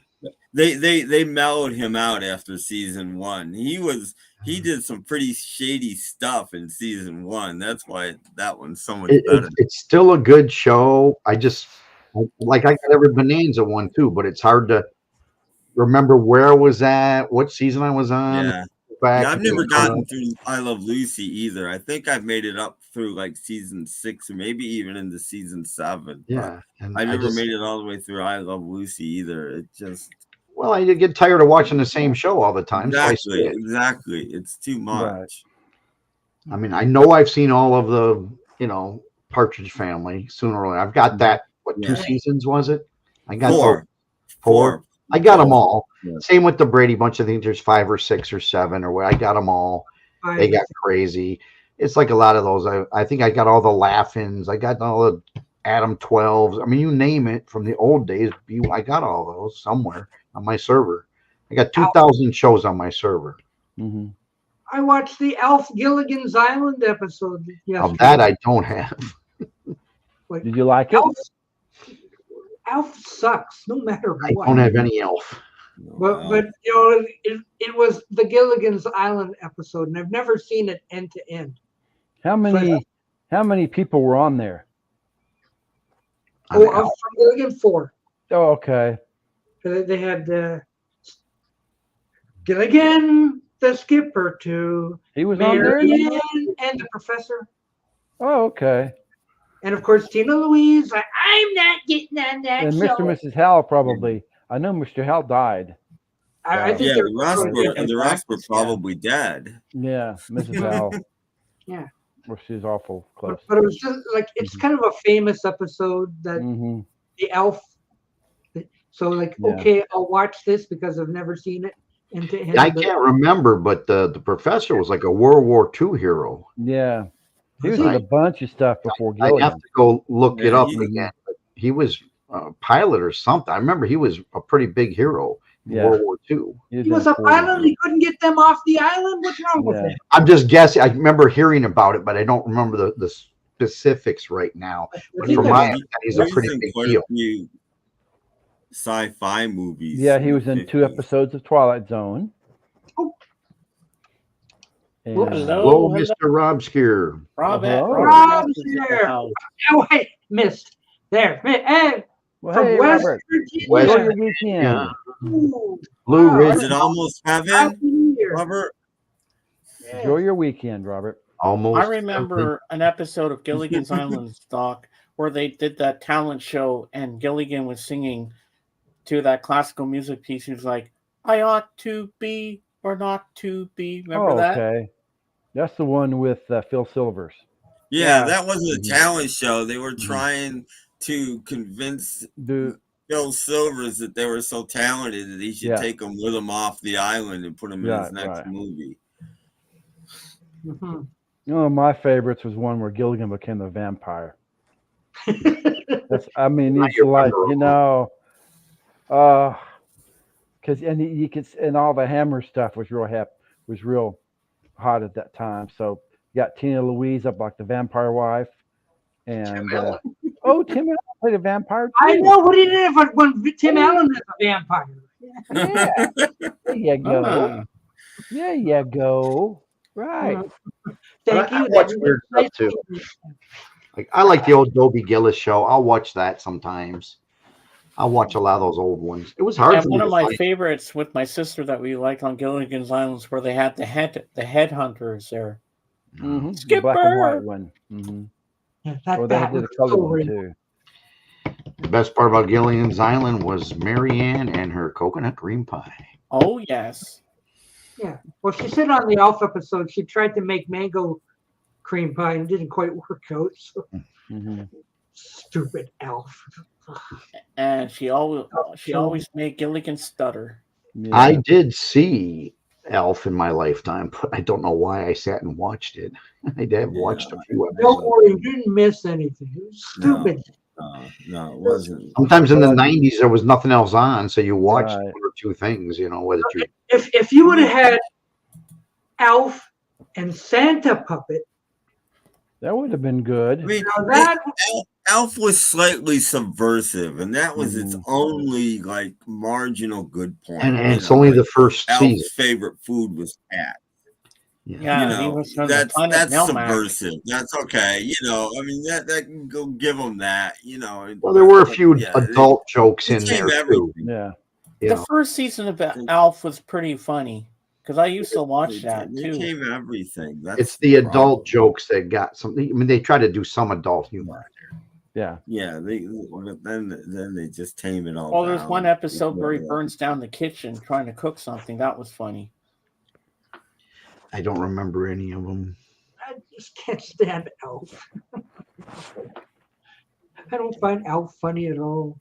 They mellowed him out after season 1. He did some pretty shady stuff in season 1. That's why that one's so much better. It's still a good show. I got every Bonanza one too, but it's hard to remember where I was at, what season I was on. Yeah. I've never gotten through I Love Lucy either. I think I've made it up through like season 6 or maybe even into season 7. Yeah. I never made it all the way through I Love Lucy either. It just I get tired of watching the same show all the time. Exactly. It's too much. Right. I mean, I know I've seen all of the, Partridge Family sooner or later. I've got that. What 2 seasons was it? I got 4. I got them all. Yeah. Same with the Brady Bunch. I think there's 5 or 6 or 7 or what. I got them all. They got crazy. It's like a lot of those. I think I got all the Laugh-Ins. I got all the Adam 12s. I mean, you name it from the old days. I got all those somewhere on my server. I got 2,000 shows on my server. Mm-hmm. I watched the Alf Gilligan's Island episode yesterday. Of that, I don't have. Did you like it? Alf sucks, no matter what. I don't have any Elf. But it was the Gilligan's Island episode, and I've never seen it end to end. How many people were on there? From Gilligan 4. Oh, okay. They had Gilligan, the skipper, too. He was on there, and the professor. Oh, okay. And of course, Tina Louise. I'm not getting on that and show. Mr. and Mrs. Howell probably. I know Mr. Howell died. I think the rest were probably dead. Yeah, Mrs. Howell. Yeah. Well, she's awful close. But it was just like it's kind of a famous episode that the Elf. So okay, I'll watch this because I've never seen it. I can't remember, but the professor was like a World War II hero. Yeah. He was in a bunch of stuff before Gilligan. I have to go look it up again. He was a pilot or something. I remember he was a pretty big hero in World War II. He was a pilot and he couldn't get them off the island? What's wrong with him? I'm just guessing. I remember hearing about it, but I don't remember the specifics right now. But for my he's a pretty big deal. Sci-fi movies. Yeah, he was in 2 episodes of Twilight Zone. Hello, Mr. Robskier. Robskier. Oh, wait, missed. There. Hey, from West Virginia. Yeah. Blue Ridge. Is it almost heaven, Robert? Enjoy your weekend, Robert. Almost. I remember an episode of Gilligan's Island, Doc, where they did that talent show and Gilligan was singing to that classical music piece. He was like, I ought to be or not to be. Remember that? Okay. That's the one with Phil Silvers. Yeah, that wasn't a talent show. They were trying to convince Phil Silvers that they were so talented that he should take them with him off the island and put him in his next movie. Mm-hmm. One of my favorites was one where Gilligan became the vampire. It's like, because you could, and all the Hammer stuff was real hot at that time. So you got Tina Louise up like the vampire wife, and Tim Allen played a vampire too. I know. What did it have when Tim Allen is a vampire? Yeah, there you go. There you go. Right. Thank you. I watch weird stuff too. I like the old Dobie Gillis show. I'll watch that sometimes. I'll watch a lot of those old ones. It was hard. And one of my favorites with my sister that we liked on Gilligan's Island where they had the headhunters there. Mm-hmm. Skipper. The black and white one. Mm-hmm. Yeah, they did a color one too. The best part about Gilligan's Island was Marianne and her coconut cream pie. Oh yes. Yeah. Well, she said on the Alpha episode she tried to make mango cream pie and didn't quite work out. So. Stupid Elf. And she always made Gilligan stutter. Yeah. I did see Elf in my lifetime, but I don't know why I sat and watched it. I have watched a few episodes. Don't worry, you didn't miss anything. It was stupid. No, it wasn't. Sometimes in the 90s, there was nothing else on, so you watched one or two things, whether you. If you would have had Alf and Santa Puppet, that would have been good. I mean, Alf was slightly subversive, and that was its only like marginal good point. And it's only the first Alf's season. favorite food was cat. Yeah, he was from that's Melmac. subversive. That's okay. I mean that can go give them that. Well, there were a few adult jokes in there too. Yeah. The first season of Alf was pretty funny because I used to watch that too. They gave everything. It's the adult jokes that got something. I mean, they try to do some adult humor. Yeah. Yeah. Then they just tame it all. Oh, there's one episode where he burns down the kitchen trying to cook something. That was funny. I don't remember any of them. I just can't stand Alf. I don't find Alf funny at all.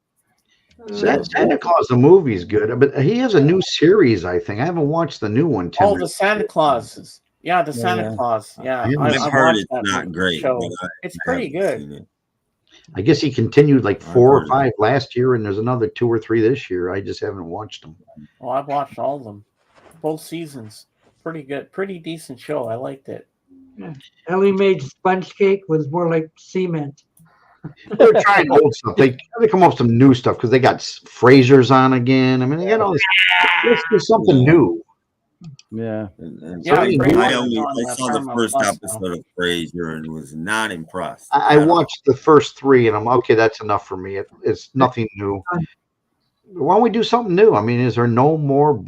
Santa Claus the movie is good, but he has a new series. I think I haven't watched the new one. Tim. Oh, the Santa Clauses. Yeah, the Santa Claus. Yeah, I've heard it's not great. It's pretty good. I guess he continued like 4 or 5 last year, and there's another 2 or 3 this year. I just haven't watched them. Oh, I've watched all of them, both seasons. Pretty good, pretty decent show. I liked it. Yeah. Ellie made sponge cake was more like cement. They're trying old stuff. They come up with some new stuff because they got Frasers on again. I mean, they got all this. There's something new. Yeah. I saw the first episode of Frasier and was not impressed. I watched the first 3 and I'm okay. That's enough for me. It's nothing new. Why don't we do something new? I mean, is there no more?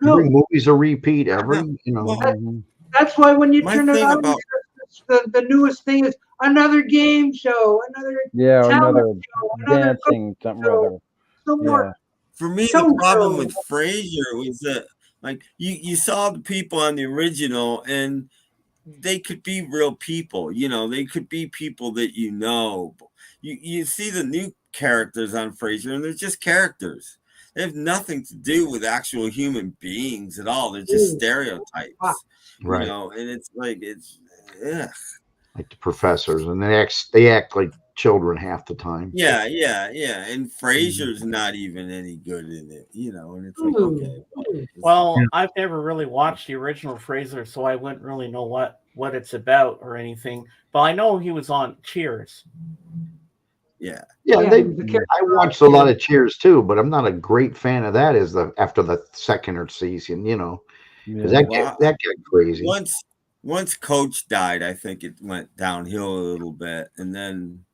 Every movie's a repeat. That's why when you turn it on, the newest thing is another game show, another another show, dancing something or other. No more. For me, the problem with Frasier was that, like, you saw the people on the original, and they could be real people. They could be people that you see the new characters on Frasier, and they're just characters. They have nothing to do with actual human beings at all. They're just stereotypes, right? And it's like like the professors, and they act like children half the time. Yeah. And Frasier's not even any good in it, And it's like, okay. Well, I've never really watched the original Frasier, so I wouldn't really know what it's about or anything. But I know he was on Cheers. Yeah. I watched a lot of Cheers too, but I'm not a great fan of that. After the second or season, because that got crazy. Once Coach died, I think it went downhill a little bit, and then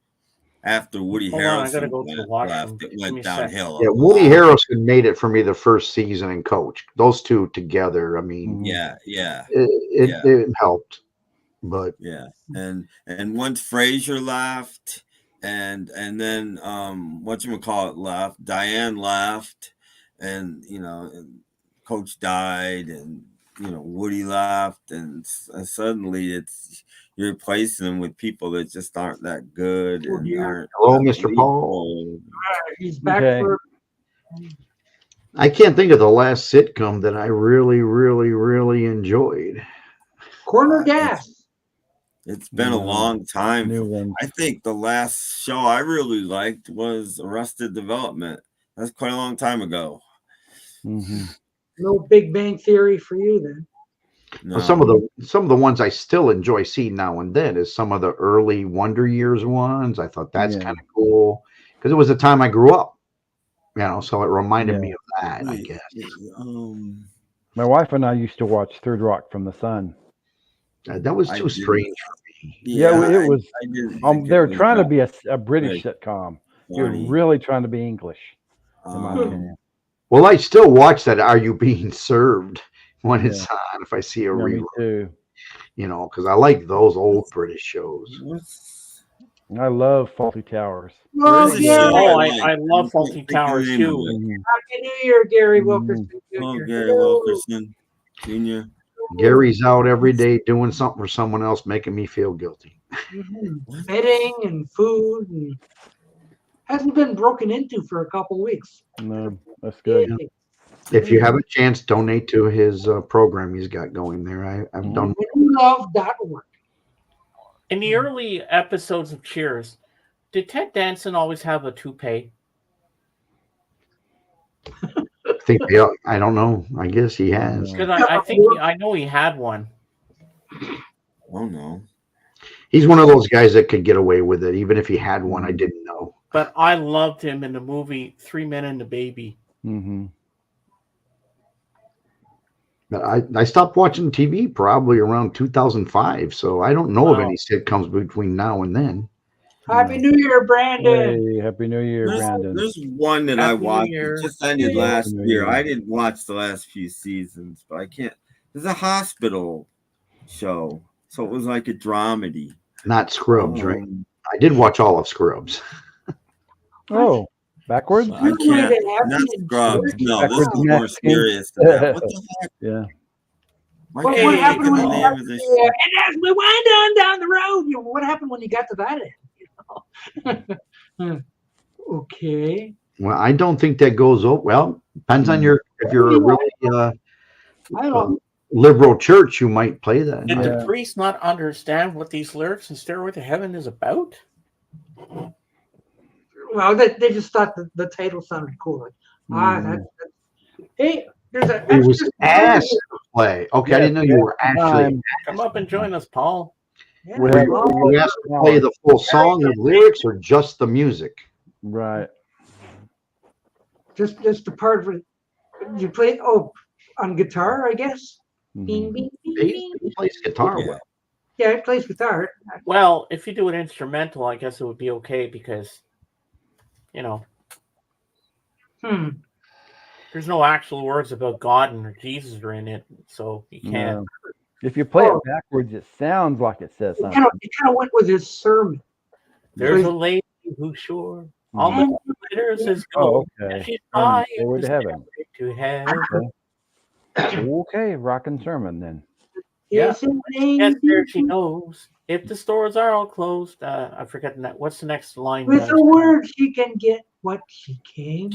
after Woody Harrelson left, it went downhill. Yeah, Woody Harrelson made it for me the first season, and Coach. Those two together, I mean, it helped, but and once Frasier left. And then whatchamacallit left, Diane left, and and Coach died, and Woody left, and suddenly you're replacing them with people that just aren't that good. And hello, Mr. Paul. He's back for. I can't think of the last sitcom that I really, really, really enjoyed. Corner Gas. It's been a long time. I think the last show I really liked was Arrested Development. That's quite a long time ago. No Big Bang Theory for you then. No. Well, some of the ones I still enjoy seeing now and then is some of the early Wonder Years ones. I thought that's kind of cool because it was the time I grew up. So it reminded me of that. I guess. My wife and I used to watch Third Rock from the Sun. That was too strange for me. Yeah, it was. They were trying to be a British sitcom. They were really trying to be English. In my opinion. Well, I still watch that. Are You Being Served when it's on? If I see a rerun, me too. Because I like those old British shows. I love Fawlty Towers. I love Fawlty Towers too. Happy New Year, Gary Wilkerson Jr. Oh, Gary Wilkerson Jr. Gary's out every day doing something for someone else, making me feel guilty. Bedding and food, and hasn't been broken into for a couple weeks. No, that's good. If you have a chance, donate to his program he's got going there. I've done. Love.org. In the early episodes of Cheers, Did Ted Danson always have a toupee? I don't know. I guess he has. Because I know he had one. Oh no. He's one of those guys that could get away with it, even if he had one. I didn't know. But I loved him in the movie 3 Men and a Baby. Mm-hmm. But I stopped watching TV probably around 2005, so I don't know of any sitcoms between now and then. Happy New Year, Brandon. Hey, Happy New Year, Brandon. There's one that I Happy New watched. Year. It just ended last New year. Year. I didn't watch the last few seasons, but I can't. There's a hospital show, so it was like a dramedy. Not Scrubs, right? I did watch all of Scrubs. Oh, backwards? I can't. Not Scrubs. No, this is more serious than that. What the heck? Yeah. What happened when you got, and as we wind down the road, what happened when you got to that end? Okay. Well, I don't think that goes over. Well, depends on if you're a really liberal church, you might play that. Did the priest not understand what these lyrics in Stairway to Heaven is about? Well, they just thought the title sounded cool. Hey, there's a. It was asked to play. Okay, I didn't know you were actually. Come up and join us, Paul. Yeah. Were you asked to play the full song with lyrics or just the music? Right. Just the part where you play on guitar, I guess. Bing, bing, bing, He plays guitar well. Yeah, he plays guitar. Well, if you do an instrumental, I guess it would be okay because, there's no actual words about God or Jesus are in it, so you can't. No. If you play it backwards, it sounds like it says something. It kind of went with his sermon. There's a lady who's sure all the letters is gold. Okay. She's high Stairway to Heaven. To heaven. Okay, rockin' sermon then. Yeah. Yes, there she knows. If the stores are all closed, I forget what's the next line. With a word, she can get what she came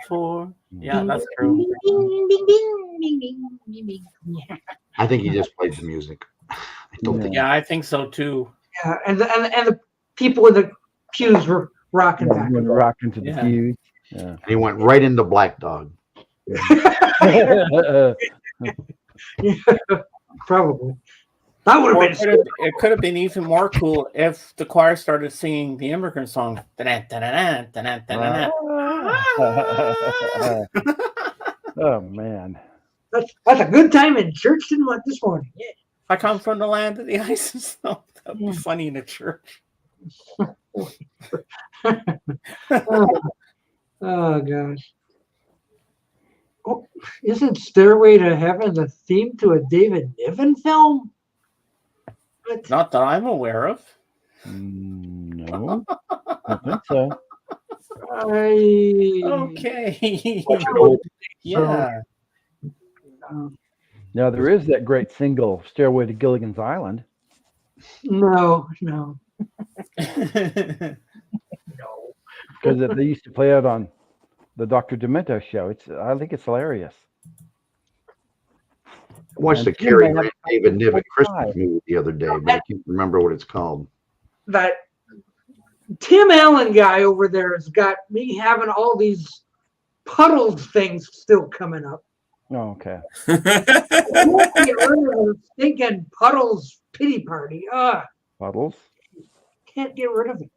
for. Yeah, that's true. Bing, bing, bing, bing, bing, bing, bing. I think he just plays the music. I don't think. Yeah, I think so too. Yeah, and the people in the pews were rocking back. Rocking to the pews. Yeah. And he went right into Black Dog. Probably. That would have been. It could have been even more cool if the choir started singing the immigrant song. Oh man, that's a good time in church this morning. Yeah. I come from the land of the ice and snow. That'd be funny in a church. Oh gosh. Oh, isn't Stairway to Heaven the theme to a David Niven film? Not that I'm aware of. No, I think so. Okay. Yeah. Now there is that great single, "Stairway to Gilligan's Island." No. Because they used to play it on the Dr. Demento show. I think it's hilarious. I watched the Carrie Grant David Niven Christmas movie the other day, but I can't remember what it's called. That Tim Allen guy over there has got me having all these Puddles things still coming up. Oh, okay. Thinking Puddles pity party. Puddles? Can't get rid of it.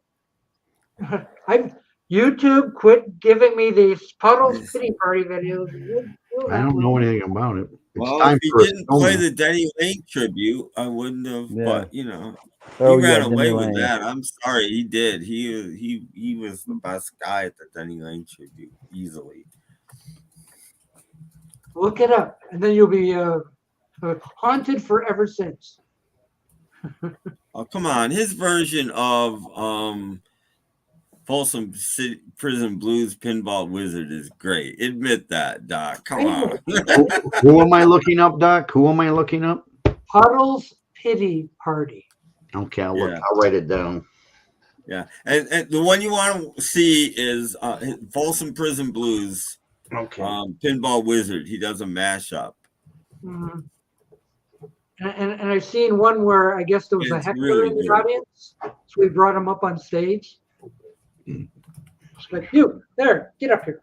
YouTube quit giving me these Puddles pity party videos. I don't know anything about it. It's Well, time if he for didn't play the Denny Lane tribute, I wouldn't have. Yeah. But he ran away with that. I'm sorry, he did. He was the best guy at the Denny Lane tribute easily. Look it up, and then you'll be haunted forever since. Oh, come on. His version of Folsom City Prison Blues Pinball Wizard is great. Admit that, Doc. Come on. Who am I looking up, Doc? Who am I looking up? Puddles Pity Party. Okay, I'll write it down. Yeah, and the one you want to see is Folsom Prison Blues. Okay. Pinball Wizard. He does a mashup. Mm-hmm. And I've seen one where I guess there was a heckler in the audience, so we brought him up on stage. Like, you, there, get up here.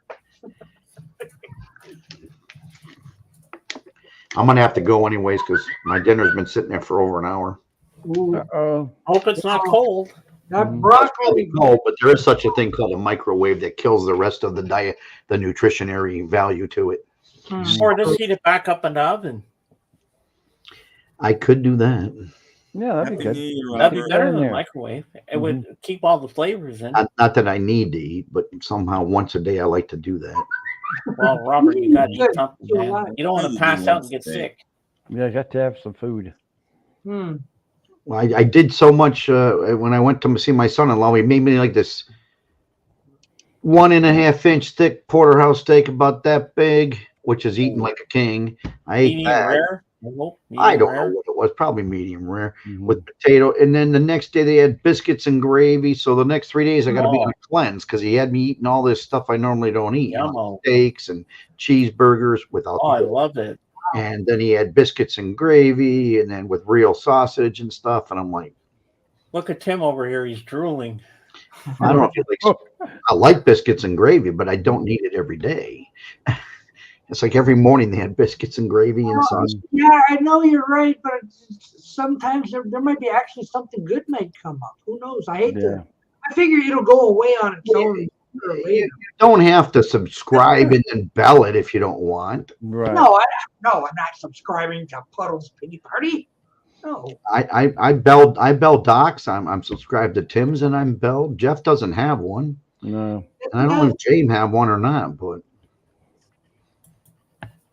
I'm gonna have to go anyways because my dinner's been sitting there for over an hour. Hope it's not cold. That broccoli. No, but there is such a thing called a microwave that kills the rest of the diet, the nutritionary value to it. Or just heat it back up in the oven. I could do that. Yeah, that'd be good. That'd be better than the microwave. It would keep all the flavors in. Not that I need to eat, but somehow once a day I like to do that. Well, Robert, you got to eat something, man. You don't want to pass out and get sick. Yeah, I got to have some food. Well, I did so much when I went to see my son-in-law. He made me like this 1.5-inch thick porterhouse steak, about that big, which is eaten like a king. I ate that. Rare? I don't know what it was, probably medium rare with potato. And then the next day they had biscuits and gravy. So the next 3 days I got to be on a cleanse because he had me eating all this stuff I normally don't eat. You know, steaks and cheeseburgers without. Oh, I love it. And then he had biscuits and gravy, and then with real sausage and stuff. And I'm like, look at Tim over here. He's drooling. I don't know if he likes. I like biscuits and gravy, but I don't need it every day. It's like every morning they had biscuits and gravy and sausage. Yeah, I know you're right, but sometimes there might be actually something good might come up. Who knows? I hate to. I figure it'll go away on its own. You don't have to subscribe and then bell it if you don't want. Right. No, I'm not subscribing to Puddle's Pity Party. No. I bell Doc's. I'm subscribed to Tim's and I'm belled. Jeff doesn't have one. No. And I don't know if James have one or not, but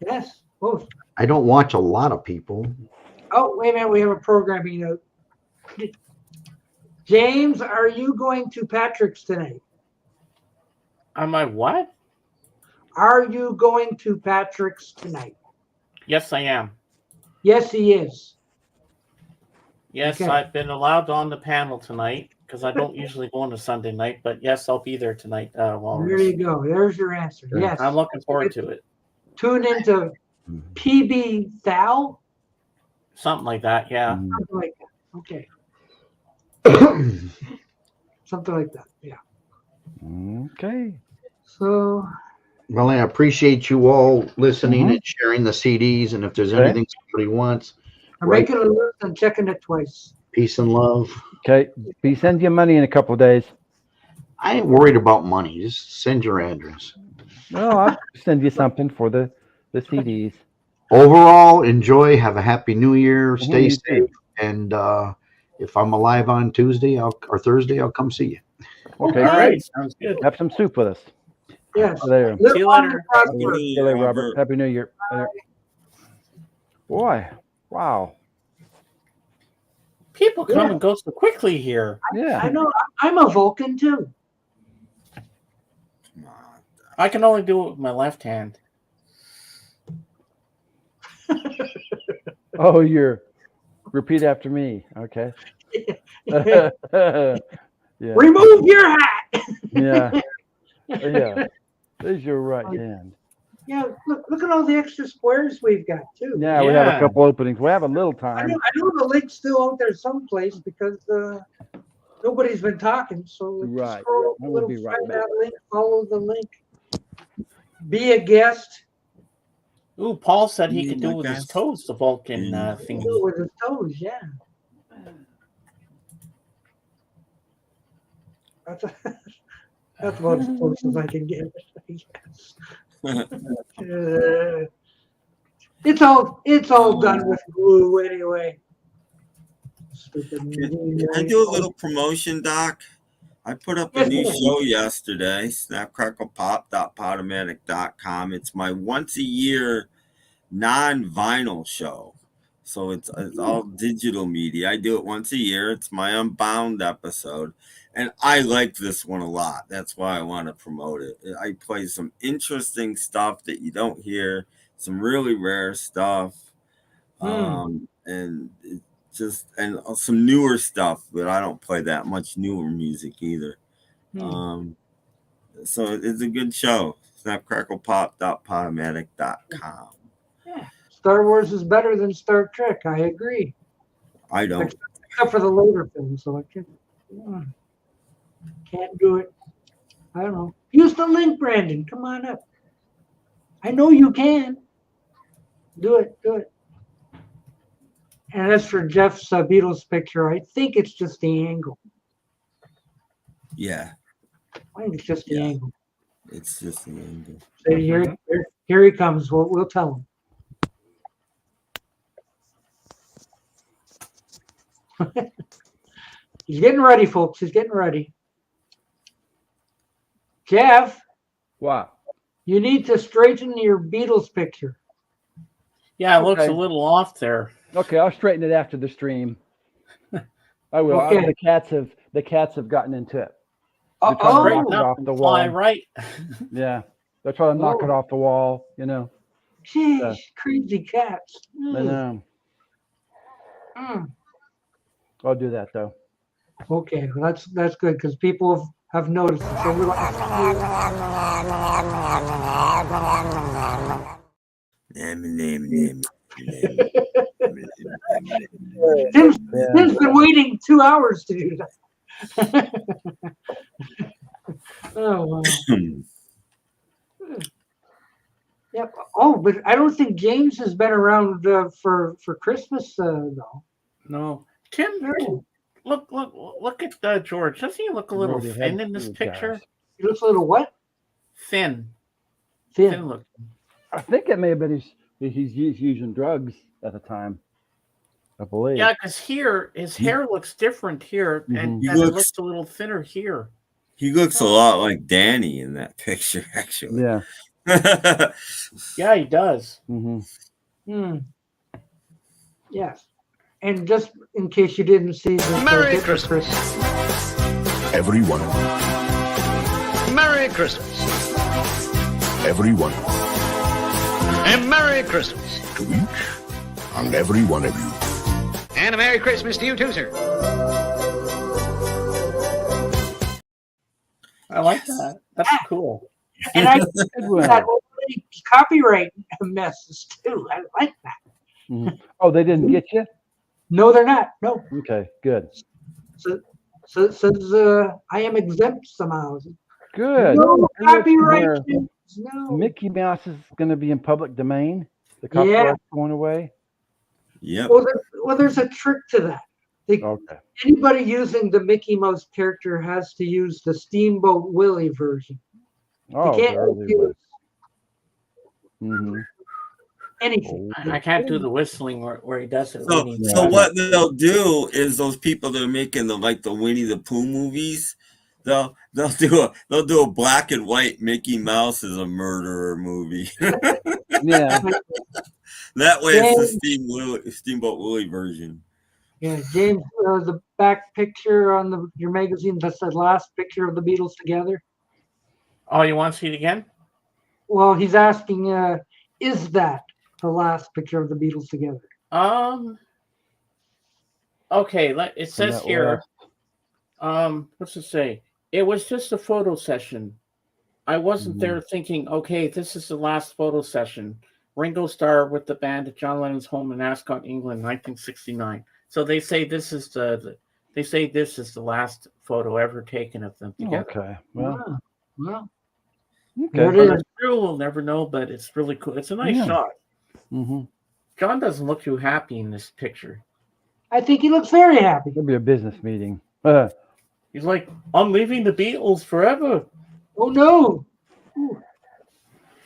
yes, both. I don't watch a lot of people. Oh, wait a minute. We have a programming note. James, are you going to Patrick's tonight? Am I what? Are you going to Patrick's tonight? Yes, I am. Yes, he is. Yes, Okay. I've been allowed on the panel tonight because I don't usually go on a Sunday night. But yes, I'll be there tonight. There you go. There's your answer. Yes. I'm looking forward to it. Tune into PB Thou. Something like that, yeah. Something like that. Okay. Something like that. Yeah. Okay. So. Well, I appreciate you all listening and sharing the CDs. And if there's anything somebody wants, I'm making a list and checking it twice. Peace and love. Okay. Be send you money in a couple of days. I ain't worried about money. Just send your address. No, I'll send you something for the CDs. Overall, enjoy. Have a happy New Year. Stay safe. And if I'm alive on Tuesday or Thursday, I'll come see you. Okay. All right. Sounds good. Have some soup with us. Yes. There. See you later. See you later, Robert. Happy New Year. Boy. Wow. People come and go so quickly here. Yeah. I know. I'm a Vulcan too. I can only do it with my left hand. Oh, repeat after me. Okay. Yeah. Remove your hat. Yeah. Yeah. There's your right hand. Yeah, look at all the extra squares we've got too. Yeah, we have a couple openings. We have a little I time. know the link's still out there someplace because nobody's been talking. So Right. scroll up a We'll little, be right find back. that link, follow the link. Be a guest. Ooh, Paul said he could do it with his toes, the Vulcan thing. Do it with his toes, yeah. That's about as close as I can get. It's all done with glue anyway. Can I do a little promotion, Doc? I put up a new show yesterday, snapcracklepop.podomatic.com. It's my once a year non-vinyl show. So it's all digital media. I do it once a year. It's my Unbound episode. And I like this one a lot. That's why I want to promote it. I play some interesting stuff that you don't hear, some really rare stuff. And it just some newer stuff, but I don't play that much newer music either. So it's a good show. Snapcracklepop.podomatic.com. Yeah. Star Wars is better than Star Trek. I agree. I don't. Except for the later films, so I can't do it. I don't know. Use the link, Brandon. Come on up. I know you can. Do it. Do it. And as for Jeff's Beatles picture, I think it's just the angle. Yeah. I think it's just the angle. It's just the angle. So here he comes. We'll tell him. He's getting ready, folks. He's getting ready. Jeff. What? You need to straighten your Beatles picture. Yeah, it looks a little off there. Okay, I'll straighten it after the stream. I will. Okay. The cats have gotten into it. They're trying to knock it off the wall. Right. Yeah, they're trying to knock it off the wall. You know. Jeez, crazy cats. I know. I'll do that though. Okay, well, that's good because people have noticed. So Tim's been waiting 2 hours to do that. Oh, wow. Yep. Oh, but I don't think James has been around for Christmas though. No, Tim. Look at George. Doesn't he look a little thin in this picture? He looks a little what? Thin. Thin looking. I think it may have been he's using drugs at the time. I believe. Yeah, because here his hair looks different here, and it looks a little thinner here. He looks a lot like Danny in that picture, actually. Yeah. Yeah, he does. Yes. And just in case you didn't see the Merry Christmas. Everyone. Merry Christmas. Everyone. And Merry Christmas. To each and every one of you. And a Merry Christmas to you too, sir. I like that. That's cool. And I that copyright messes too. I like that. Oh, they didn't get you? No, they're not. No. Okay, good. So it says I am exempt somehow. Good. No copyright. No. Mickey Mouse is going to be in public domain. The copyright's going away. Yep. Well, there's a trick to that. Okay. Anybody using the Mickey Mouse character has to use the Steamboat Willie version. Oh, you can't use anything. I can't do the whistling where he does it. So what they'll do is those people that are making the Winnie the Pooh movies, they'll do a black and white Mickey Mouse as a murderer movie. Yeah. That way it's the Steamboat Willie version. Yeah, James, the back picture on your magazine, that's the last picture of the Beatles together. Oh, you want to see it again? Well, he's asking, is that the last picture of the Beatles together? Okay, it says here, what's it say? It was just a photo session. I wasn't there thinking, okay, this is the last photo session. Ringo Starr with the band at John Lennon's home in Ascot, England, 1969. So they say this is the last photo ever taken of them together. Okay. Well. Okay. Well, true, we'll never know, but it's really cool. It's a nice shot. John doesn't look too happy in this picture. I think he looks very happy. It'll be a business meeting. He's like, I'm leaving the Beatles forever. Oh no.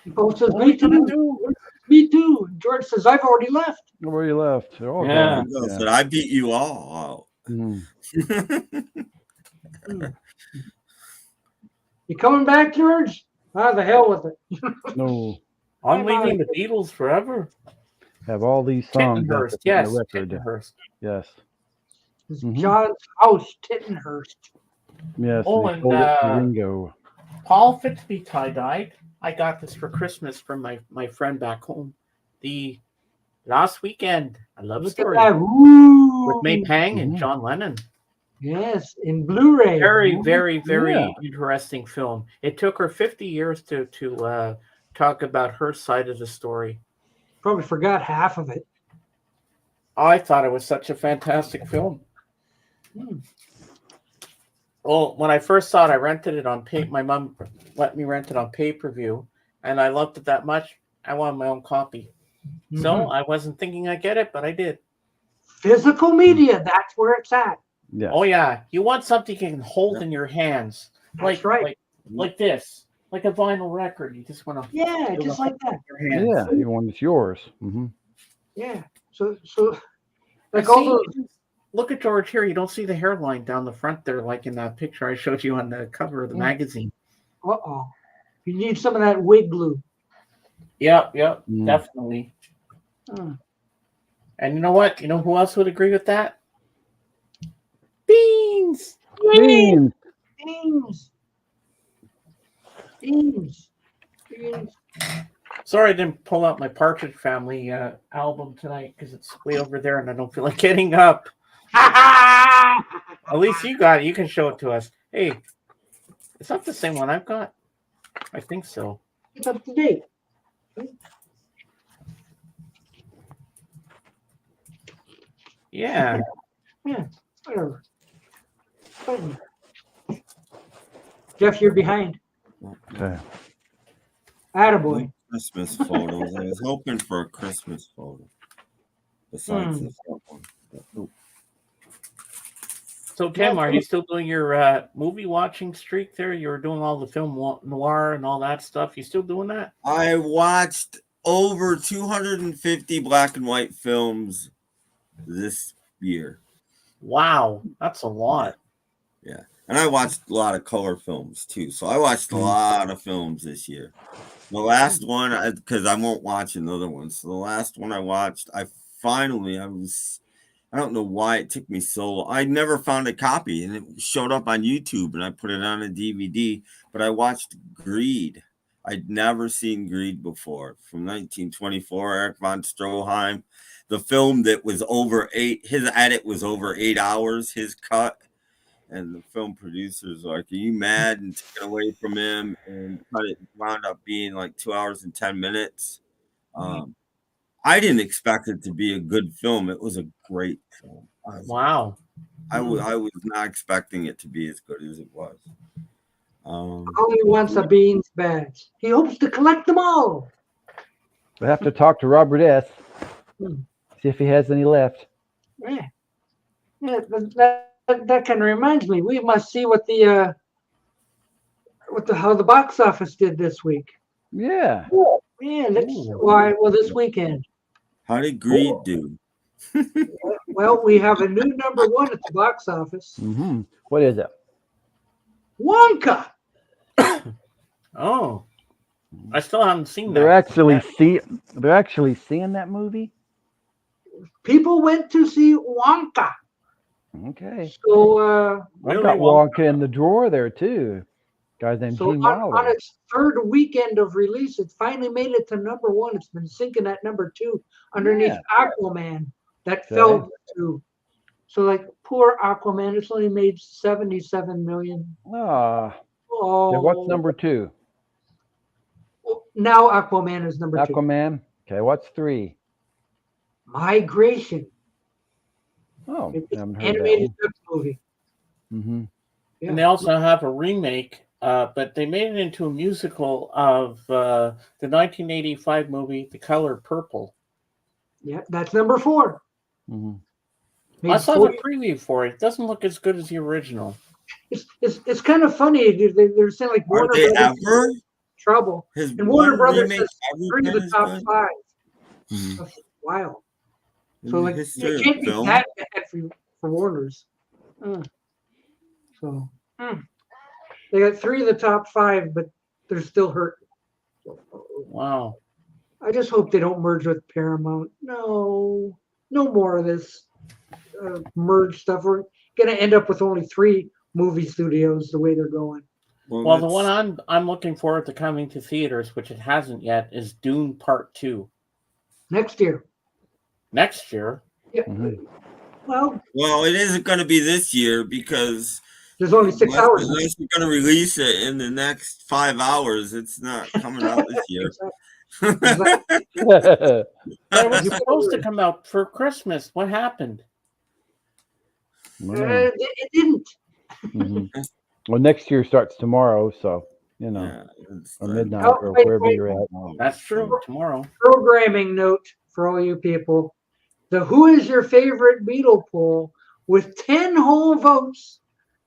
He both says, me too. Me too. George says, I've already left. Where you left? Oh, yeah. Said, I beat you all out. You coming back, George? Ah, the hell with it. No. I'm leaving the Beatles forever. Have all these songs. Tittenhurst, yes. Tittenhurst. Yes. John's house, Tittenhurst. Yes. Oh, and Ringo. Paul Fitsby tie-dyed. I got this for Christmas from my friend back home. The last weekend. I love the story. With May Pang and John Lennon. Yes, in Blu-ray. Very, very, very interesting film. It took her 50 years to talk about her side of the story. Probably forgot half of it. I thought it was such a fantastic film. Well, when I first saw it, I rented it on pay. My mom let me rent it on pay-per-view, and I loved it that much. I wanted my own copy. Mm-hmm. So I wasn't thinking I'd get it, but I did. Physical media, that's where it's at. Yeah. Oh yeah, you want something you can hold in your hands, That's right. like this, like a vinyl record. You just want to just like that. Your hands. Yeah, you want it's yours. Mm-hmm. Yeah. So like all those. Look at George here. You don't see the hairline down the front there, like in that picture I showed you on the cover of the magazine. Uh-oh. You need some of that wig glue. Yep, definitely. And you know what? You know who else would agree with that? Beans. Beans. Sorry I didn't pull out my Partridge Family album tonight because it's way over there and I don't feel like getting up. At least you got it. You can show it to us. Hey, is that the same one I've got? I think so. It's up to date. Yeah. Yeah, whatever. Jeff, you're behind. Okay. Attaboy. Christmas photos. I was hoping for a Christmas photo. Besides this one. Nope. So, Tim, are you still doing your movie watching streak there? You were doing all the film noir and all that stuff. You still doing that? I watched over 250 black and white films this year. Wow, that's a lot. Yeah. And I watched a lot of color films too. So I watched a lot of films this year. The last one, because I won't watch another one. So the last one I watched, I don't know why it took me so long. I never found a copy and it showed up on YouTube and I put it on a DVD, but I watched Greed. I'd never seen Greed before, from 1924, Eric von Stroheim. The film that was his edit was over 8 hours, his cut. And the film producers were like, are you mad? And took it away from him. And it wound up being like 2 hours and 10 minutes. I didn't expect it to be a good film. It was a great film. Wow. I was not expecting it to be as good as it was. All he wants a Beans badge. He hopes to collect them all. We have to talk to Robert S. See if he has any left. Yeah. That kind of reminds me. We must see what how the box office did this week. Yeah. Yeah. This weekend. How did Greed do? Well, we have a new number one at the box office. Mm-hmm. What is it? Wonka. Oh, I still haven't seen that. They're actually seeing that movie. People went to see Wonka. Okay. So I got Wonka in the drawer there too. Guy's named Gene Wilder. On its third weekend of release, it finally made it to number one. It's been sinking at number two underneath Aquaman. That fell to. So poor Aquaman, it's only made $77 million. Yeah, what's number two? Now Aquaman is number two. Aquaman. Okay, what's three? Migration. Oh, it's an animated movie. Mm-hmm. Yeah. And they also have a remake, but they made it into a musical of the 1985 movie, The Color Purple. Yeah, that's number 4. Mm-hmm. I saw the preview for it. It doesn't look as good as the original. It's kind of funny. They're saying Warner Brothers trouble. And Warner Brothers has 3 of the top 5. Mm-hmm. That's wild. So it can't be that bad for Warner's. So they got 3 of the top 5, but they're still hurt. Wow. I just hope they don't merge with Paramount. No more of this merge stuff. We're gonna end up with only 3 movie studios the way they're going. Well, the one I'm looking forward to coming to theaters, which it hasn't yet, is Dune Part 2. Next year. Next year? Yeah. Mm-hmm. Well, it isn't going to be this year because there's only 6 hours. Unless you're going to release it in the next 5 hours, it's not coming out this year. It was supposed to come out for Christmas. What happened? It didn't. Mm-hmm. Well, next year starts tomorrow, so you know, or midnight or wherever you're at. That's true. Tomorrow. Programming note for all you people: the "Who is your favorite Beatle" poll with 10 whole votes,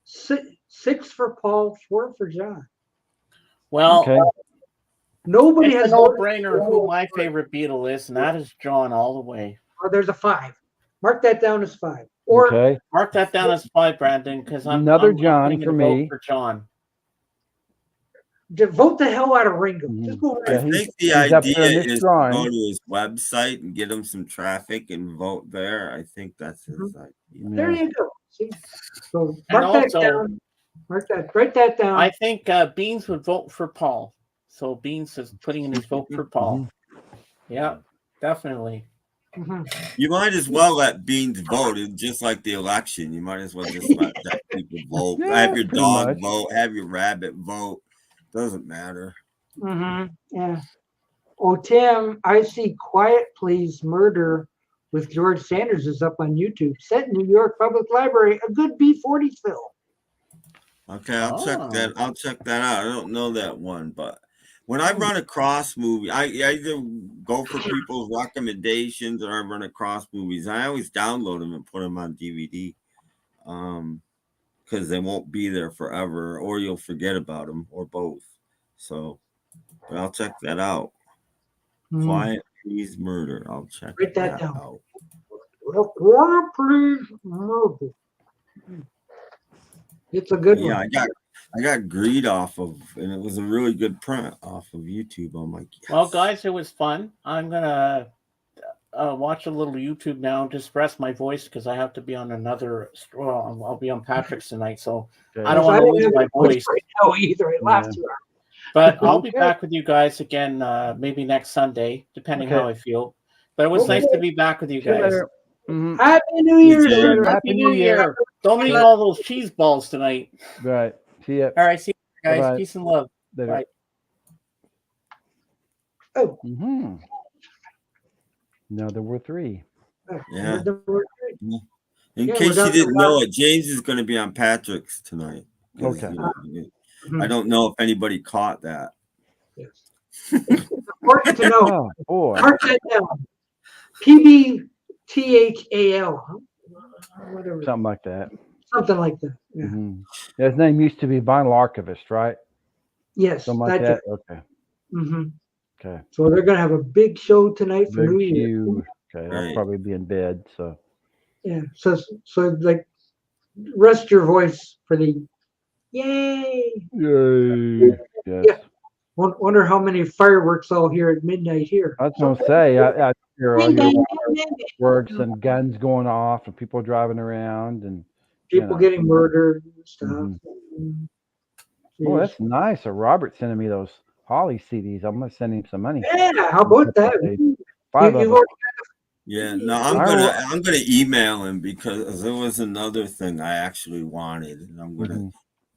6 for Paul, 4 for John. Well, nobody it's has a no-brainer who my favorite Beatle is, and that is John all the way. Oh, there's a 5. Mark that down as 5. Or mark that down as 5, Brandon, because I'm John I'm for vote me. for John. Vote the hell out of Ringo. Just go I think the idea is to go to his website and get him some traffic and vote there. I think that's his idea. There you go. See? So And mark that also, down. Write that down. I think Beans would vote for Paul. So Beans is putting in his vote for Paul. Yeah, definitely. You might as well let Beans vote. It's just like the election. You might as well just let that people vote. Have your dog vote. Have your rabbit vote. Doesn't matter. Yeah. Oh, Tim, I see Quiet Please Murder with George Sanders is up on YouTube. Set in New York Public Library. A good B-40 film. Okay, I'll check that. I'll check that out. I don't know that one, but when I run across movies, I either go for people's recommendations or I run across movies. I always download them and put them on DVD, because they won't be there forever, or you'll forget about them, or both. So, but I'll check that out. Quiet Please Murder. I'll check that out. Quiet Please Murder. It's a good one. Yeah, I got Greed off of, and it was a really good print off of YouTube. I'm like, yes. Well, guys, it was fun. I'm gonna watch a little YouTube now, just rest my voice because I have to be on another. Well, I'll be on Patrick's tonight, so I don't want to lose my voice. No, either. It lasts 2 hours. But I'll be back with you guys again, maybe next Sunday, depending how I feel. But it was nice to be back with you guys. Happy New Year! Happy New Year! Don't eat all those cheese balls tonight. Right. See ya. All right. See you guys. Bye-bye. Peace and love. Later. Bye. Oh. No, there were 3. Yeah. In Yeah, case we're you down didn't to know it, James is going to be on Patrick's tonight. Okay. I don't know if anybody caught that. Important to know. Oh, boy. Mark that down. PBTHAL. Whatever. Something like that. Something like that. Yeah. His name used to be Vinyl Archivist, right? Yes. Something like that. Okay. Okay. So they're going to have a big show tonight for New Year. Okay. I'll probably be in bed. So. Yeah. So like, rest your voice for the yay. Yay. Yes. Yeah. Wonder how many fireworks I'll hear at midnight here. I was going to say, I hear fireworks and guns going off and people driving around and people getting murdered and stuff. Oh, that's nice. So Robert's sending me those Holly CDs. I'm going to send him some money. Yeah, how about that? 5 of them. Yeah, no, I'm gonna email him because there was another thing I actually wanted, and I'm gonna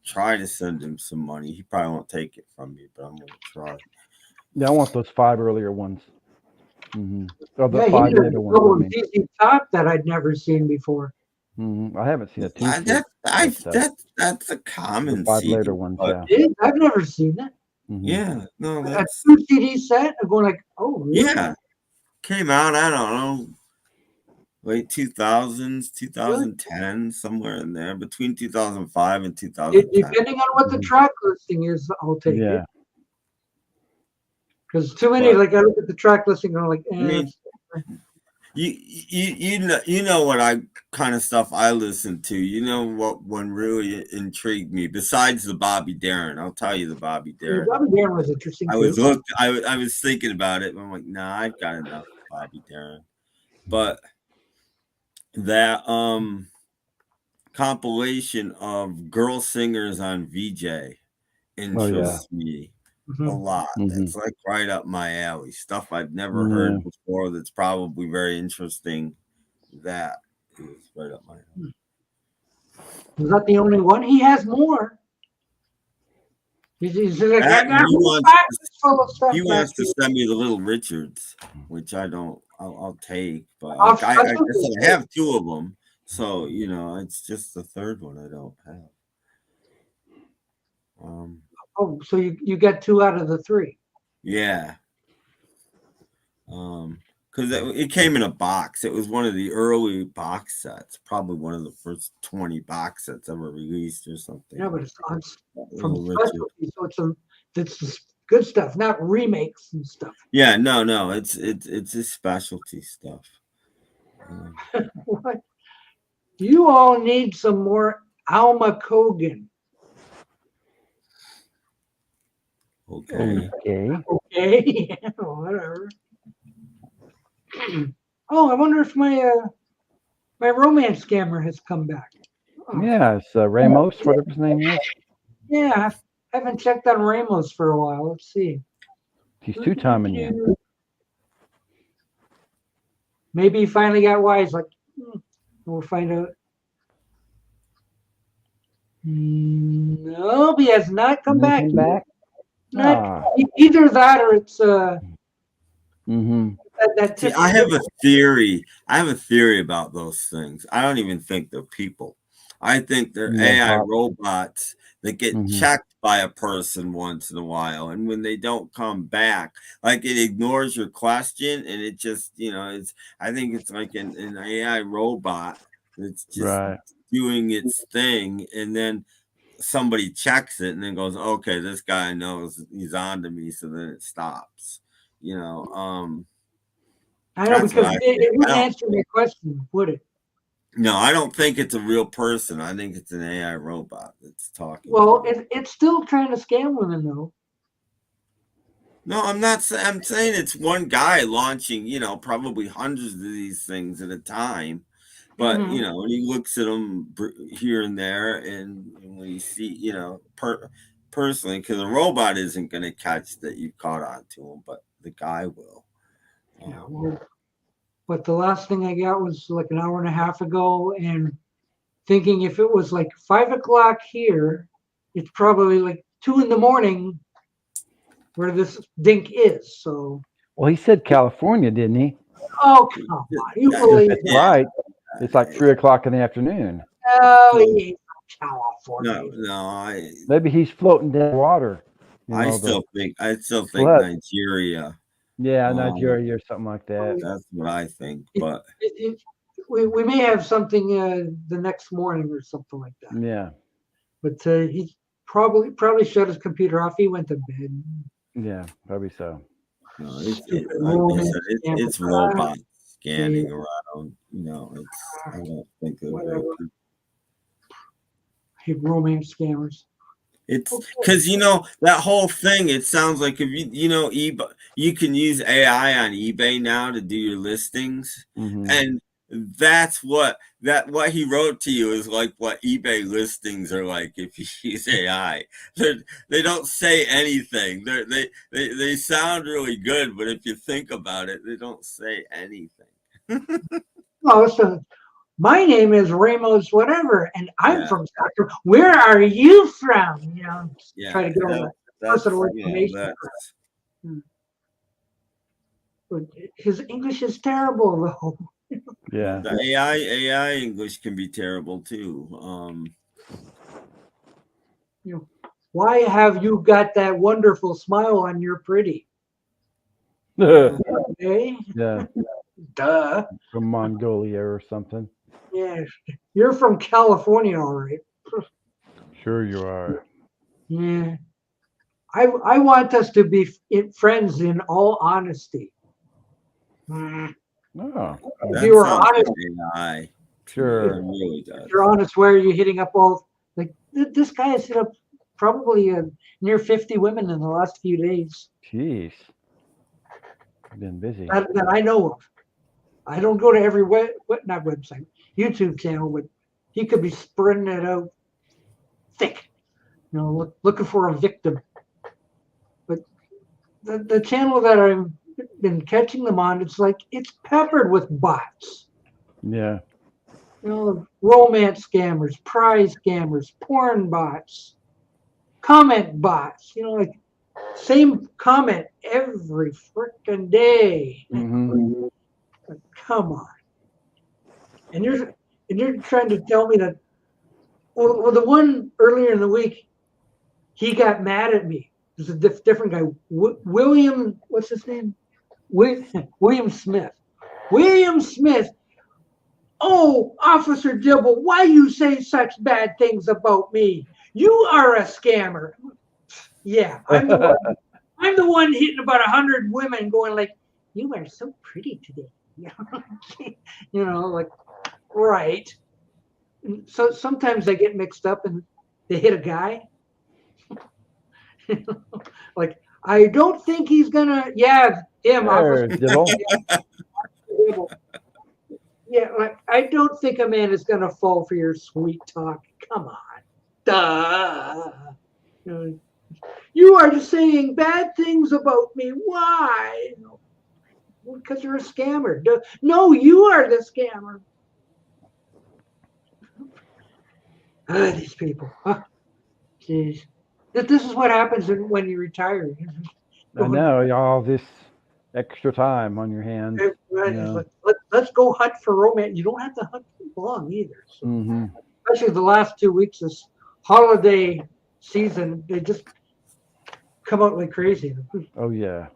try to send him some money. He probably won't take it from me, but I'm gonna try. Yeah, I want those 5 earlier ones. Or the Yeah, 5 he did later a ones. couple of ZZ Top that I'd never seen before. I haven't seen a 2. That's a common. The 5 CD, later ones. but- Yeah. I've never seen that. Yeah, no, A that's 2 CD set. I'm going like, oh, really? yeah. Came out, I don't know, late 2000s, 2010, somewhere in there, between 2005 and 2010. Depending on what the track listing is, I'll take it. Yeah. Because too many, like I look at the track listing and I'm like, I mean, you know what I kind of stuff I listen to. You know what one really intrigued me besides the Bobby Darin. I'll tell you the Bobby Darin. Bobby Darin was interesting. I was thinking about it. And I'm like, nah, I've got enough Bobby Darin. But that compilation of girl singers on VJ interests me a lot. It's like right up my alley. Stuff I've never heard before that's probably very interesting. That is right up my alley. He's not the only one. He has more. He's like, he wants to send me the Little Richards, which I don't. I'll take, but I have 2 of them, so you know it's just the 3rd one I don't have. Oh, so you got 2 out of the 3. Yeah. Because it came in a box. It was one of the early box sets, probably one of the first 20 box sets ever released or something. Yeah, but it's from specialty, so it's good stuff, not remakes and stuff. Yeah, no, it's just specialty stuff. What? You all need some more Alma Kogan. Okay. Okay, yeah, whatever. Oh, I wonder if my romance scammer has come back. Oh. Yeah, it's Ramos, whatever his name is. Yeah, I haven't checked on Ramos for a while. Let's see. He's 2-timing you. Maybe he finally got wise. Like, we'll find out. No, he has not come back. Either that or it's See, I have a theory. I have a theory about those things. I don't even think they're people. I think they're AI robots that get checked by a person once in a while, and when they don't come back, like it ignores your question, and it just, I think it's like an AI robot that's just doing its thing, and then somebody checks it and then goes, okay, this guy knows he's on to me, so then it stops. I know, because it wouldn't answer my question, would it? No, I don't think it's a real person. I think it's an AI robot that's talking. Well, it's still trying to scam women, though. No, I'm not. I'm saying it's one guy launching, probably hundreds of these things at a time. But, and he looks at them here and there, and when you see, personally, because a robot isn't going to catch that you caught on to him, but the guy will. But the last thing I got was like an hour and a half ago, and thinking if it was like 5 o'clock here, it's probably like 2 a.m. where this dink is. So. Well, he said California, didn't he? Oh, come on. You believe That's right. It's like 3 o'clock in the afternoon. Oh, yeah. California. No, maybe he's floating down water. I still think Nigeria. Yeah, Nigeria or something like that. That's what I think. But we may have something the next morning or something like that. Yeah. But he probably shut his computer off. He went to bed. Yeah, probably so. No, it's robots scanning around. I don't think they're real people. Romance scammers. It's because that whole thing. It sounds like if eBay, you can use AI on eBay now to do your listings, and that's what he wrote to you is like what eBay listings are like if you use AI. They don't say anything. They sound really good, but if you think about it, they don't say anything. Oh, so my name is Ramos whatever, and I'm from Sacramento. Where are you from? Try to get all the personal information. But his English is terrible, though. Yeah, the AI English can be terrible too. Why have you got that wonderful smile on your pretty? Okay. Yeah. Duh. From Mongolia or something. Yes, you're from California, all right. Sure you are. Yeah. I want us to be friends in all honesty. Oh, if you were honest, sure. Really does. If you're honest, where are you hitting up all like this guy has hit up probably near 50 women in the last few days. Jeez. Been busy. That I know of. I don't go to every not website, YouTube channel, but he could be spreading it out thick, looking for a victim. But the channel that I've been catching them on, it's peppered with bots. Yeah. Romance scammers, prize scammers, porn bots, comment bots. Same comment every freaking day. Come on. And you're trying to tell me that well the one earlier in the week, he got mad at me. There's a different guy. William, what's his name? William Smith. William Smith. Oh, Officer Dibble, why you say such bad things about me? You are a scammer. Yeah, I'm the one. I'm the one hitting about 100 women, going like, "You are so pretty today." You know, like, right. And so sometimes they get mixed up and they hit a guy. Like, I don't think he's gonna. Yeah, him. Yeah, like, I don't think a man is gonna fall for your sweet talk. Come on, duh. You are just saying bad things about me. Why? Because you're a scammer. No, you are the scammer. These people. Huh? Jeez. This is what happens when you retire. I know, all this extra time on your hands. Let's go hunt for romance. You don't have to hunt for long either. So. Especially the last 2 weeks, this holiday season, they just come out like crazy. Oh, yeah.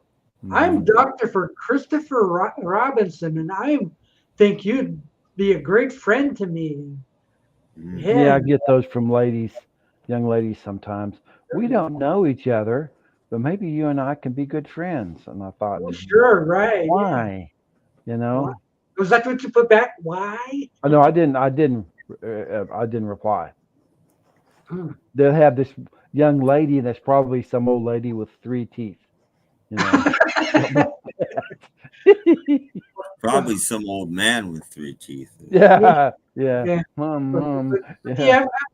I'm Dr. for Christopher Robinson, and I think you'd be a great friend to me. Yeah, I get those from young ladies sometimes. We don't know each other, but maybe you and I can be good friends. And I thought, sure, right? Why? You know? Why? Was that what you put back? Why? Oh, no, I didn't reply. They'll have this young lady that's probably some old lady with 3 teeth. You know. Probably some old man with 3 teeth. Yeah. Yeah, I've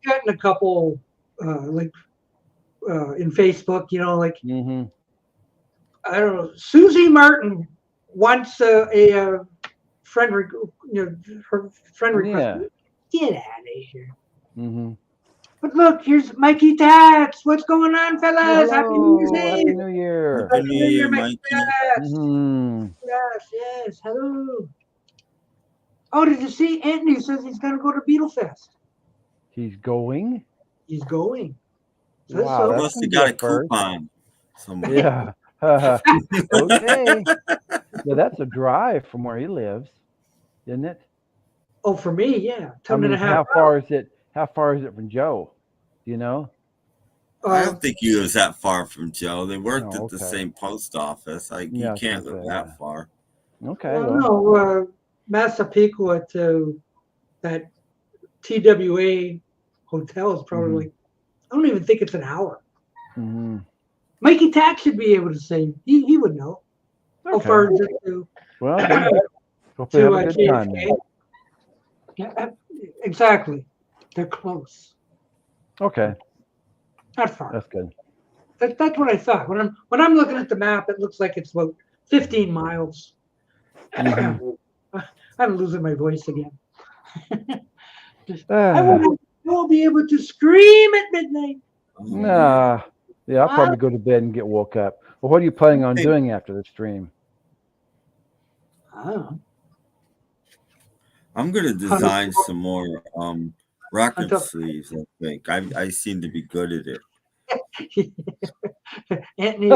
gotten a couple in Facebook, you know, like I don't know, Susie Martin wants a friend, her friend request. Get out of here. But look, here's Mikey Tats. What's going on, fellas? Happy New Year's Eve. Happy New Year. Happy New Year, Mikey. Yes. Hello. Oh, did you see? Anthony says he's going to go to Beetlefest. He's going? He's going. Wow, must have got a coupon somewhere. Yeah. Okay. Yeah, that's a drive from where he lives, isn't it? Oh, for me, yeah. 10 and a half. How far is it? How far is it from Joe? Do you know? I don't think he was that far from Joe. They worked at the same post office. You can't live that far. Okay. No, Massapequa to that TWA hotel is probably, I don't even think it's an hour. Mikey Tack should be able to say, he would know. How far is it to? Well, hopefully have a good time. Yeah, exactly. They're close. Okay. Not far. That's good. That's what I thought. When I'm looking at the map, it looks like it's about 15 miles. I'm losing my voice again. I won't be able to scream at midnight. Nah. Yeah, I'll probably go to bed and get woke up. Well, what are you planning on doing after the stream? I don't know. I'm gonna design some more record sleeves. I think I seem to be good at it. Anthony,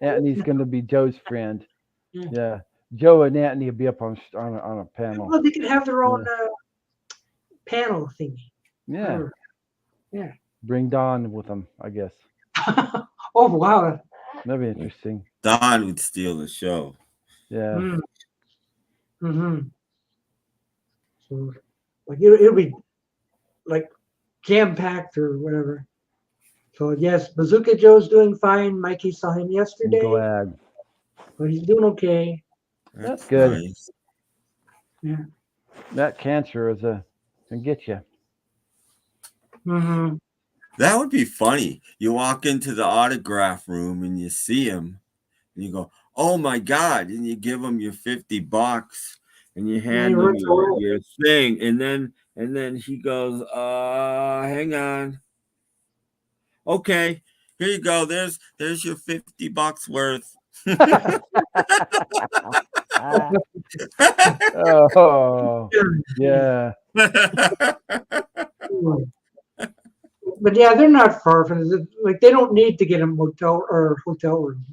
Anthony's gonna be Joe's friend. Yeah, Joe and Anthony will be up on a panel. Well, they can have their own panel thingy. Yeah. Yeah. Bring Don with them, I guess. Oh wow, that'd be interesting. Don would steal the show. Yeah. So, like it'll be like jam packed or whatever. So yes, Bazooka Joe's doing fine. Mikey saw him yesterday. I'm glad. But he's doing okay. That's good. Nice. Yeah. That cancer can get you. That would be funny. You walk into the autograph room and you see him, and you go, "Oh my God!" and you give him your $50, and you hand him your thing, and then he goes, "Hang on. Okay, here you go. There's your $50 worth." Oh, yeah. But yeah, they're not far from it. Like they don't need to get a motel or hotel room.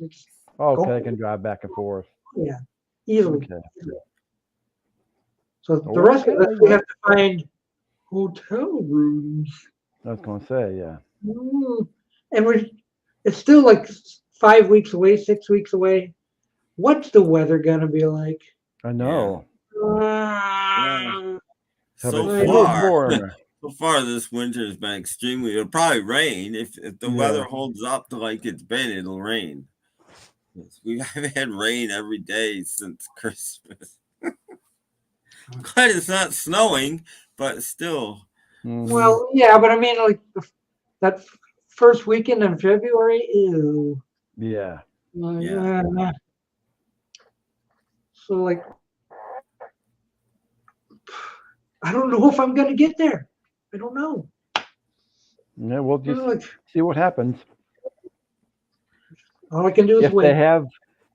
Okay, I can drive back and forth. Yeah, easily. Okay. So the rest of us, we have to find hotel rooms. I was going to say, yeah. And it's still like 5 weeks away, 6 weeks away. What's the weather gonna be like? I know. So far, this winter has been extremely. It'll probably rain if the weather holds up to like it's been. It'll rain. We have had rain every day since Christmas. Glad it's not snowing, but still. Well, yeah, but I mean, like that first weekend in February. Ew. Yeah. So like, I don't know if I'm gonna get there. I don't know. Yeah, we'll just see what happens. All I can do is wait.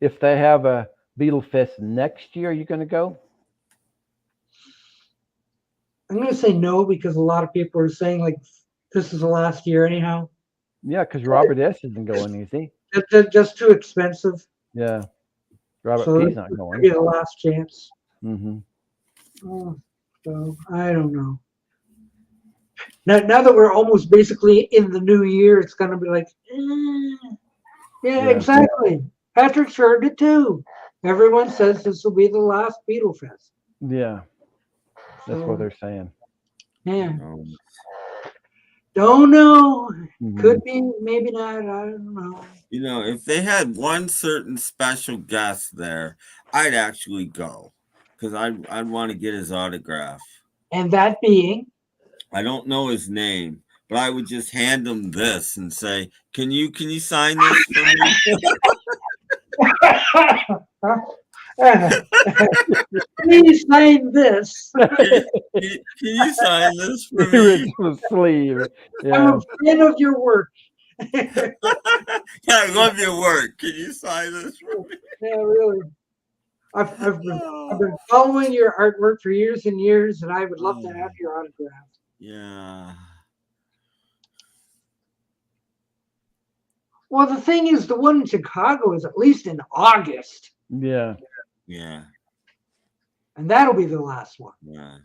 If they have a Beetle Fest next year, are you going to go? I'm going to say no because a lot of people are saying like this is the last year anyhow. Yeah, because Robert S. isn't going, is he? Just too expensive. Yeah, Robert P's not going. Be the last chance. Mm-hmm. So I don't know. Now that we're almost basically in the new year, it's going to be like, yeah, exactly. Patrick heard it too. Everyone says this will be the last Beetle Fest. Yeah, that's what they're saying. Yeah. Don't know. Could be, maybe not. I don't know. You know, if they had one certain special guest there, I'd actually go because I'd want to get his autograph. And that being? I don't know his name, but I would just hand him this and say, "Can you sign this for me?" Please sign this. Can you sign this for me? Sleeve. Yeah. I'm a fan of your work. Yeah, I love your work. Can you sign this for me? Yeah, really. I've been following your artwork for years and years, and I would love to have your autograph. Yeah. Well, the thing is, the one in Chicago is at least in August. Yeah. Yeah. And that'll be the last one. Yeah.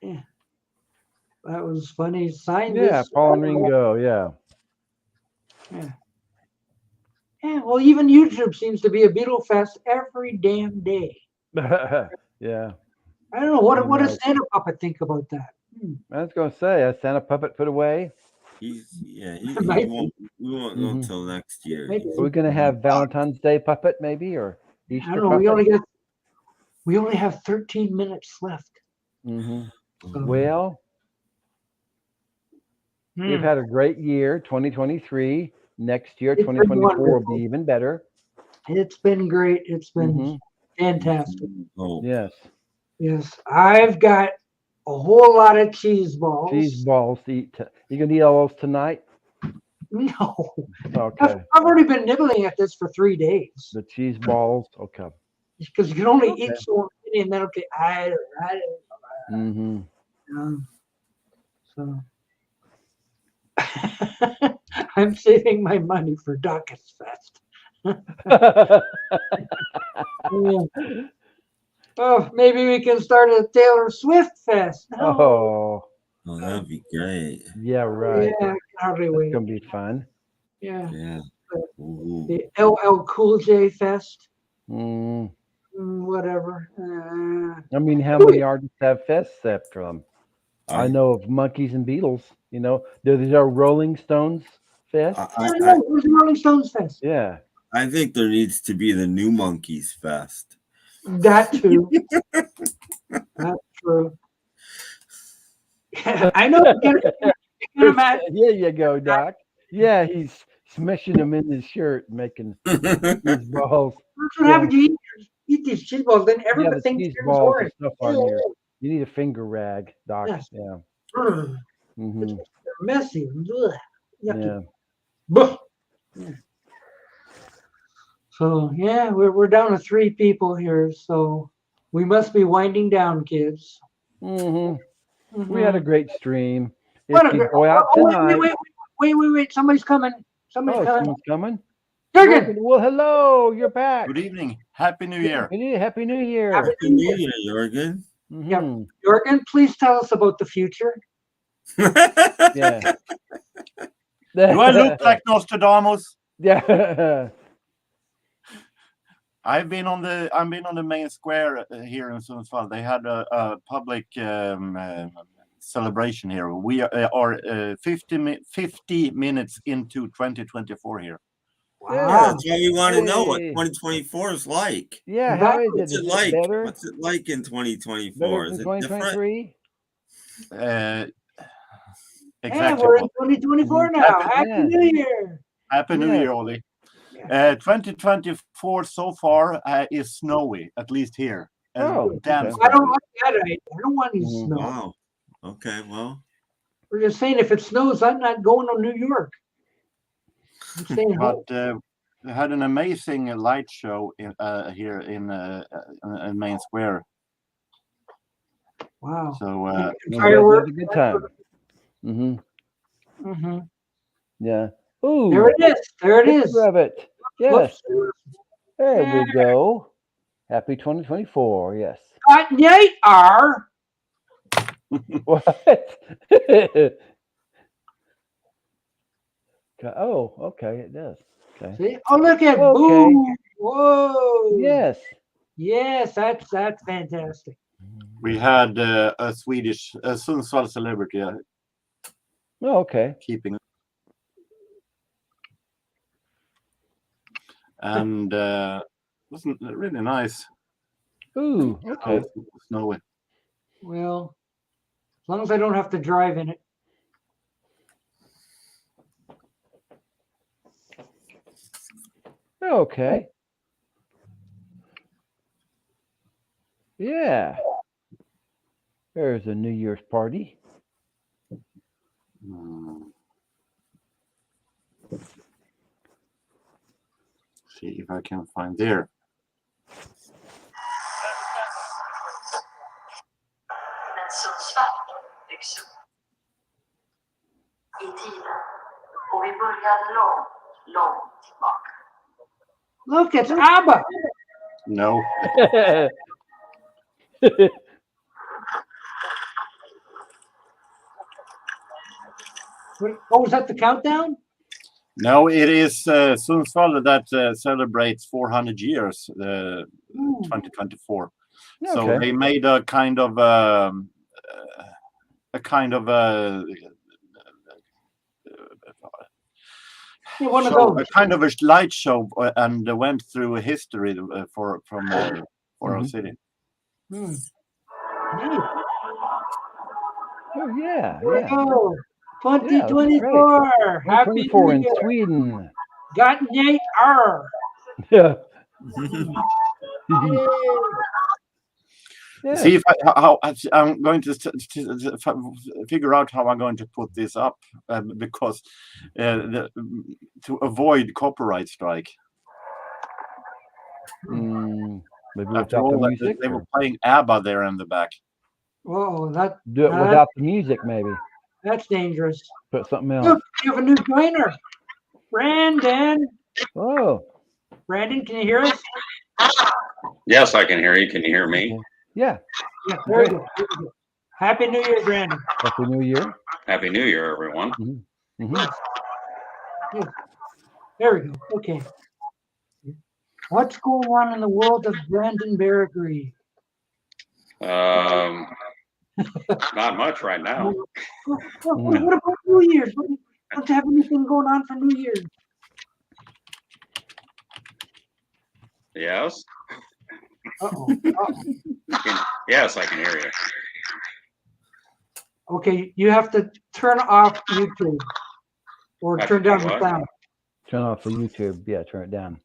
Yeah. That was funny. Sign Yeah, this. Paul and Ringo, yeah. Yeah. Yeah, well, even YouTube seems to be a Beetle Fest every damn day. Yeah. I don't know. What does Santa Puppet think about that? I was going to say, a Santa Puppet put away. We won't go until next year. Are we going to have Valentine's Day Puppet maybe, or Easter I don't know. Puppet? We only have 13 minutes left. Well, we've had a great year, 2023. Next year, 2024 will be even better. It's been great. It's been fantastic. Yes. Yes. I've got a whole lot of cheese balls. Cheese balls to eat. You going to eat all those tonight? No. Okay. I've already been nibbling at this for 3 days. The cheese balls. Okay. Because you can only eat so many, and then so I'm saving my money for Duck's Fest. Oh, maybe we can start a Taylor Swift Fest. Oh, that'd be great. Yeah, right. Yeah, I can hardly wait. It's gonna be fun. Yeah. Yeah. The LL Cool J Fest. Whatever. I mean, how many artists have fests after them? I know of Monkeys and Beatles. You know, there's a Rolling Stones Fest. There's a Rolling Stones Fest. Yeah. I think there needs to be the New Monkeys Fest. That too. That's true. I know. There you go, Doc. Yeah, he's smishing them in his shirt, making his balls. That's what happens. You eat these cheese balls, then everybody thinks cheese you're balls orange. and stuff on here. You need a finger rag, Doc. Yes. Yeah. They're messy. Yeah. Yeah. So yeah, we're down to 3 people here, so we must be winding down, kids. We had a great stream. What If a you great, go out tonight, wait. Somebody's coming. Somebody's coming. Someone's coming. Jorgen. Well, hello. You're back. Good evening. Happy New Year. Happy New Year. Happy New Year, Jorgen. Yeah. Jorgen, please tell us about the future. Yeah. Do I look like Nostradamus? Yeah. I've been on the main square here in Sundsvall. They had a public celebration here. We are 50 minutes into 2024 here. Wow. Yeah, that's why we want to know what 2024 is like. Yeah, how is What's it like? What's it like in 2024? Is it 2023? Exactly. We're in 2024 now. Happy New Year. Happy New Year, Ollie. 2024 so far is snowy, at least here. Damn. I don't like that. I don't want any snow. Wow. Okay, well. We're just saying if it snows, I'm not going to New York. I'm staying home. But we had an amazing light show here in Main Square. Wow. So fireworks. A good time. Yeah. Ooh. There it is. There it is. Of it. Yes. There we go. Happy 2024. Yes. Yay, R. What? Oh, okay. It does. Okay. See? Oh, look at boom. Whoa. Yes. Yes, that's fantastic. We had a Swedish Sundsvall celebrity. Oh, okay. Keeping it. And wasn't really nice. Ooh, okay. Snowy. Well, as long as I don't have to drive in it. Okay. Yeah. There's a New Year's party. See if I can find there. Men Sundsvall byggs upp i tiden och vi började långt tillbaka. Look, it's ABBA. No. Oh, was that the countdown? No, it is Sundsvall that celebrates 400 years, 2024. Okay. So they made a kind of a light show and went through history for our city. Oh yeah. Oh, 2024. Happy 2024 New in Year. Sweden. Got Nate R. Yeah. See if I'm going to figure out how I'm going to put this up because to avoid copyright strike. Maybe After all, the music, they were playing ABBA there in the back. Oh, that do it without the music, maybe. That's dangerous. Put something else. Look, you have a new joiner, Brandon. Oh, Brandon, can you hear us? Yes, I can hear you. Can you hear me? Yeah. Yeah, very good. Very good. Happy New Year, Brandon. Happy New Year. Happy New Year, everyone. Yes. There we go. Okay. What's going on in the world of Brandon Barragree? Not much right now. What about New Year's? Don't you have anything going on for New Year's? Yes. Uh-oh. Yes, I can hear you. Okay, you have to turn off YouTube or turn down the sound. Turn off the YouTube. Yeah, turn it down.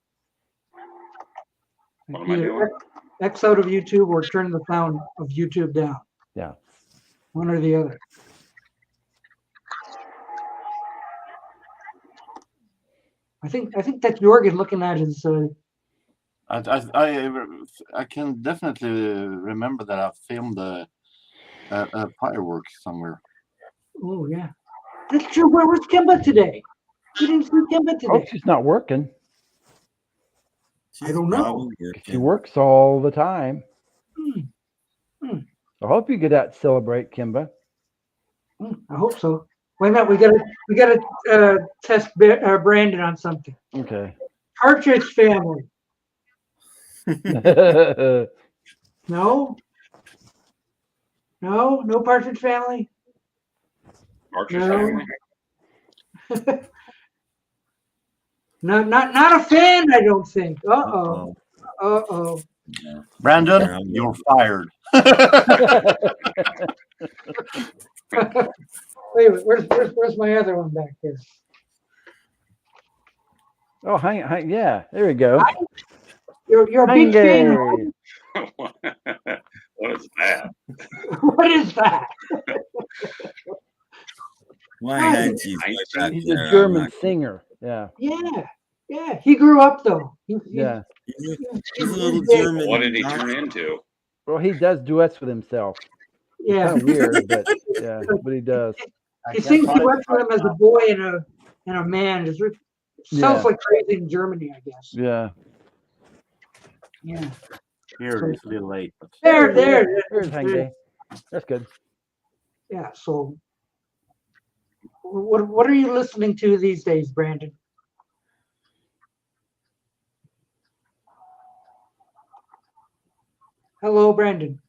What am I doing? X out of YouTube or turn the sound of YouTube down. Yeah. One or the other. I think that's Jorgen looking at his. I can definitely remember that I filmed a fireworks somewhere. Oh yeah, that's true. Where was Kimba today? We didn't see Kimba today. Oh, she's not working. I don't know. She works all the time. Hmm. I hope you get out and celebrate, Kimba. I hope so. Wait a minute, we gotta test Brandon on something. Okay. Partridge Family. No, no Partridge Family. Partridge Family. No, not a fan. I don't think. Uh-oh. Brandon, you're fired. Wait, where's my other one back there? Oh, hang, yeah, there we go. You're a big fan. What is that? What is that? He's a German singer. Yeah. Yeah. He grew up though. Yeah. He's a little German. What did he turn into? Well, he does duets with himself. Yeah. Kind of weird, but yeah, but he does. He sings duets with him as a boy and a man. It sounds like crazy in Germany, I guess. Yeah. Yeah. Here it's a little late. But... There's Hang Day. That's good. Yeah. So, what are you listening to these days, Brandon? Hello, Brandon.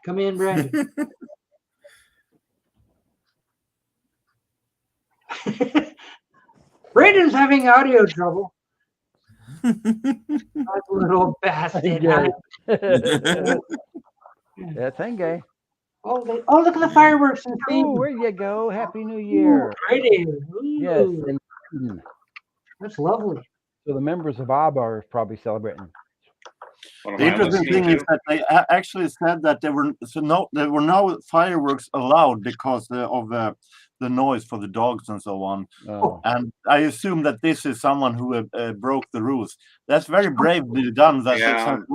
Come in, Brandon. Brandon's having audio trouble. That little bastard. That's Henge. Oh, look at the fireworks in Oh, where you go. Happy New Year. Pretty. Yes. And that's lovely. So the members of ABBA are probably celebrating. The interesting thing is that they actually said that there were no fireworks allowed because of the noise for the dogs and so on. Oh. And I assume that this is someone who broke the rules. That's very bravely done. That's kind of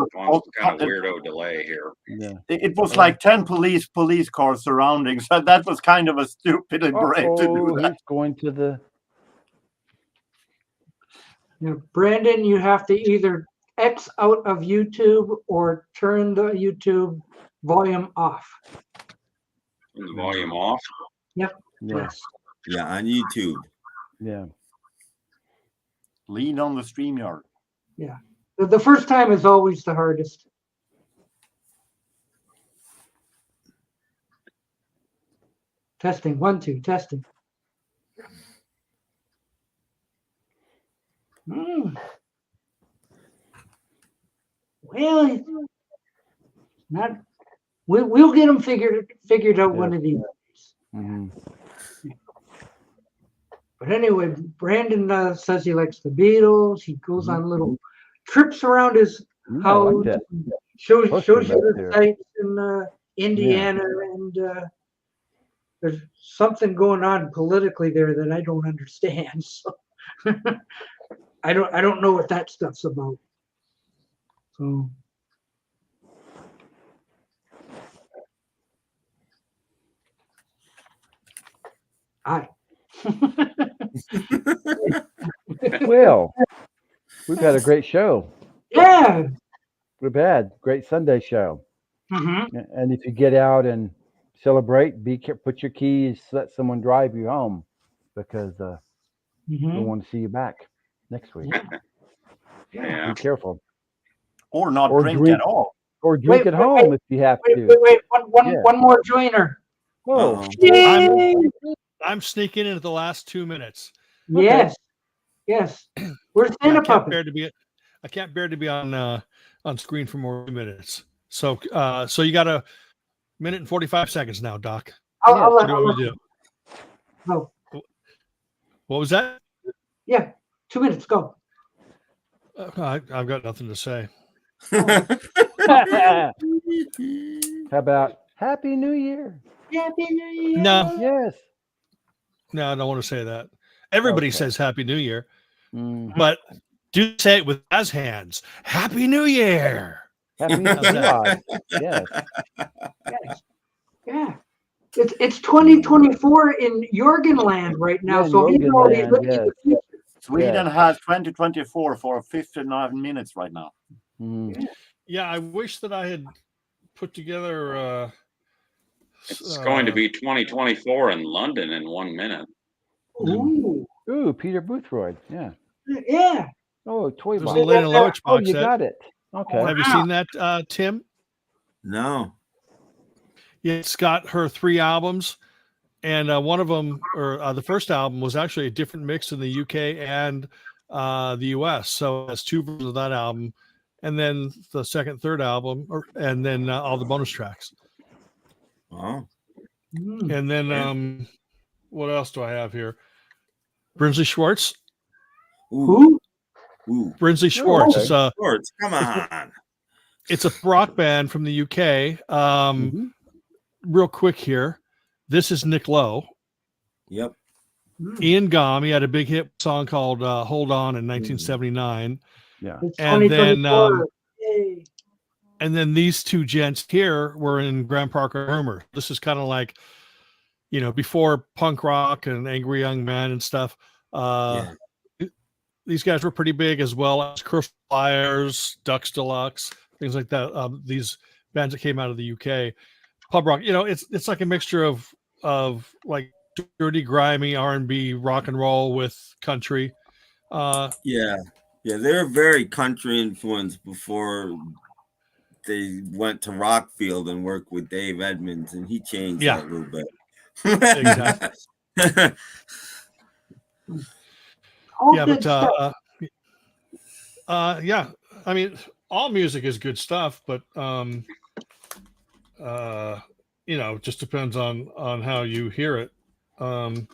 weirdo delay here. Yeah. It was like 10 police cars surrounding, so that was kind of a stupid and brave to do that. He's going to the. Now, Brandon, you have to either X out of YouTube or turn the YouTube volume off. Turn the volume off? Yep. Yes. Yeah, on YouTube. Yeah. Lean on the StreamYard. Yeah. The first time is always the hardest. Testing. 1, 2, testing. Well, not. We'll get them figured out one of these days. Mm-hmm. But anyway, Brandon says he likes the Beatles. He goes on little trips around his house, like shows you the sites in Indiana, and there's something going on politically there that I don't understand. So I don't know what that stuff's about. So. Hi. Well, we've had a great show. Yeah. We've had a great Sunday show. Mm-hmm. And if you get out and celebrate, put your keys, let someone drive you home, because we want to see you back next week. Yeah. Be careful. Or not drink at all. Or drink at home if you have to. Wait. One more joiner. Oh. I'm sneaking in at the last 2 minutes. Yes. Where's Santa Puppet? I can't bear to be on screen for more than 2 minutes. So you got a minute and 45 seconds now, Doc. I'll do. Go. What was that? Yeah, 2 minutes. Go. I've got nothing to say. How about Happy New Year? Happy New Year. No. Yes. No, I don't want to say that. Everybody says Happy New Year, but do say it with jazz hands. Happy New Year. Happy New Year. Yes. Yeah. It's 2024 in Jorgenland right now, so he's already looking at the future. Sweden has 2024 for 59 minutes right now. Yeah, I wish that I had put together. It's going to be 2024 in London in 1 minute. Ooh, Peter Boothroyd. Yeah. Yeah. Oh, toy There's box. a Lena Lovitch box you set. got it. Okay. Have you seen that, Tim? No. Yeah, it's got her 3 albums, and one of them, or the first album, was actually a different mix in the UK and the US. So it has 2 versions of that album, and then the second, third album, and then all the bonus tracks. Wow. And then what else do I have here? Brinsley Schwartz. Who? Brinsley Schwartz. Oh, It's Schwartz, come on. It's a rock band from the UK. Real quick here. This is Nick Lowe. Yep. Ian Gom. He had a big hit song called Hold On in 1979. Yeah. And then these 2 gents here were in Graham Parker Rumor. This is kind of like, before punk rock and Angry Young Men and stuff. These guys were pretty big, as well as Crystal Flyers, Ducks Deluxe, things like that. These bands that came out of the UK. Pub rock, it's like a mixture of like dirty, grimy R&B rock and roll with country. They're very country influenced before they went to Rockfield and worked with Dave Edmonds, and he changed that a little bit. Exactly. I mean, all music is good stuff, but it just depends on how you hear it. I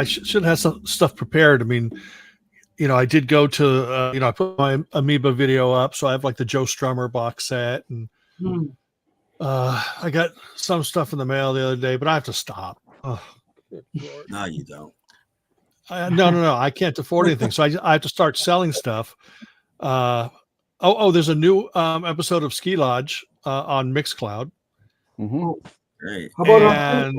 should have some stuff prepared. I mean, I did go to I put my Amoeba video up, so I have like the Joe Strummer box set, and I got some stuff in the mail the other day, but I have to stop. Oh, no, you don't. No, I can't afford anything, so I have to start selling stuff. There's a new episode of Ski Lodge on Mixcloud. Great. How about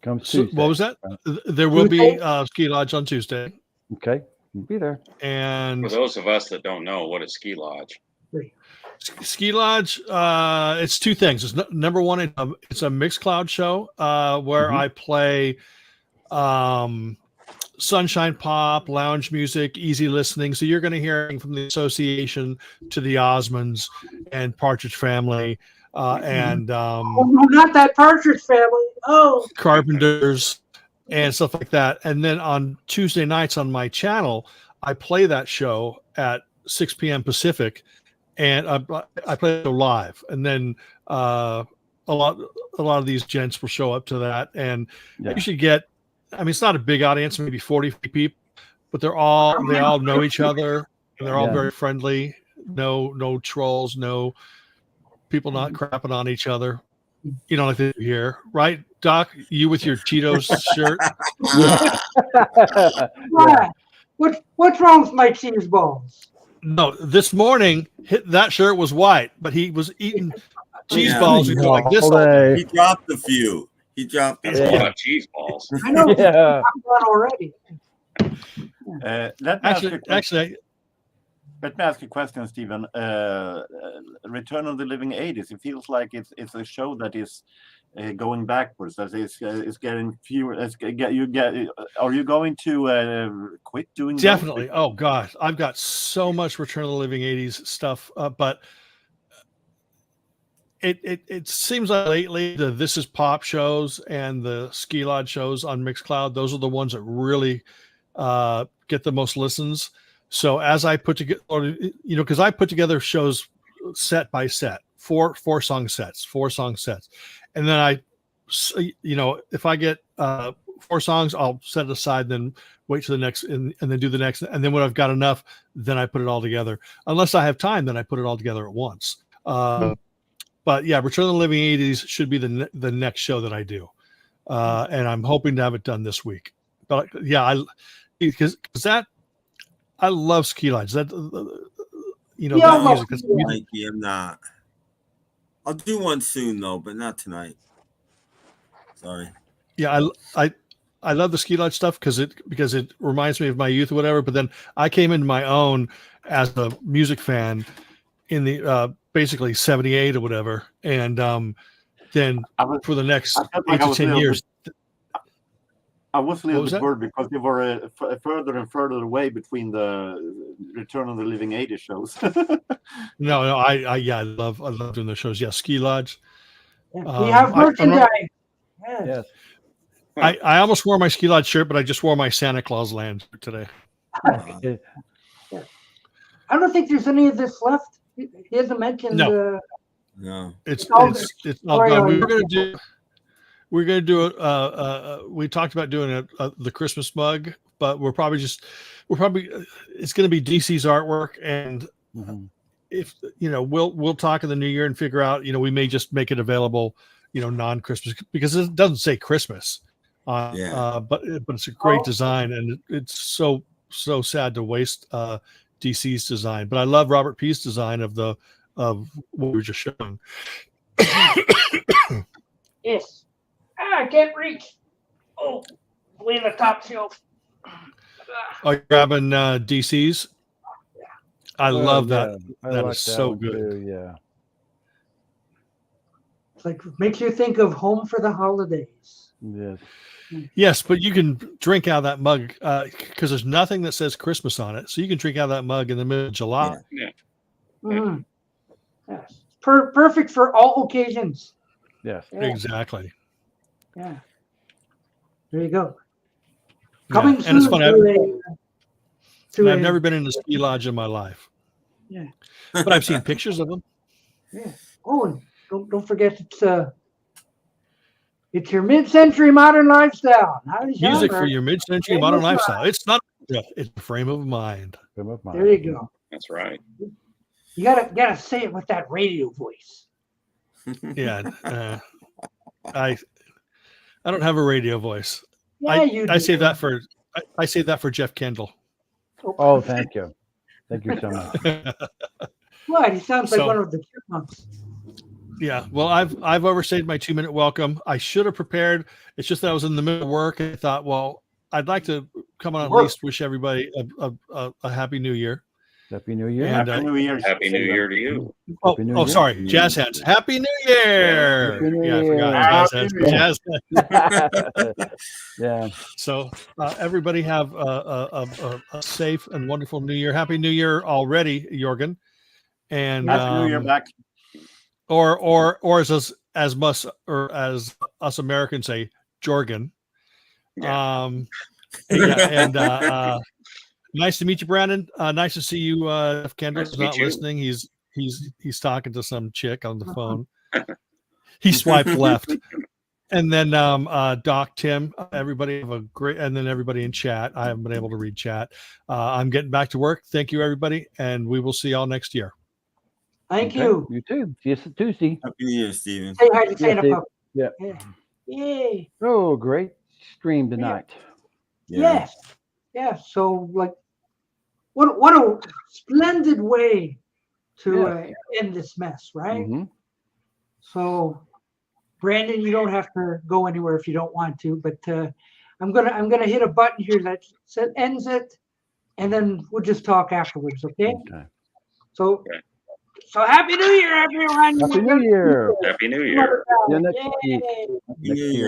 Comes Tuesday. What was that? There will be Ski Lodge on Tuesday. Okay, we'll be there. And for those of us that don't know, what is Ski Lodge? Ski Lodge, it's 2 things. It's number one, it's a Mixcloud show where I play sunshine pop, lounge music, easy listening. So you're going to hear from the Association to the Osmonds and Partridge Family and not that Partridge Family. Oh, Carpenters and stuff like that. And then on Tuesday nights on my channel, I play that show at 6 p.m. Pacific, and I play it live. And then a lot of these gents will show up to that, and I usually get. I mean, it's not a big audience, maybe 40 people, but they all know each other, and they're all very friendly. No trolls, no people not crapping on each other. Like they do here, right, Doc? You with your Cheetos shirt? What's wrong with my cheese balls? No, this morning that shirt was white, but he was eating cheese balls. He's like this. He dropped a few. He dropped a lot of cheese balls. I know. I'm done already. Let me ask you a question, Stephen. Return of the Living 80s. It feels like it's a show that is going backwards. That is getting fewer. Are you going to quit doing? Definitely. Oh God, I've got so much Return of the Living 80s stuff, but. It seems like lately the This Is Pop shows and the Ski Lodge shows on Mixcloud, those are the ones that really get the most listens. So as I put together, because I put together shows set by set, four song sets, and then if I get 4 songs, I'll set it aside, then wait to the next, and then do the next, and then when I've got enough, then I put it all together. Unless I have time, then I put it all together at once. But yeah, Return of the Living 80s should be the next show that I do, and I'm hoping to have it done this week. But yeah, because I love Ski Lodge. That music. I'm not. I'll do one soon though, but not tonight. Sorry. Yeah, I love the ski lodge stuff because it reminds me of my youth or whatever. But then I came into my own as a music fan in the basically 78 or whatever, and then for the next 8 to 10 years. I was a little bit worried because they were further and further away between the Return of the Living 80 shows. No, I love doing the shows. Yeah, ski lodge. Yeah, we have merchandise. Yes. I almost wore my ski lodge shirt, but I just wore my Santa Claus land today. I don't think there's any of this left. He hasn't mentioned. No. No. It's all gone. We're gonna do we talked about doing the Christmas mug, but it's gonna be DC's artwork, and if we'll talk in the new year and figure out, we may just make it available, non-Christmas, because it doesn't say Christmas. But it's a great design, and it's so sad to waste DC's design. But I love Robert P's design of what we were just showing. Yes. I can't reach. Oh, way the top shelf. Are you grabbing DC's? I love that. That is so good. Too, yeah. It's like, makes you think of home for the holidays. Yes. Yes, but you can drink out of that mug because there's nothing that says Christmas on it. So you can drink out of that mug in the middle of July. Yeah. Mm-hmm. Yes. Perfect for all occasions. Yes. Yeah. Exactly. Yeah. There you go. Coming soon. And it's funny. I've never been in a ski lodge in my life. Yeah. But I've seen pictures of them. Yeah. Oh, and don't forget it's your mid-century modern lifestyle. Music for your mid-century modern lifestyle. It's not. It's a frame of mind. There you go. That's right. You gotta say it with that radio voice. Yeah. I don't have a radio voice. Yeah, I save that for Jeff Kendall. Oh, thank you. Thank you so much. What? He sounds like one of the chipmunks. Yeah. Well, I've overstayed my 2-minute welcome. I should have prepared. It's just that I was in the middle of work and I thought, well, I'd like to come on at least wish everybody a happy New Year. Happy New Year. And, Happy New Year. Happy New Year to you. Sorry. Jazz hands. Happy New Year. Happy New I Year. forgot. Jazz hands. Yeah. So everybody have a safe and wonderful New Year. Happy New Year already, Jorgen. And Happy New Year back. Or as us Americans say, Jorgen. Yeah. Nice to meet you, Brandon. Nice to see you. If Kendall's not listening, he's talking to some chick on the phone. He swiped left. And then Doc, Tim, everybody have a great, and then everybody in chat. I haven't been able to read chat. I'm getting back to work. Thank you, everybody, and we will see y'all next year. Thank you. You too. See you Tuesday. Happy New Year, Steven. Say hi to Santa. Yeah. Yay. Oh, great stream tonight. Yeah. Yes. So, like, what a splendid way to end this mess, right? Mm-hmm. So, Brandon, you don't have to go anywhere if you don't want to, but I'm gonna hit a button here that ends it, and then we'll just talk afterwards, okay? So Happy New Year, everyone! Happy New Year! Happy New Year! See you next week. New Year.